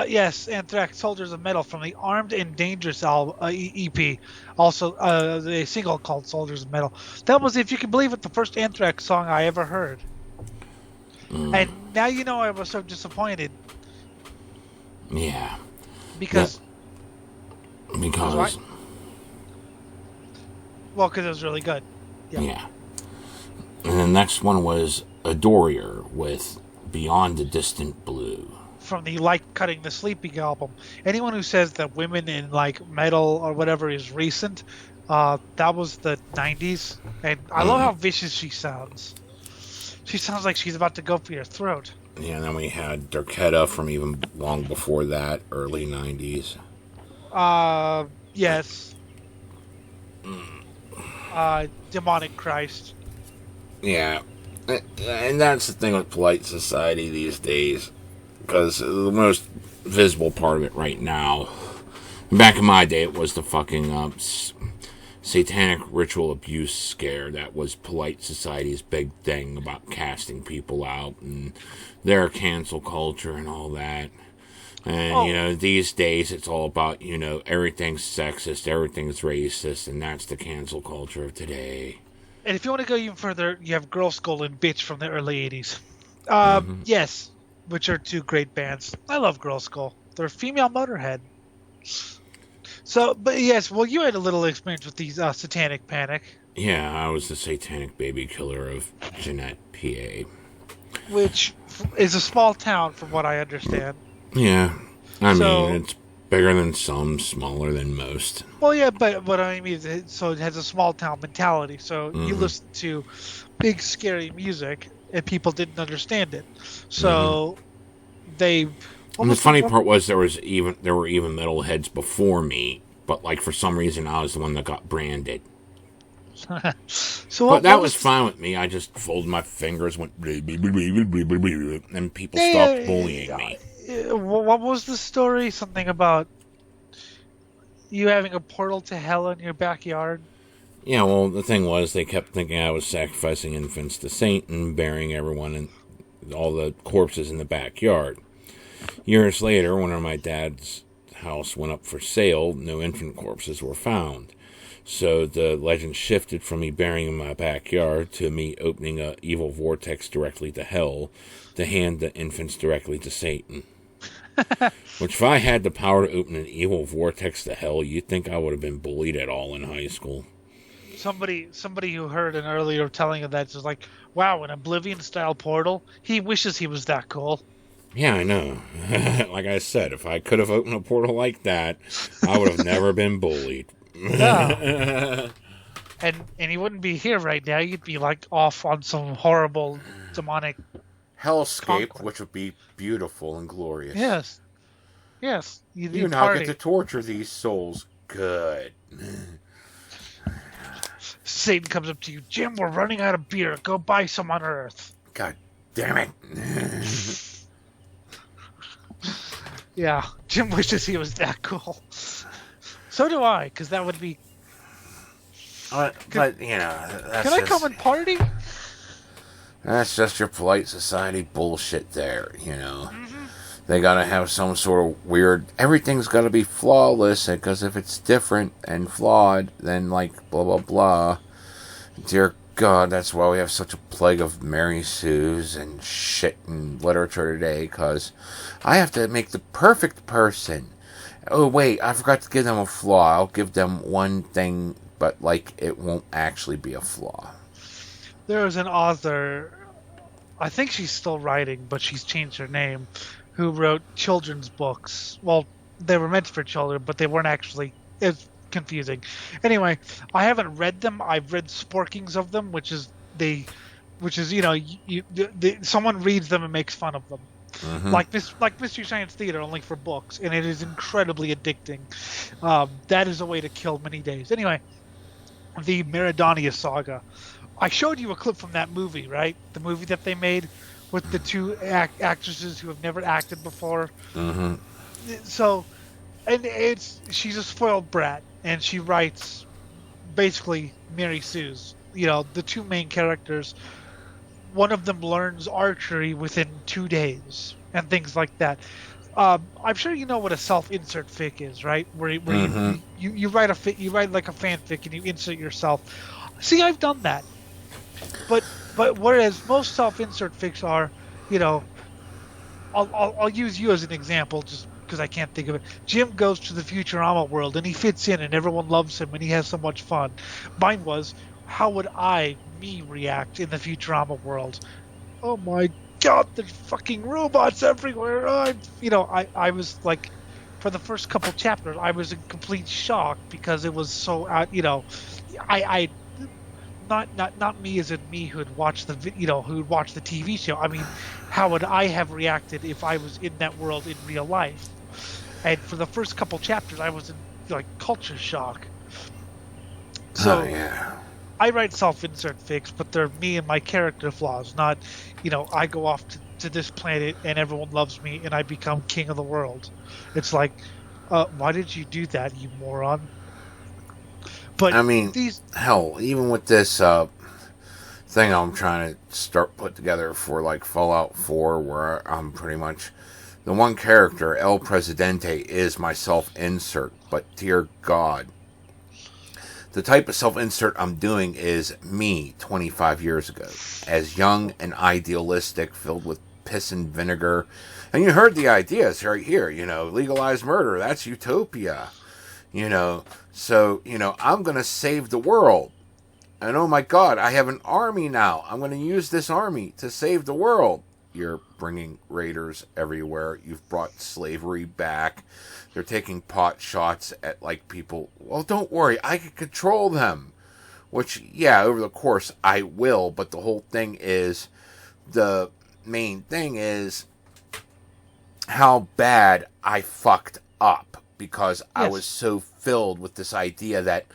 Yes, Anthrax, Soldiers of Metal from the Armed and Dangerous EP. Also, a single called Soldiers of Metal. That was, if you can believe it, the first Anthrax song I ever heard. And now you know I was so disappointed. Yeah. Because... Because... Well, because it was really good. Yeah. And the next one was Adorier with Beyond the Distant Blue. From the Like Cutting the Sleeping album. Anyone who says that women in like metal or whatever is recent, that was the 90s. And I love how vicious she sounds. She sounds like she's about to go for your throat. Yeah, and then we had Darketta from even long before that, early 90s. Yes. Demonic Christ. Yeah. And that's the thing with polite society these days. Because the most visible part of it right now. Back in my day, it was the fucking satanic ritual abuse scare. That was polite society's big thing about casting people out and their cancel culture and all that. And, these days it's all about, everything's sexist, everything's racist, and that's the cancel culture of today. And if you want to go even further, you have Girl Skull and Bitch from the early 80s. Yes, which are two great bands. I love Girl Skull. They're female Motorhead. So, but yes, well, you had a little experience with these Satanic Panic. Yeah, I was the satanic baby killer of Jeanette, PA. Which is a small town, from what I understand. Yeah, I mean, it's bigger than some, smaller than most. Well, yeah, but what I mean is, so it has a small town mentality. So you listen to big, scary music, and people didn't understand it. So they. And the funny part was there were even metalheads before me, but like for some reason I was the one that got branded. But that was fine with me. I just folded my fingers, went and people stopped bullying me. What was the story? Something about you having a portal to hell in your backyard? Yeah, well, the thing was they kept thinking I was sacrificing infants to Satan, burying everyone and all the corpses in the backyard. Years later, when my dad's house went up for sale, no infant corpses were found. So the legend shifted from me burying in my backyard to me opening a evil vortex directly to hell to hand the infants directly to Satan. Which, if I had the power to open an evil vortex to hell, you'd think I would have been bullied at all in high school. Somebody who heard an earlier telling of that is like, wow, an Oblivion-style portal? He wishes he was that cool. Yeah, I know. Like I said, if I could have opened a portal like that, I would have never been bullied. No. And he wouldn't be here right now. You'd be like off on some horrible demonic hellscape, conquest. Which would be beautiful and glorious. Yes. You now get to torture these souls. Good. Satan comes up to you, Jim, we're running out of beer. Go buy some on Earth. God damn it. Yeah, Jim wishes he was that cool. So do I, because that would be... But that's Can I come and party? That's just your polite society bullshit there, They gotta have some sort of weird... Everything's gotta be flawless, because if it's different and flawed, then, like, blah, blah, blah. Dear God, that's why we have such a plague of Mary Sues and shit in literature today, because I have to make the perfect person. Oh, wait, I forgot to give them a flaw. I'll give them one thing, but, like, it won't actually be a flaw. There was an author, I think she's still writing, but she's changed her name, who wrote children's books. Well, they were meant for children, but they weren't actually... It's confusing. Anyway, I haven't read them. I've read sporkings of them, which is someone reads them and makes fun of them. Mm-hmm. Like Mystery Science Theater, only for books, and it is incredibly addicting. That is a way to kill many days. Anyway, the Meridonia Saga. I showed you a clip from that movie, right? The movie that they made with the two actresses who have never acted before. Mm-hmm. So, and she's a spoiled brat, and she writes basically Mary Sue's. The two main characters. One of them learns archery within 2 days and things like that. I'm sure you know what a self-insert fic is, right? Where you write like a fanfic and you insert yourself. See, I've done that. But whereas most self-insert fics are, I'll use you as an example just because I can't think of it. Jim goes to the Futurama world and he fits in and everyone loves him and he has so much fun. Mine was, how would me react in the Futurama world? Oh my God, there's fucking robots everywhere. I was like, for the first couple chapters, I was in complete shock because it was so out. I not me as in me who'd watch the who'd watch the TV show. I mean, how would I have reacted if I was in that world in real life? And for the first couple chapters, I was in like culture shock. So yeah. I write self-insert fics, but they're me and my character flaws, not, I go off to this planet and everyone loves me and I become king of the world. It's like, why did you do that, you moron? But I mean, hell, even with this thing I'm trying to start put together for like Fallout 4, where I'm pretty much the one character, El Presidente, is my self-insert, but dear God. The type of self-insert I'm doing is me 25 years ago, as young and idealistic, filled with piss and vinegar. And you heard the ideas right here, legalize murder, that's utopia. So, I'm going to save the world. And oh my God, I have an army now. I'm going to use this army to save the world. You're bringing raiders everywhere. You've brought slavery back. They're taking pot shots at, like, people. Well, don't worry. I can control them. Which, yeah, over the course, I will. But the whole thing is, the main thing is how bad I fucked up. Because I was so filled with this idea that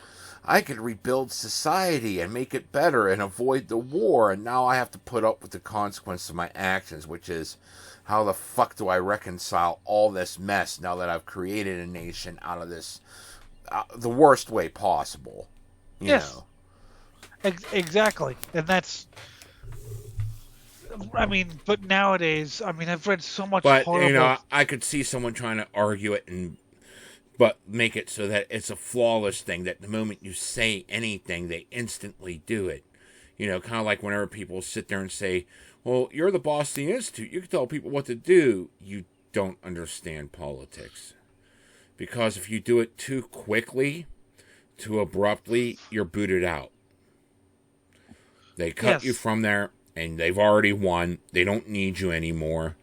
I could rebuild society and make it better and avoid the war. And now I have to put up with the consequence of my actions, which is, how the fuck do I reconcile all this mess now that I've created a nation out of this, the worst way possible? You know? Exactly. And that's, but nowadays, I've read so much horrible... I could see someone trying to argue it but make it so that it's a flawless thing, that the moment you say anything, they instantly do it. Kind of like whenever people sit there and say, well, you're the boss of the Institute. You can tell people what to do. You don't understand politics. Because if you do it too quickly, too abruptly, you're booted out. They cut you from there, and they've already won. They don't need you anymore.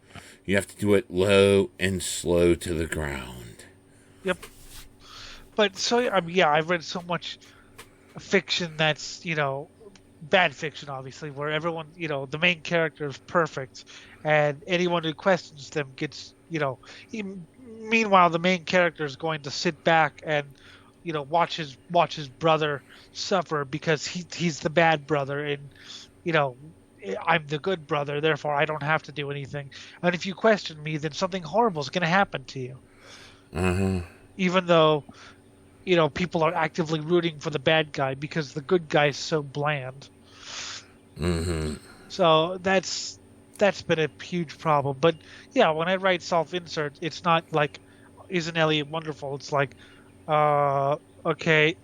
You have to do it low and slow to the ground. Yep. But I've read so much fiction that's, bad fiction, obviously, where everyone, the main character is perfect, and anyone who questions them gets, meanwhile, the main character is going to sit back and, watch his brother suffer because he's the bad brother, and, I'm the good brother, therefore I don't have to do anything. And if you question me, then something horrible is going to happen to you. Mm-hmm. Even though, people are actively rooting for the bad guy because the good guy's so bland. Mm-hmm. So that's been a huge problem. But yeah, when I write self-insert, it's not like, isn't Elliot wonderful? It's like, okay,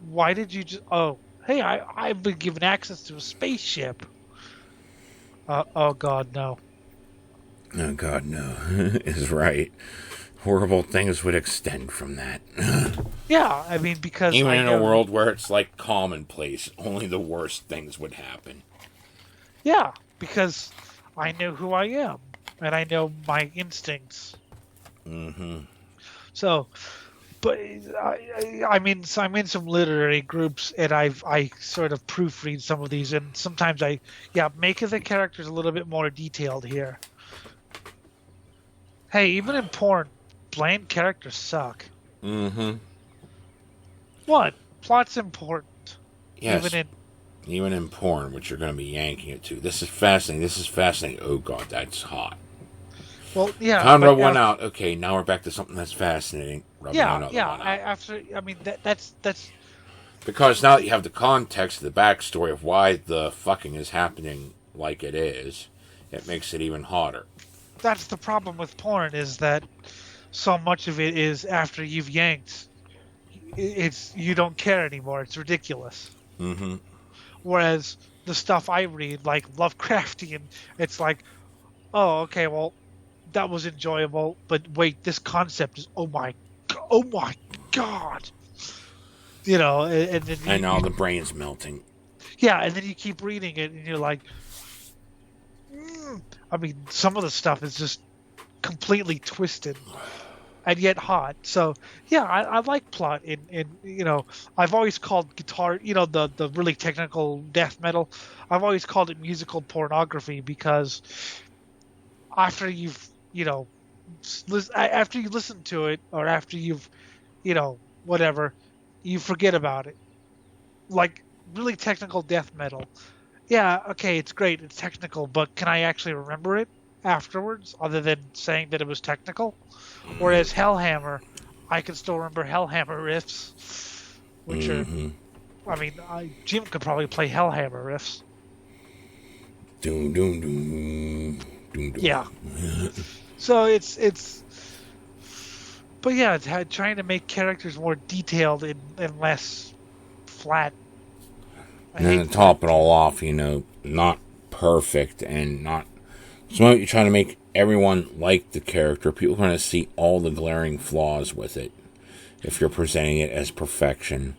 why did you just? Oh, hey, I've been given access to a spaceship. Oh God, no. Oh God, no. Is right. Horrible things would extend from that. Yeah, because even in a world where it's like commonplace, only the worst things would happen. Yeah, because I know who I am, and I know my instincts. Mm-hmm. So, but I'm in some literary groups, and I sort of proofread some of these, and sometimes make the characters a little bit more detailed here. Hey, even in porn, bland characters suck. Mm-hmm. What? Plot's important. Yes. Even in porn, which you're going to be yanking it to. This is fascinating. Oh God, that's hot. Well, yeah. Time to rub one out. Okay, now we're back to something that's fascinating. One out. That's because now that you have the context, the backstory of why the fucking is happening like it is, it makes it even hotter. That's the problem with porn, is that so much of it is after you've yanked, you don't care anymore. It's ridiculous. Mm-hmm. Whereas the stuff I read, like Lovecraftian, it's like, oh, okay, well, that was enjoyable, but wait, this concept is oh my god, and then now the brain's melting. Yeah, and then you keep reading it, and you're like, I mean, some of the stuff is just completely twisted, and yet hot. So yeah, I like plot in I've always called guitar, the really technical death metal, I've always called it musical pornography, because after you've after you listen to it, or after you've whatever, you forget about it. Like really technical death metal, yeah, okay, it's great, it's technical, but can I actually remember it afterwards, other than saying that it was technical? Whereas Hellhammer, I can still remember Hellhammer riffs, which are, I mean, Jim could probably play Hellhammer riffs. Doom, doom, doom, doom, doom. Yeah. So it's, but yeah, it's trying to make characters more detailed and less flat. And then to top it all off, not perfect and not. So you're trying to make everyone like the character. People are going to see all the glaring flaws with it if you're presenting it as perfection.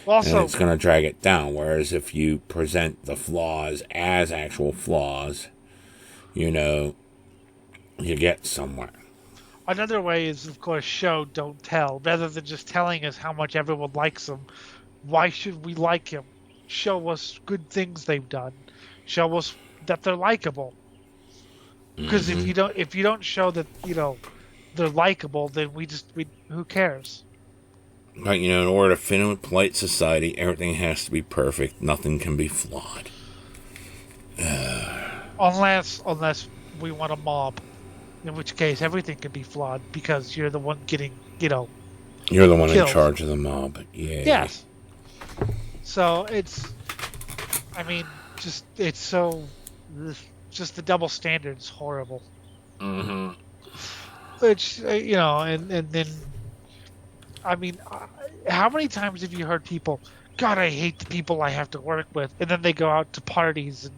Also, and it's going to drag it down. Whereas if you present the flaws as actual flaws, you get somewhere. Another way is, of course, show, don't tell. Rather than just telling us how much everyone likes him, why should we like him? Show us good things they've done. Show us that they're likable. Because if you don't show that they're likable, then we who cares? Right, in order to fit in with polite society, everything has to be perfect. Nothing can be flawed. Unless we want a mob, in which case everything can be flawed because you're the one getting You're the one killed. In charge of the mob. Yeah. Yes. So it's the double standard's horrible. Mm-hmm. Which, and then, I mean, how many times have you heard people, God, I hate the people I have to work with, and then they go out to parties and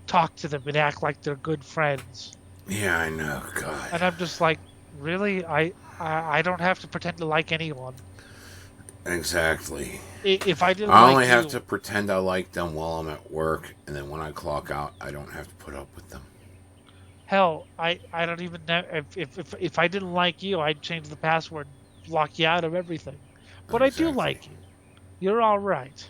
talk to them and act like they're good friends. Yeah, I know, God. And I'm just like, really? I don't have to pretend to like anyone. Exactly. If I didn't, I only have to pretend I like them while I'm at work, and then when I clock out, I don't have to put up with them. Hell, I don't even know if I didn't like you, I'd change the password, block you out of everything. But exactly. I do like you. You're all right.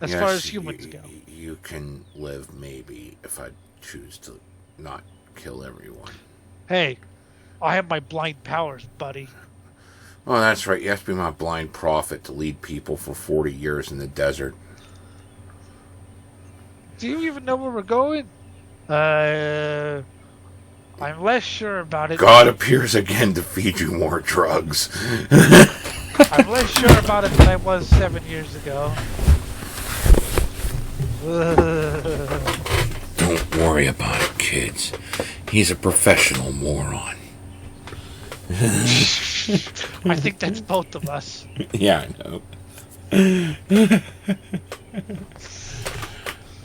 As far as humans go. You can live, maybe, if I choose to not kill everyone. Hey, I have my blind powers, buddy. Oh, that's right. You have to be my blind prophet to lead people for 40 years in the desert. Do you even know where we're going? I'm less sure about it. God appears again to feed you more drugs. I'm less sure about it than I was 7 years ago. Don't worry about it, kids. He's a professional moron. I think that's both of us. Yeah, I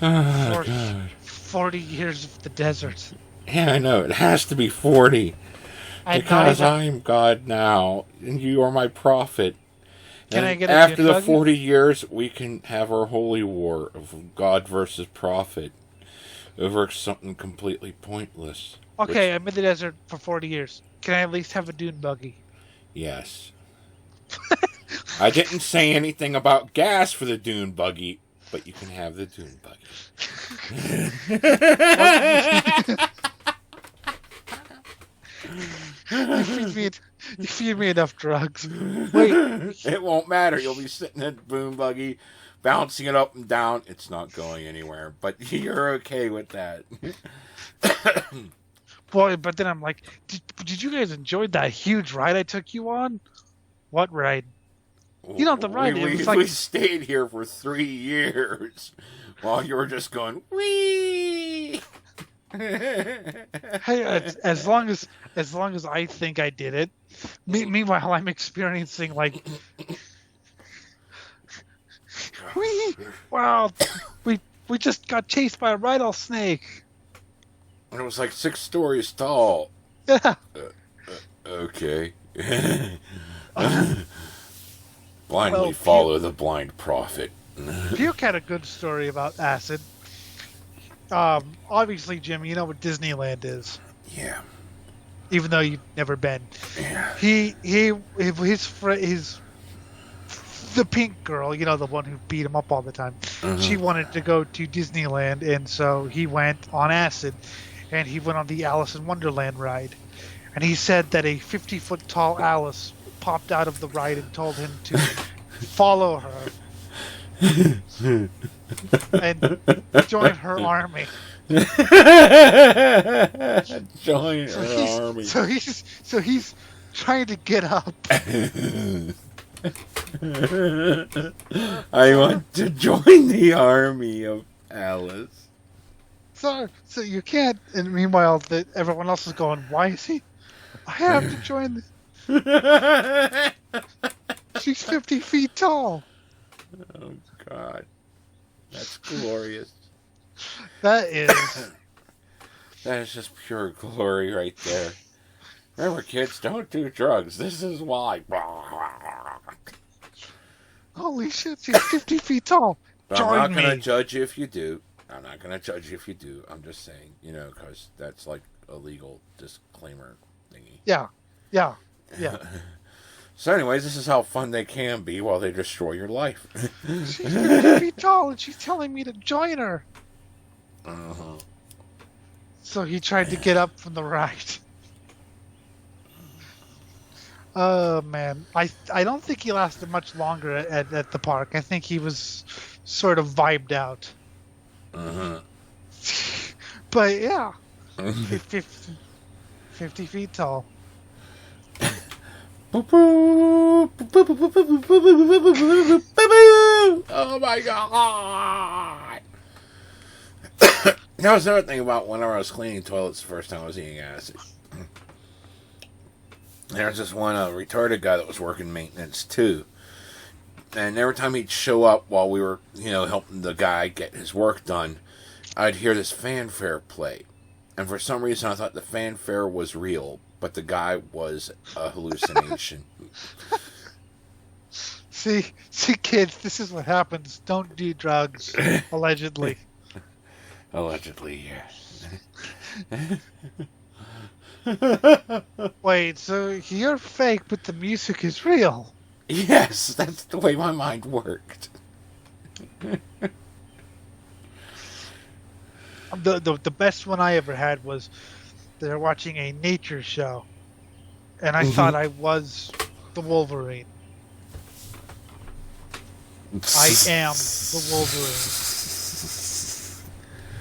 know. 40 years of the desert. Yeah, I know. It has to be 40. Because I am God now, and you are my prophet. Can I get after the 40 years, we can have our holy war of God versus prophet over something completely pointless. Okay, I'm in the desert for 40 years. Can I at least have a dune buggy? Yes. I didn't say anything about gas for the dune buggy, but you can have the dune buggy. You feed me enough drugs. Wait. It won't matter. You'll be sitting in the dune buggy, bouncing it up and down. It's not going anywhere, but you're okay with that. Boy, but then I'm like, did you guys enjoy that huge ride I took you on? What ride? You know, the ride, it was like... We stayed here for 3 years while you were just going, wee! Hey, as long as I think I did it. Meanwhile, I'm experiencing, like... Wee! Wow, we just got chased by a rattlesnake. And it was like 6 stories tall. Yeah. Okay. Blindly follow the blind prophet. Puke had a good story about acid. Obviously, Jim, you know what Disneyland is. Yeah. Even though you've never been. Yeah. The pink girl, you know, the one who beat him up all the time. Uh-huh. She wanted to go to Disneyland, and so he went on acid, and he went on the Alice in Wonderland ride. And he said that a 50-foot tall Alice popped out of the ride and told him to follow her and join her army. Join her army. So he's trying to get up. I want to join the army of Alice. So you can't. And meanwhile, everyone else is going, "Why is he? I have to join." She's 50 feet tall. Oh God, that's glorious. That is. That is just pure glory right there. Remember, kids, don't do drugs. This is why. Holy shit, she's 50 feet tall. But Join I'm not me. going to judge you if you do. I'm just saying, because that's like a legal disclaimer thingy. Yeah. So anyways, this is how fun they can be while they destroy your life. She's 50 feet tall, and she's telling me to join her. Uh-huh. So he tried to get up from the ride. Oh, man. I don't think he lasted much longer at the park. I think he was sort of vibed out. Uh-huh. But, yeah. 50 feet tall. Oh my God! That was another thing about whenever I was cleaning toilets the first time I was eating acid. There was this one retarded guy that was working maintenance too. And every time he'd show up while we were, helping the guy get his work done, I'd hear this fanfare play. And for some reason I thought the fanfare was real, but the guy was a hallucination. See, kids, this is what happens. Don't do drugs, allegedly. Allegedly, yeah. Wait, so you're fake, but the music is real? Yes, that's the way my mind worked. The best one I ever had was they were watching a nature show, and I thought I was the Wolverine. I am the Wolverine.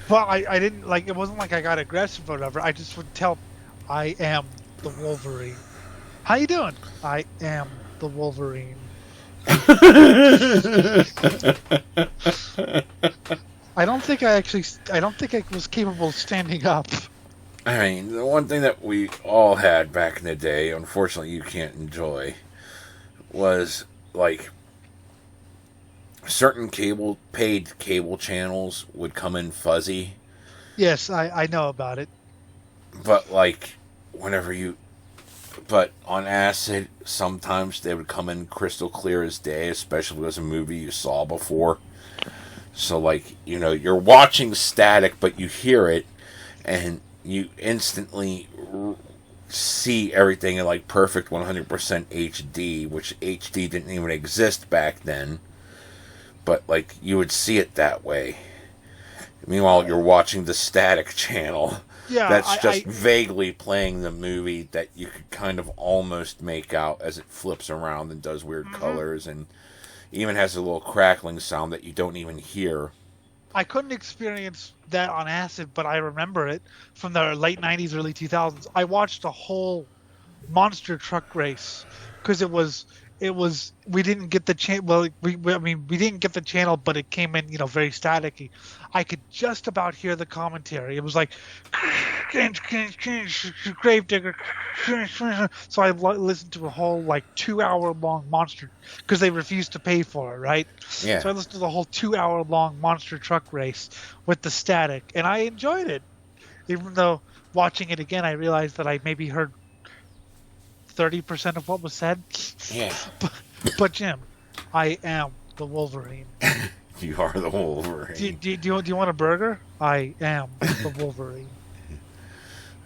But I didn't, it wasn't like I got aggressive or whatever. I just would tell, I am the Wolverine. How you doing? I am the Wolverine. I don't think I was capable of standing up. I mean, the one thing that we all had back in the day, unfortunately you can't enjoy, was, certain paid cable channels would come in fuzzy. Yes, I know about it. But, but on acid, sometimes they would come in crystal clear as day, especially if it was a movie you saw before. So, you're watching static, but you hear it, and you instantly see everything in, perfect 100% HD, which HD didn't even exist back then. But, you would see it that way. Meanwhile, you're watching the static channel. Yeah, that's just vaguely playing the movie that you could kind of almost make out as it flips around and does weird colors, and even has a little crackling sound that you don't even hear. I couldn't experience that on acid, but I remember it from the late 90s, early 2000s. I watched a whole monster truck race because it was we didn't get the channel. Well, we didn't get the channel, but it came in, very staticky. I could just about hear the commentary. It was like Gravedigger. So I listened to a whole 2-hour long monster because they refused to pay for it, right? Yeah. So I listened to the whole 2-hour long monster truck race with the static, and I enjoyed it. Even though watching it again, I realized that I maybe heard 30% of what was said. Yeah. But Jim, I am the Wolverine. You are the Wolverine. Do you want a burger? I am the Wolverine.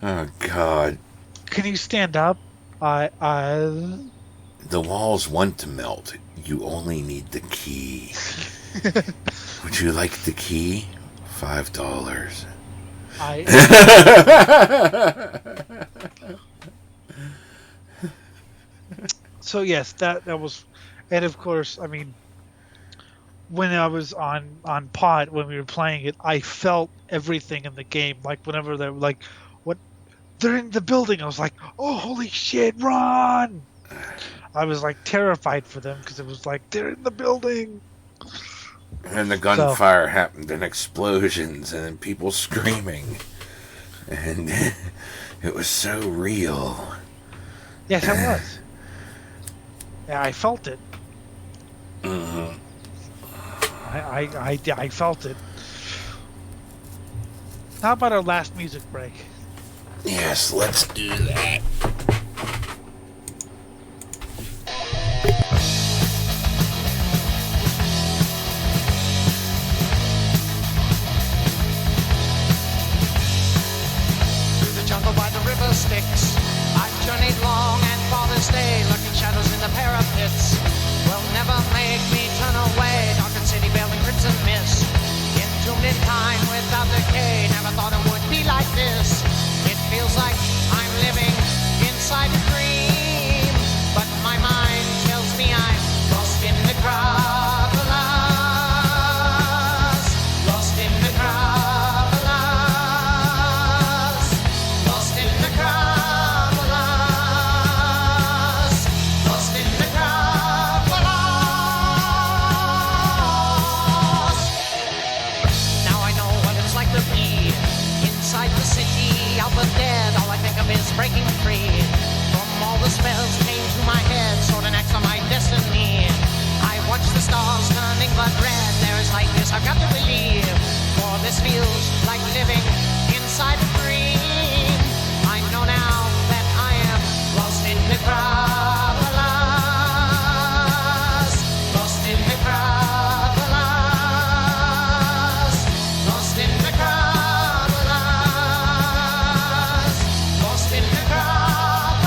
Oh God. Can you stand up? The walls want to melt. You only need the key. Would you like the key? $5. So yes, that was, and of course, I mean, when I was on pod when we were playing it, I felt everything in the game. Like whenever they're they're in the building, I was like, oh holy shit, run! I was terrified for them because it was they're in the building. And the gunfire happened, and explosions, and people screaming, and it was so real. Yes, it was. Yeah, I felt it. Mm-hmm. I felt it. How about our last music break? Yes, let's do that. Through the jungle by the river Styx, I've journeyed long and far this day, lurking shadows in the parapets will never make me turn away. Darkened city veiled in crimson mist, entombed in time without decay. Never thought it would be like this. It feels like I'm living inside a dream, but my mind tells me I'm lost in the crowd. Lost in the crowd. Lost in the crowd. Lost in the crowd. Now I know what it's like to be inside the city, out the dead. All I think of is breaking free from all the spells came to my head, sword and axe on my destiny. I watch the stars turning blood red. There is light, this I've got to believe, for this feels like living inside a dream. I know now that I am lost in the crowd. Lost in the crowd. Lost in the crowd. Lost in the crowd.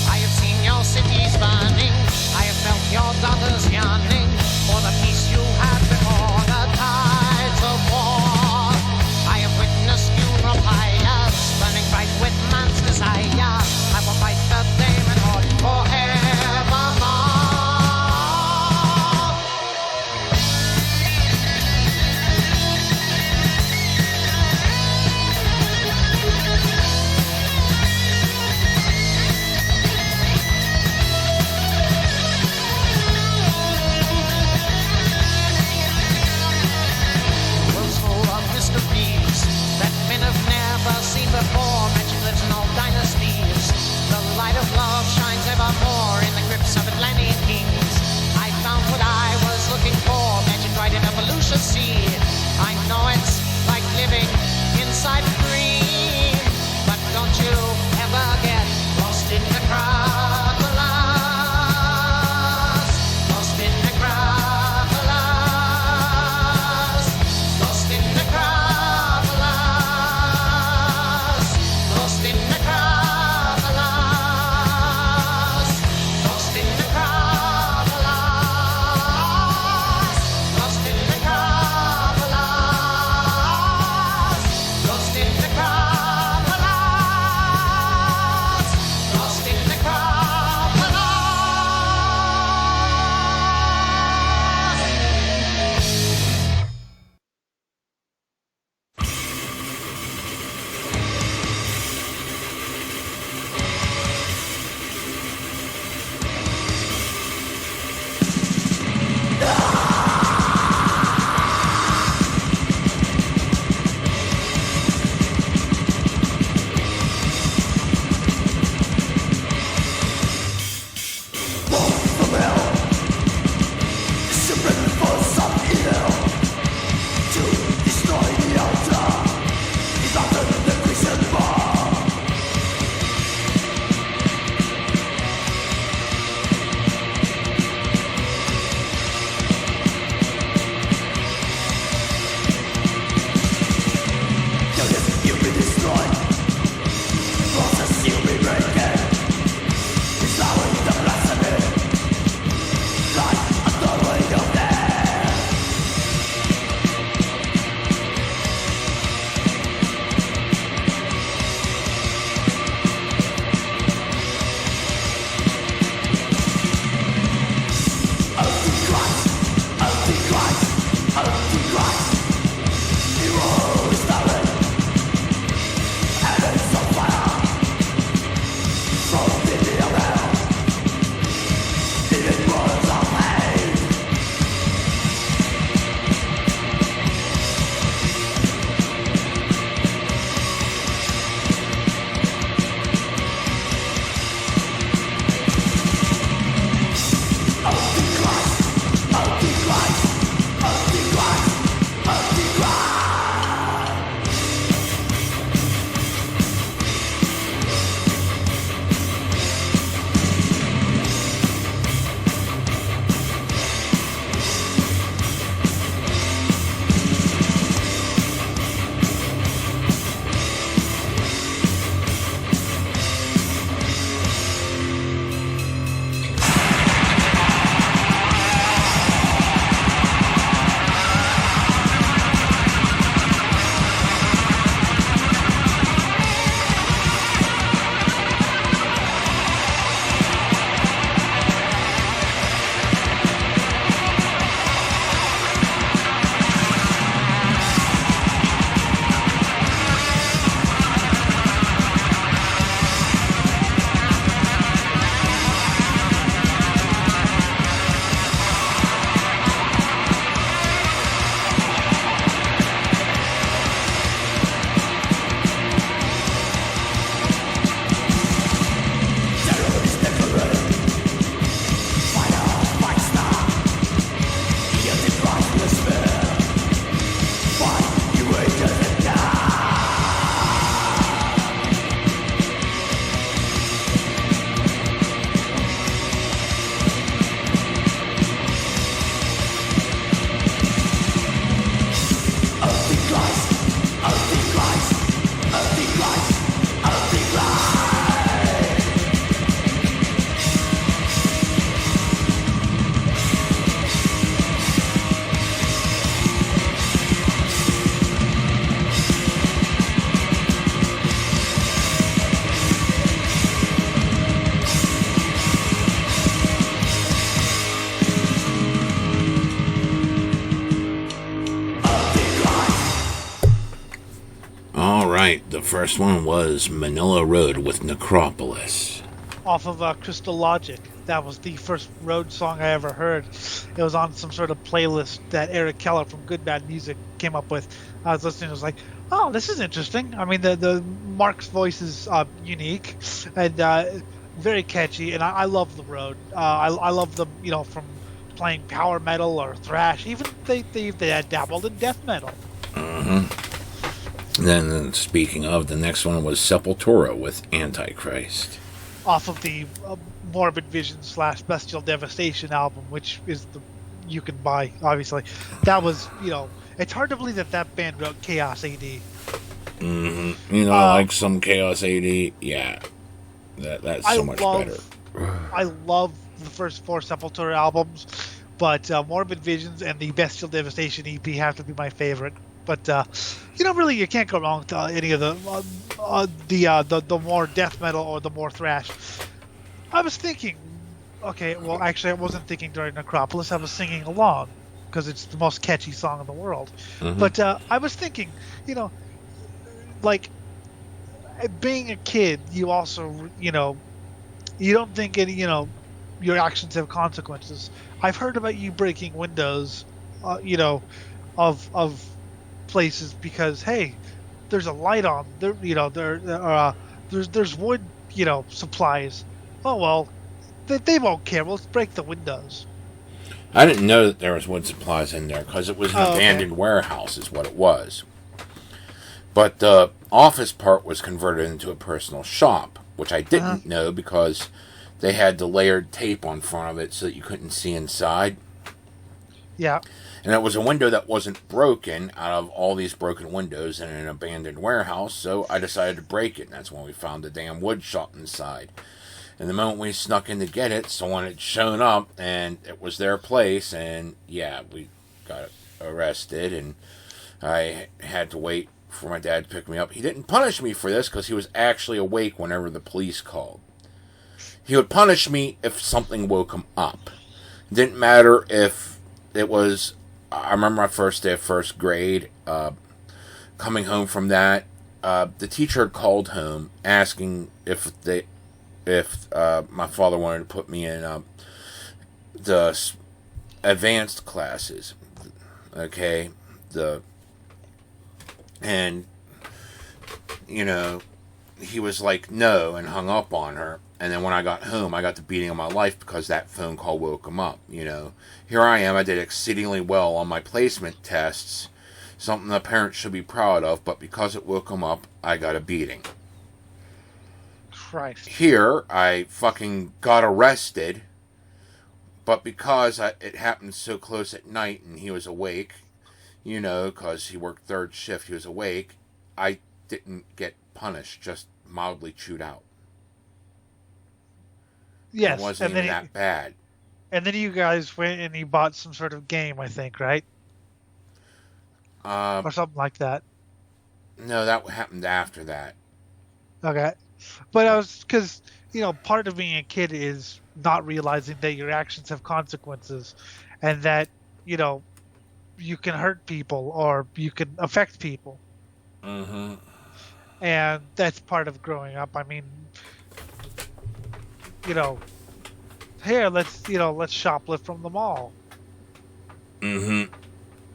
I have seen your cities burning. I have felt your daughters yearning for the peace you had before the tides of war. I have witnessed funeral pyres burning bright with man's desire. I will fight the demon horde forevermore. Worlds full of mysteries that men have never seen before. Magic lives in all dynasties. The light of love shines evermore in the crypts of Atlantean kings. I found what I was looking for. Magic right in evolution seed. I know it's like living inside a dream, but don't you ever get lost in the crowd. Lost in the crowd. Lost in the crowd. Lost in the crowd. Lost in the crowd. Lost in the crowd. The first one was Manila Road with Necropolis. Off of Crystal Logic. That was the first road song I ever heard. It was on some sort of playlist that Eric Keller from Good Bad Music came up with. I was listening. I was like, "Oh, this is interesting." I mean, the Mark's voice is unique and very catchy, and I love the road. I love them, from playing power metal or thrash. Even they had dabbled in death metal. Mm-hmm. Then, speaking of, the next one was Sepultura with Antichrist. Off of the Morbid Vision / Bestial Devastation album, which is you can buy, obviously. That was, it's hard to believe that band wrote Chaos AD. Mm-hmm. Like some Chaos AD, yeah. That's so much better. I love the first 4 Sepultura albums, but Morbid Visions and the Bestial Devastation EP have to be my favorite. But really, you can't go wrong with any of the more death metal or the more thrash. I was thinking, okay, well, actually, I wasn't thinking during Necropolis. I was singing along because it's the most catchy song in the world. Mm-hmm. But I was thinking, like being a kid, you also, you don't think any, your actions have consequences. I've heard about you breaking windows, of places because, hey, there's a light on there, there's wood, supplies. Oh well, they won't care. Let's break the windows. I didn't know that there was wood supplies in there because it was an abandoned warehouse, is what it was. But the office part was converted into a personal shop, which I didn't know because they had the layered tape on front of it so that you couldn't see inside. Yeah. And it was a window that wasn't broken out of all these broken windows in an abandoned warehouse, so I decided to break it, and that's when we found the damn wood shop inside. And the moment we snuck in to get it, someone had shown up, and it was their place, and yeah, we got arrested, and I had to wait for my dad to pick me up. He didn't punish me for this because he was actually awake whenever the police called. He would punish me if something woke him up. It didn't matter if it was... I remember my first day of first grade, coming home from that, the teacher had called home asking if my father wanted to put me in the advanced classes, okay, and he was like no and hung up on her. And then when I got home, I got the beating of my life because that phone call woke him up, Here I am, I did exceedingly well on my placement tests, something the parents should be proud of, but because it woke him up, I got a beating. Christ. Here, I fucking got arrested, but because it happened so close at night and he was awake, because he worked third shift, he was awake, I didn't get punished, just mildly chewed out. Yes, it wasn't even that bad. And then you guys went and you bought some sort of game, I think, right? Or something like that. No, that happened after that. Okay. But because, part of being a kid is not realizing that your actions have consequences and that, you can hurt people or you can affect people. Mm-hmm. And that's part of growing up. I mean, here, let's shoplift from the mall. Mm-hmm.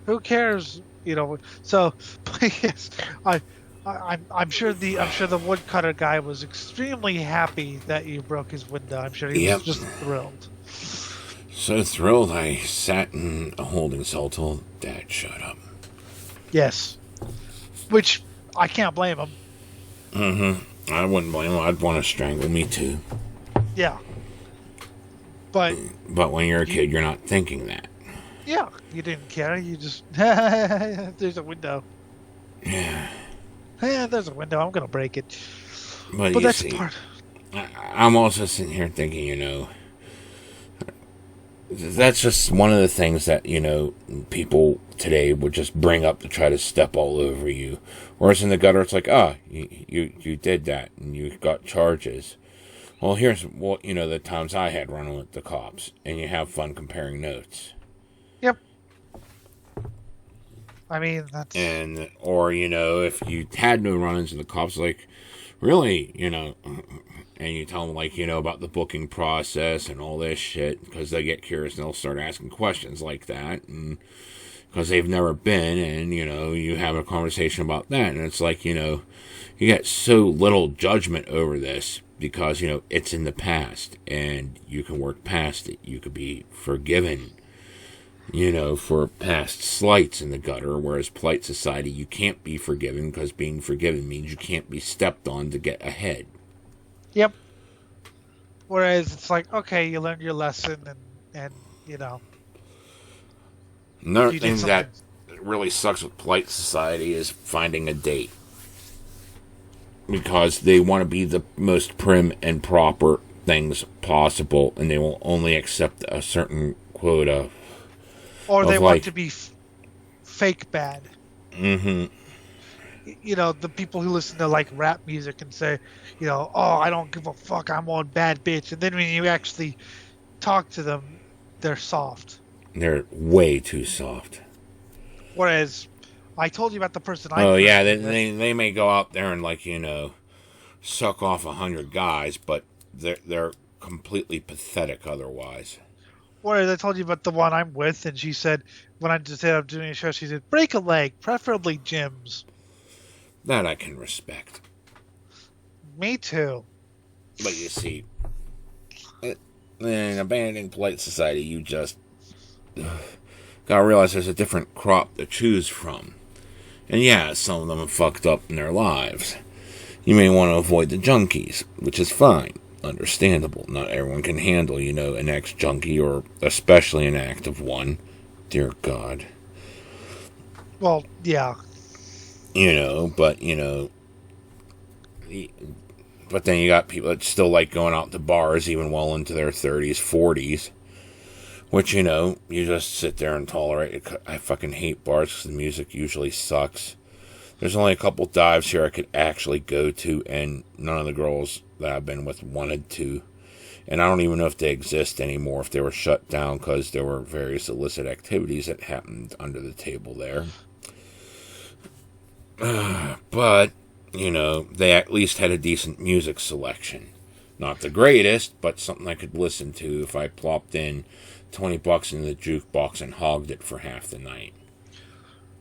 Who cares? So, yes, I'm sure the woodcutter guy was extremely happy that you broke his window. I'm sure he was just thrilled. So thrilled, I sat in a holding cell till Dad showed up. Yes, which I can't blame him. Mm-hmm. I wouldn't blame him. I'd want to strangle me too. Yeah. But when you're a kid, you're not thinking that. Yeah, you didn't care. You just there's a window. Yeah. Yeah, there's a window. I'm gonna break it. But that's see, part. I'm also sitting here thinking, that's just one of the things that people today would just bring up to try to step all over you. Whereas in the gutter, it's like, you did that and you got charges. Well, here's what the times I had running with the cops, and you have fun comparing notes. Yep. I mean, that's... Or, if you had no run-ins and the cops like, really, and you tell them, like, about the booking process and all this shit, because they get curious and they'll start asking questions like that, and because they've never been, and, you have a conversation about that, and it's like, you get so little judgment over this, because, it's in the past, and you can work past it. You could be forgiven, for past slights in the gutter, whereas polite society, you can't be forgiven, because being forgiven means you can't be stepped on to get ahead. Yep. Whereas it's like, okay, you learned your lesson, and Another thing that really sucks with polite society is finding a date. Because they want to be the most prim and proper things possible, and they will only accept a certain quota. Or they want to be fake bad. Mm-hmm. The people who listen to, like, rap music and say, oh, I don't give a fuck, I'm one bad bitch. And then when you actually talk to them, they're soft. They're way too soft. Whereas, I told you about the person they may go out there and, like, suck off 100 guys, but they're completely pathetic otherwise. Whereas I told you about the one I'm with, and she said, when I just said I'm doing a show, she said, break a leg, preferably Jim's. That I can respect. Me too. But you see, in abandoning polite society, you just gotta realize there's a different crop to choose from. And yeah, some of them are fucked up in their lives. You may want to avoid the junkies, which is fine. Understandable. Not everyone can handle, an ex-junkie, or especially an active one. Dear God. Well, yeah. But then you got people that still like going out to bars even well into their 30s, 40s. Which, you just sit there and tolerate it. I fucking hate bars because the music usually sucks. There's only a couple dives here I could actually go to, and none of the girls that I've been with wanted to. And I don't even know if they exist anymore, if they were shut down, because there were various illicit activities that happened under the table there. But, they at least had a decent music selection. Not the greatest, but something I could listen to if I plopped in $20 in the jukebox and hogged it for half the night.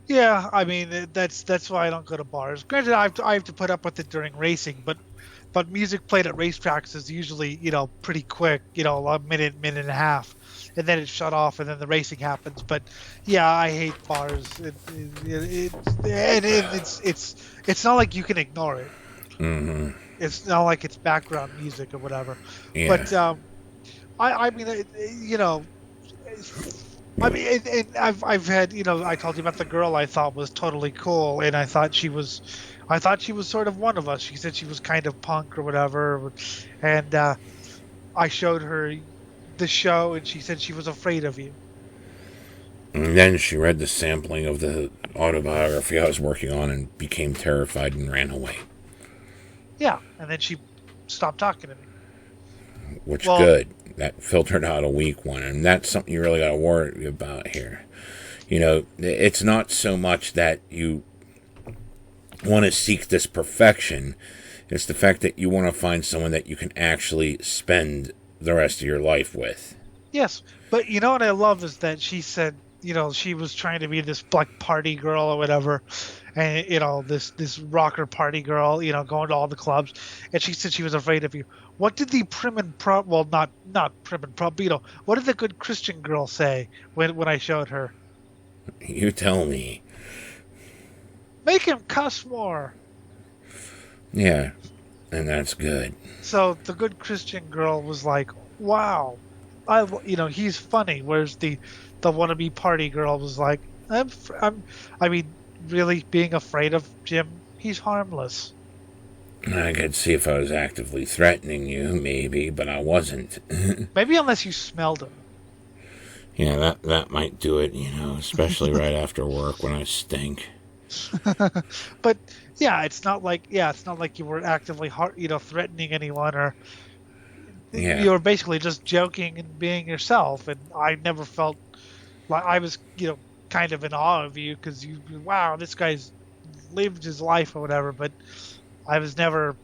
Yeah, I mean, that's why I don't go to bars. Granted, I have to put up with it during racing, but music played at racetracks is usually, pretty quick, a minute and a half, and then it's shut off, and then the racing happens. But yeah, I hate bars. It's not like you can ignore it. Mm-hmm. It's not like it's background music or whatever. Yeah. But I mean, I mean, and I've had, I told you about the girl I thought was totally cool, and I thought she was sort of one of us. She said she was kind of punk or whatever, and I showed her the show, and she said she was afraid of you. And then she read the sampling of the autobiography I was working on and became terrified and ran away. Yeah, and then she stopped talking to me. Which, good. That filtered out a weak one, and that's something you really got to worry about here. It's not so much that you want to seek this perfection. It's the fact that you want to find someone that you can actually spend the rest of your life with. Yes, but what I love is that she said, she was trying to be this like party girl or whatever, and this rocker party girl, going to all the clubs, and she said she was afraid of you. What did the prim and not prim and proper, what did the good Christian girl say when I showed her? You tell me. Make him cuss more. Yeah, and that's good. So the good Christian girl was like, wow, he's funny. Whereas the wannabe party girl was like, I mean, really being afraid of Jim, he's harmless. I could see if I was actively threatening you, maybe, but I wasn't. Maybe unless you smelled him. Yeah, that might do it, especially right after work when I stink. But yeah, it's not like you were actively threatening anyone, or you were basically just joking and being yourself. And I never felt like I was kind of in awe of you because wow, this guy's lived his life or whatever. But I was never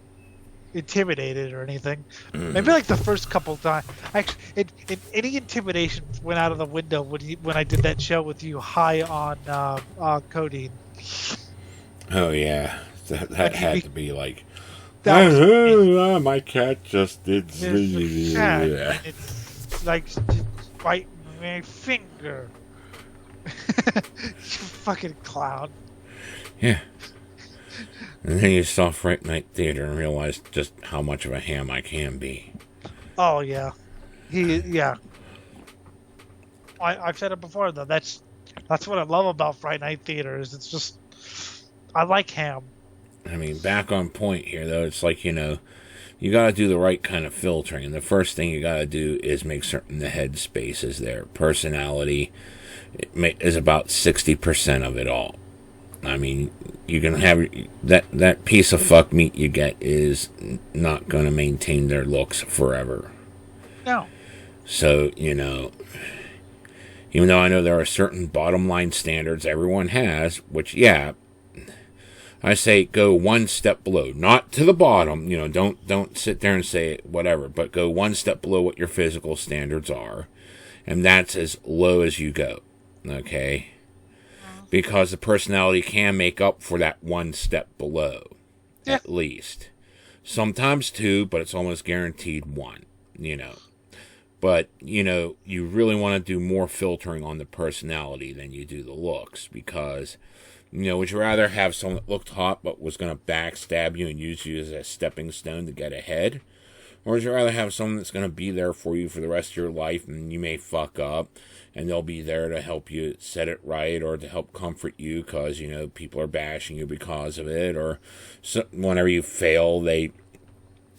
intimidated or anything. Maybe like the first couple times. Actually, any intimidation went out of the window when I did that show with you, high on codeine. Oh yeah, that had to be like. My cat just did. Yeah. It's like biting my finger. You fucking clown. Yeah. And then you saw Fright Night Theater and realized just how much of a ham I can be. Oh yeah, I've said it before though. That's what I love about Fright Night Theater is it's just I like ham. I mean, back on point here though. It's like you got to do the right kind of filtering. And the first thing you got to do is make certain the head space is there. Personality is about 60% of it all. I mean, you can have that piece of fuck meat you get is not going to maintain their looks forever. No. So, even though I know there are certain bottom line standards everyone has, which, yeah, I say go one step below, not to the bottom, don't sit there and say whatever, but go one step below what your physical standards are. And that's as low as you go. Okay? Because the personality can make up for that one step below, at least. Sometimes two, but it's almost guaranteed one, But, you really want to do more filtering on the personality than you do the looks. Because, would you rather have someone that looked hot but was going to backstab you and use you as a stepping stone to get ahead? Or would you rather have someone that's going to be there for you for the rest of your life and you may fuck up? And they'll be there to help you set it right or to help comfort you because, people are bashing you because of it. Or whenever you fail, they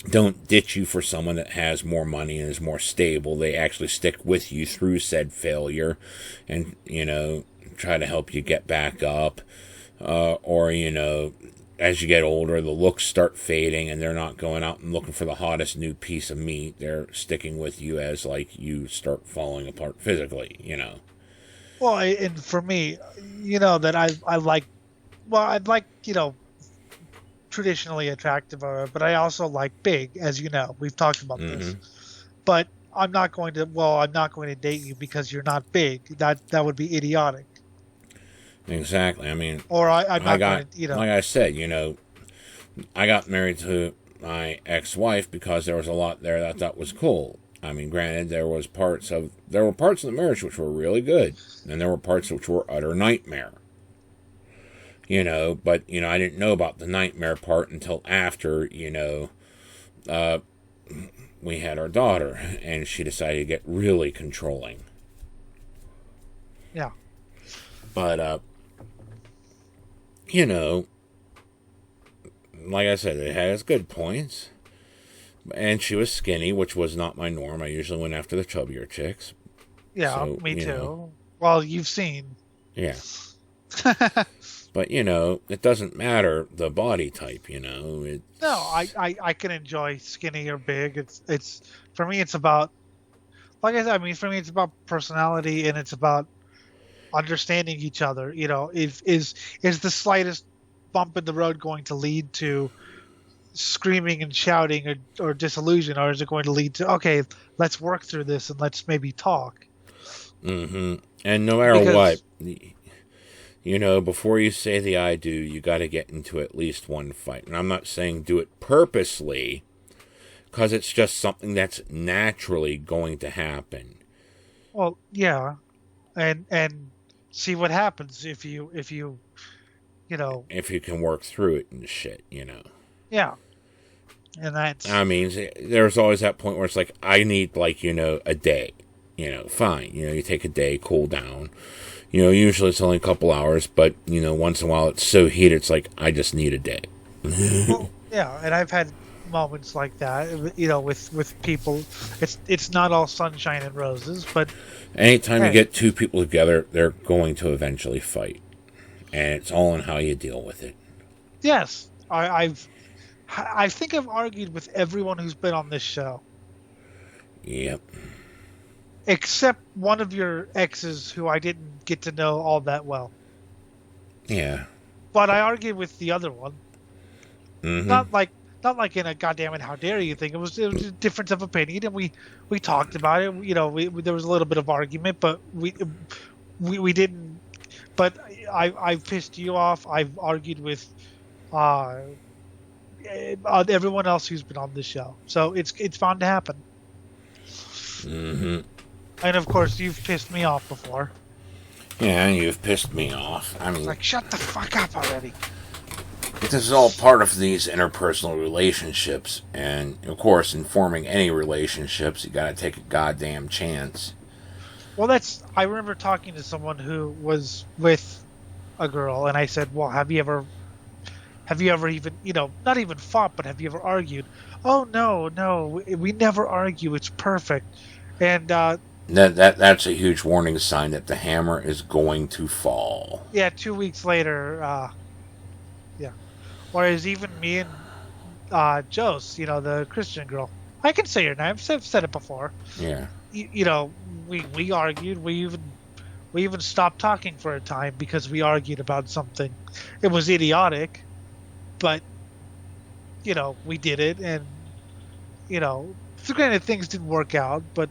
don't ditch you for someone that has more money and is more stable. They actually stick with you through said failure and, try to help you get back up. Or, as you get older, the looks start fading and they're not going out and looking for the hottest new piece of meat. They're sticking with you as, you start falling apart physically, Well, and for me, that I like, I'd like, traditionally attractive, but I also like big, as you know. We've talked about this. But I'm not going to date you because you're not big. That would be idiotic. Exactly. I mean, or I'm not going to, like I said, I got married to my ex-wife because there was a lot there that I thought was cool. I mean, granted, there were parts of the marriage which were really good, and there were parts which were utter nightmare. But I didn't know about the nightmare part until after, we had our daughter, and she decided to get really controlling. Yeah. But, like I said, it has good points. And she was skinny, which was not my norm. I usually went after the chubbier chicks. Yeah, so, me too. Well, you've seen. Yeah. But, it doesn't matter the body type, It's... No, I can enjoy skinny or big. It's for me, it's about, like I said, for me, it's about personality and it's about understanding each other. Is the slightest bump in the road going to lead to screaming and shouting or disillusion, or is it going to lead to, okay, let's work through this and let's maybe talk? Mm-hmm. And no matter what, before you say the I do, you got to get into at least one fight. And I'm not saying do it purposely, because it's just something that's naturally going to happen. Well, yeah, and see what happens if you if you can work through it and shit, Yeah. And that's... I mean, there's always that point where it's like, I need, a day. Fine. You take a day, cool down. Usually it's only a couple hours, but, once in a while it's so heated, it's like, I just need a day. Well, yeah, and I've had moments like that, with people. It's not all sunshine and roses, but... Anytime you get two people together, they're going to eventually fight. And it's all in how you deal with it. Yes. I think I've argued with everyone who's been on this show. Yep. except one of your exes who I didn't get to know all that well. Yeah. But I argued with the other one. Mm-hmm. Not like in a goddamn it, how dare you thing. It was a difference of opinion, and we talked about it. You know, there was a little bit of argument, but we didn't. But I've pissed you off. I've argued with everyone else who's been on this show, so it's bound to happen. Mm-hmm. And of course, you've pissed me off before. Yeah, you've pissed me off. I mean, like, shut the fuck up already. This is all part of these interpersonal relationships, and of course, in forming any relationships, you gotta take a goddamn chance. Well, I remember talking to someone who was with a girl, and I said, well, have you ever even, not even fought, but have you ever argued? Oh, no, we never argue. It's perfect. And that's a huge warning sign that the hammer is going to fall. Yeah, 2 weeks later, yeah. Whereas even me and Joss, the Christian girl, I can say her name. I've said it before. Yeah. We argued. We even stopped talking for a time because we argued about something. It was idiotic, but we did it, and so granted things didn't work out, but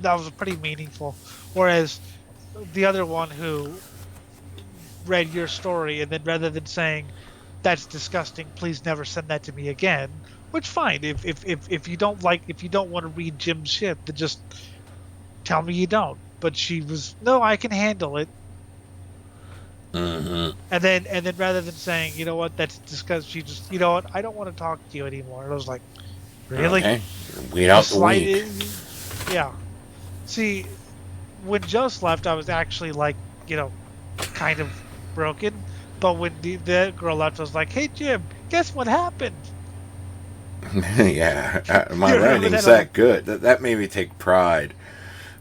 that was pretty meaningful. Whereas the other one who read your story, and then rather than saying that's disgusting, please never send that to me again, which fine, if you don't want to read Jim's shit, then just tell me you don't. But she was, no, I can handle it. Mm-hmm. And then rather than saying, you know what, that's disgusting, she just, you know what, I don't want to talk to you anymore. And I was like, really? Okay. Weed out the week. Yeah. See, when Joss left, I was actually like, kind of broken. But when the girl left, I was like, hey, Jim, guess what happened? Yeah, my writing's that good. That made me take pride.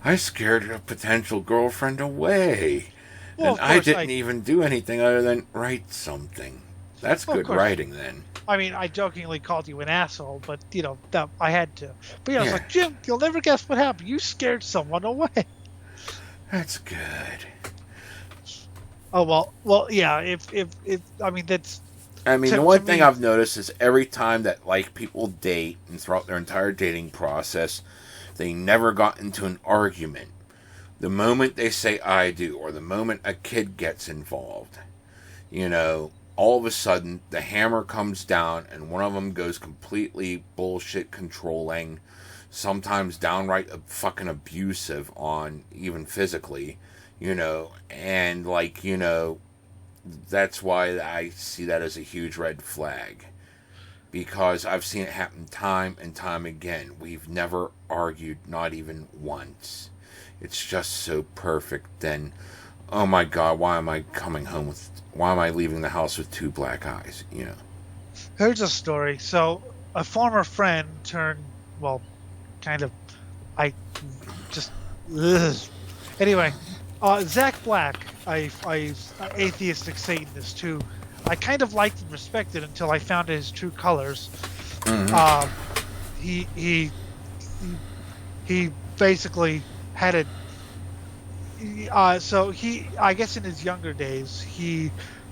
I scared a potential girlfriend away. Well, and I didn't even do anything other than write something. That's good writing, then. I mean, I jokingly called you an asshole, but, that I had to. But, yeah, I was like, Jim, you'll never guess what happened. You scared someone away. That's good. Oh, well, yeah, if I mean, that's... I mean, the one thing I've noticed is every time that, people date, and throughout their entire dating process, they never got into an argument. The moment they say I do, or the moment a kid gets involved, all of a sudden the hammer comes down and one of them goes completely bullshit controlling, sometimes downright fucking abusive on even physically, and that's why I see that as a huge red flag. Because I've seen it happen time and time again. We've never argued, not even once. It's just so perfect. Then, oh my God, why am I leaving the house with two black eyes? Here's a story. So, a former friend turned, anyway, Zach Black, I atheistic Satanist who I kind of liked and respected until I found his true colors. Mm-hmm. He basically had so I guess in his younger days he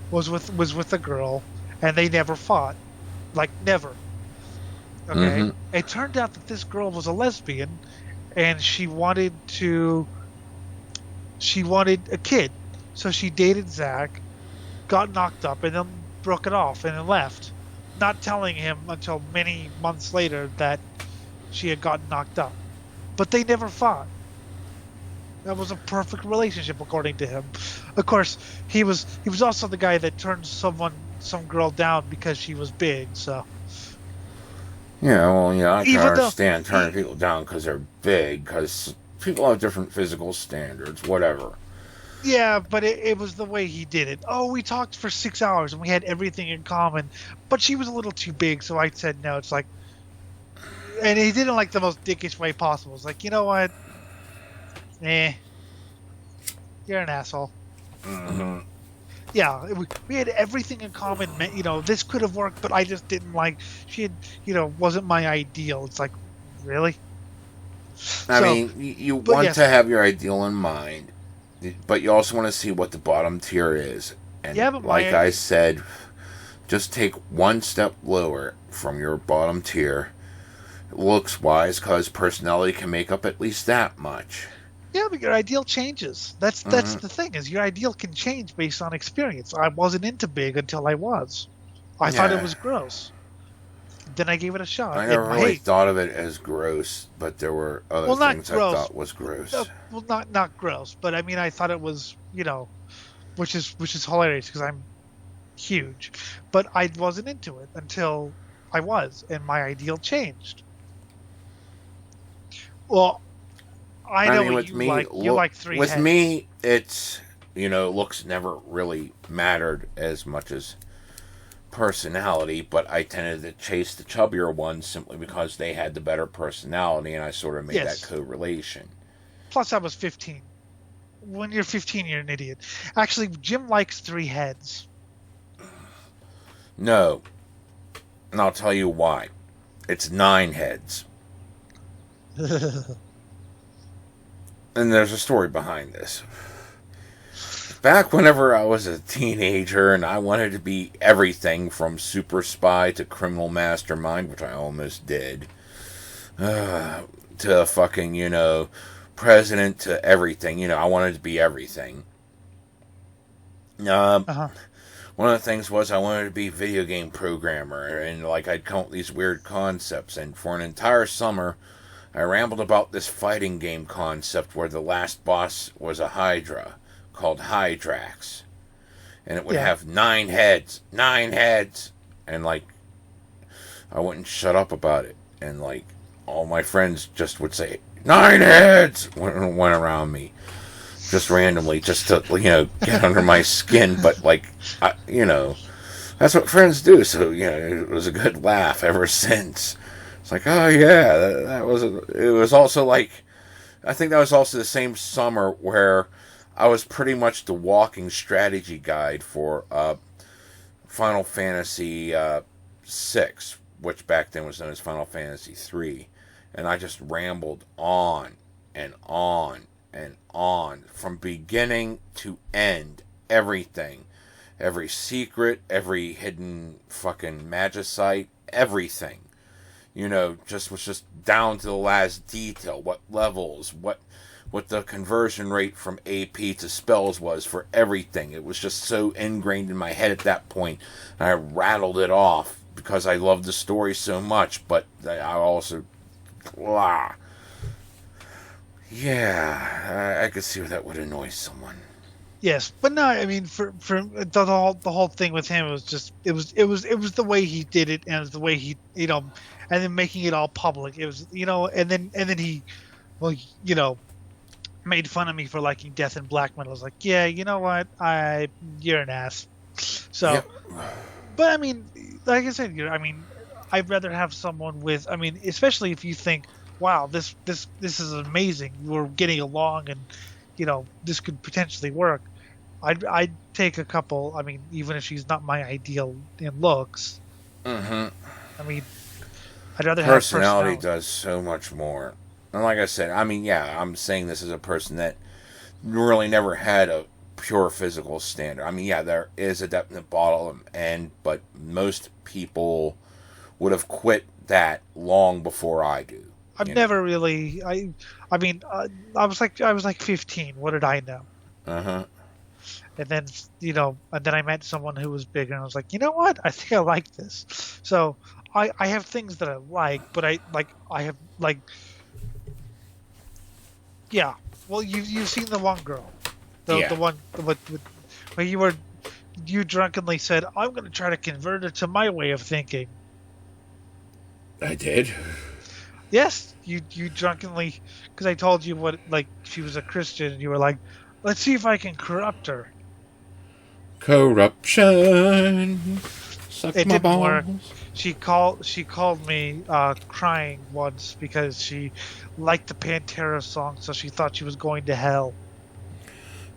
was with a girl and they never fought, never. Okay. Mm-hmm. It turned out that this girl was a lesbian and she wanted a kid, so she dated Zach, got knocked up, and then broke it off and then left, not telling him until many months later that she had gotten knocked up. But they never fought. That was a perfect relationship, according to him. Of course, he was also the guy that turned some girl down because she was big. So. Yeah, I can understand turning people down because they're big, because people have different physical standards, whatever. Yeah, but it was the way he did it. Oh, we talked for 6 hours and we had everything in common, but she was a little too big, so I said no. It's like, and he did it like the most dickish way possible. It's like, you know what? You're an asshole. Mm-hmm. Yeah, we had everything in common. This could have worked, but I just didn't like. She had, wasn't my ideal. It's like, really? I mean, you want to have your ideal in mind, but you also want to see what the bottom tier is. And like I said, just take one step lower from your bottom tier, looks-wise, because personality can make up at least that much. Yeah, but your ideal changes. That's the thing, is your ideal can change based on experience. I wasn't into big until I was. I thought it was gross. Then I gave it a shot. I never really thought of it as gross, but there were other things I thought was gross. Well, not gross, but I mean, I thought it was, which is hilarious because I'm huge, but I wasn't into it until I was, and my ideal changed. Well, I know what you like. You like 3 heads. With me, it's, looks never really mattered as much as personality, but I tended to chase the chubbier ones simply because they had the better personality, and I sort of made that correlation. Plus, I was 15. When you're 15, you're an idiot. Actually, Jim likes 3 heads. No. And I'll tell you why. It's 9 heads. And there's a story behind this. Back whenever I was a teenager and I wanted to be everything from super spy to criminal mastermind, which I almost did, to fucking, president, to everything. I wanted to be everything. One of the things was I wanted to be a video game programmer, and I'd come up with these weird concepts, and for an entire summer I rambled about this fighting game concept where the last boss was a Hydra called Hydrax, and it would have 9 heads, and I wouldn't shut up about it, and all my friends just would say 9 heads went around me just randomly, just to get under my skin, but that's what friends do, so it was a good laugh ever since. It's oh yeah, that was it was also I think that was also the same summer where I was pretty much the walking strategy guide for Final Fantasy VI, which back then was known as Final Fantasy III. And I just rambled on and on and on from beginning to end. Everything. Every secret, every hidden fucking magicite, everything. Was just down to the last detail. What levels, what the conversion rate from AP to spells was for everything. It was just so ingrained in my head at that point. And I rattled it off because I loved the story so much, but I also... Yeah, I could see where that would annoy someone. Yes, but no, I mean, for the whole thing with him, it was the way he did it, and it was the way he, and then making it all public. It was, and then he, made fun of me for liking death and black metal. I was like, yeah, you know what? You're an ass. So, yep. But I mean, like I said, I'd rather have someone with, especially if you think, wow, this is amazing. We're getting along, and this could potentially work. I'd take a couple. Even if she's not my ideal in looks. Mm-hmm. I'd rather have personality does so much more. And like I said, I'm saying this as a person that really never had a pure physical standard. There is a definite bottom end, but most people would have quit that long before I do. I've never really. I was like 15. What did I know? Uh-huh. And then I met someone who was bigger, and I was like, you know what? I think I like this. So I have things that I like, but I have. Yeah. Well, you've seen the one girl, the one where you drunkenly said, I'm going to try to convert her to my way of thinking. I did. Yes, you drunkenly, because I told you what, she was a Christian, and you were like, let's see if I can corrupt her. Corruption. Suck it my didn't balls. work. She called me crying once because she liked the Pantera song, so she thought she was going to hell.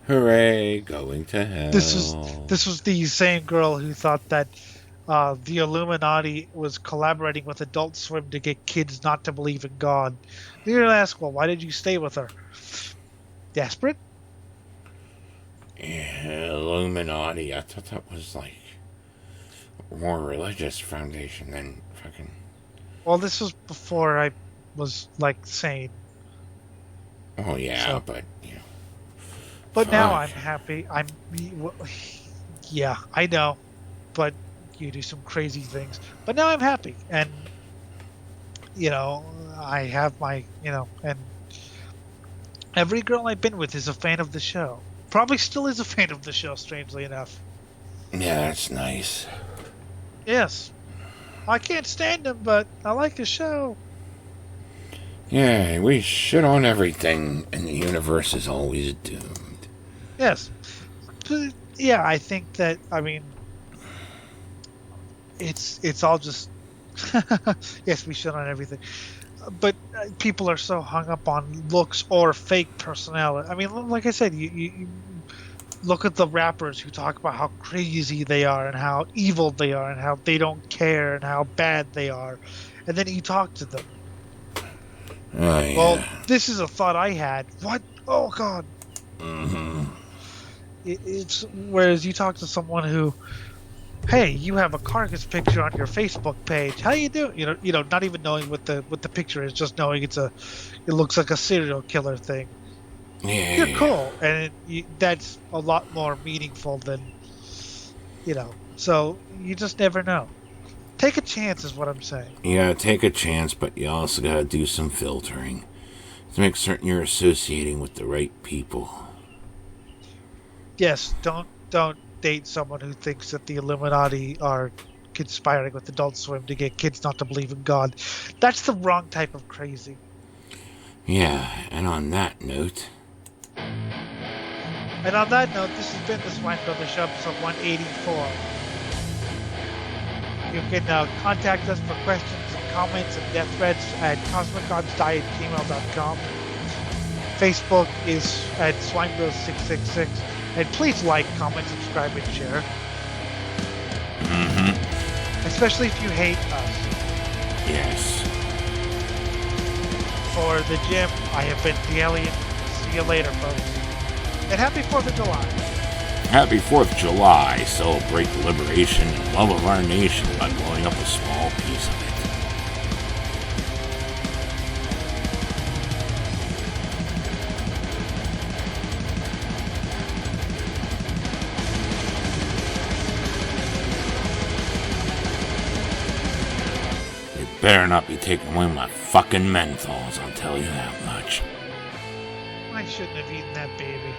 Hooray, going to hell. This was the same girl who thought that the Illuminati was collaborating with Adult Swim to get kids not to believe in God. You're gonna ask, well, why did you stay with her? Desperate? Yeah, Illuminati. I thought that was like more religious foundation than fucking. Well, this was before I was like sane. Oh yeah, So- but you know. But now Fuck. I'm happy. Yeah, I know. But you do some crazy things. But now I'm happy. And, I have my, and every girl I've been with is a fan of the show. Probably still is a fan of the show, strangely enough. Yeah, that's nice. Yes. I can't stand him, but I like the show. Yeah, we shit on everything, and the universe is always doomed. Yes. But, yeah, I think that, it's all just, yes, we shit on everything. But people are so hung up on looks or fake personality. I mean, like I said, you look at the rappers who talk about how crazy they are and how evil they are and how they don't care and how bad they are. And then you talk to them. Oh, yeah. Well, this is a thought I had. What? Oh, God. Mm-hmm. It's whereas you talk to someone who, hey, you have a carcass picture on your Facebook page. How you doing? Not even knowing what the picture is, just knowing it looks like a serial killer thing. Yeah. You're cool, and that's a lot more meaningful than, So you just never know. Take a chance, is what I'm saying. You gotta take a chance, but you also gotta do some filtering to make certain you're associating with the right people. Yes, don't date someone who thinks that the Illuminati are conspiring with Adult Swim to get kids not to believe in God. That's the wrong type of crazy. Yeah, and on that note... And on that note, this has been the Swine Brothers Show, episode 184. You can contact us for questions and comments and death threats at cosmicgodsdie@gmail.com. Facebook is at SwineBros666. And please like, comment, subscribe, and share. Mm-hmm. Especially if you hate us. Yes. For the Jim, I have been the Alien. See you later, folks. And happy 4th of July. Happy 4th of July. Celebrate the liberation and love of our nation by blowing up a small piece of it. Better not be taking away my fucking menthols, I'll tell you that much. I shouldn't have eaten that baby.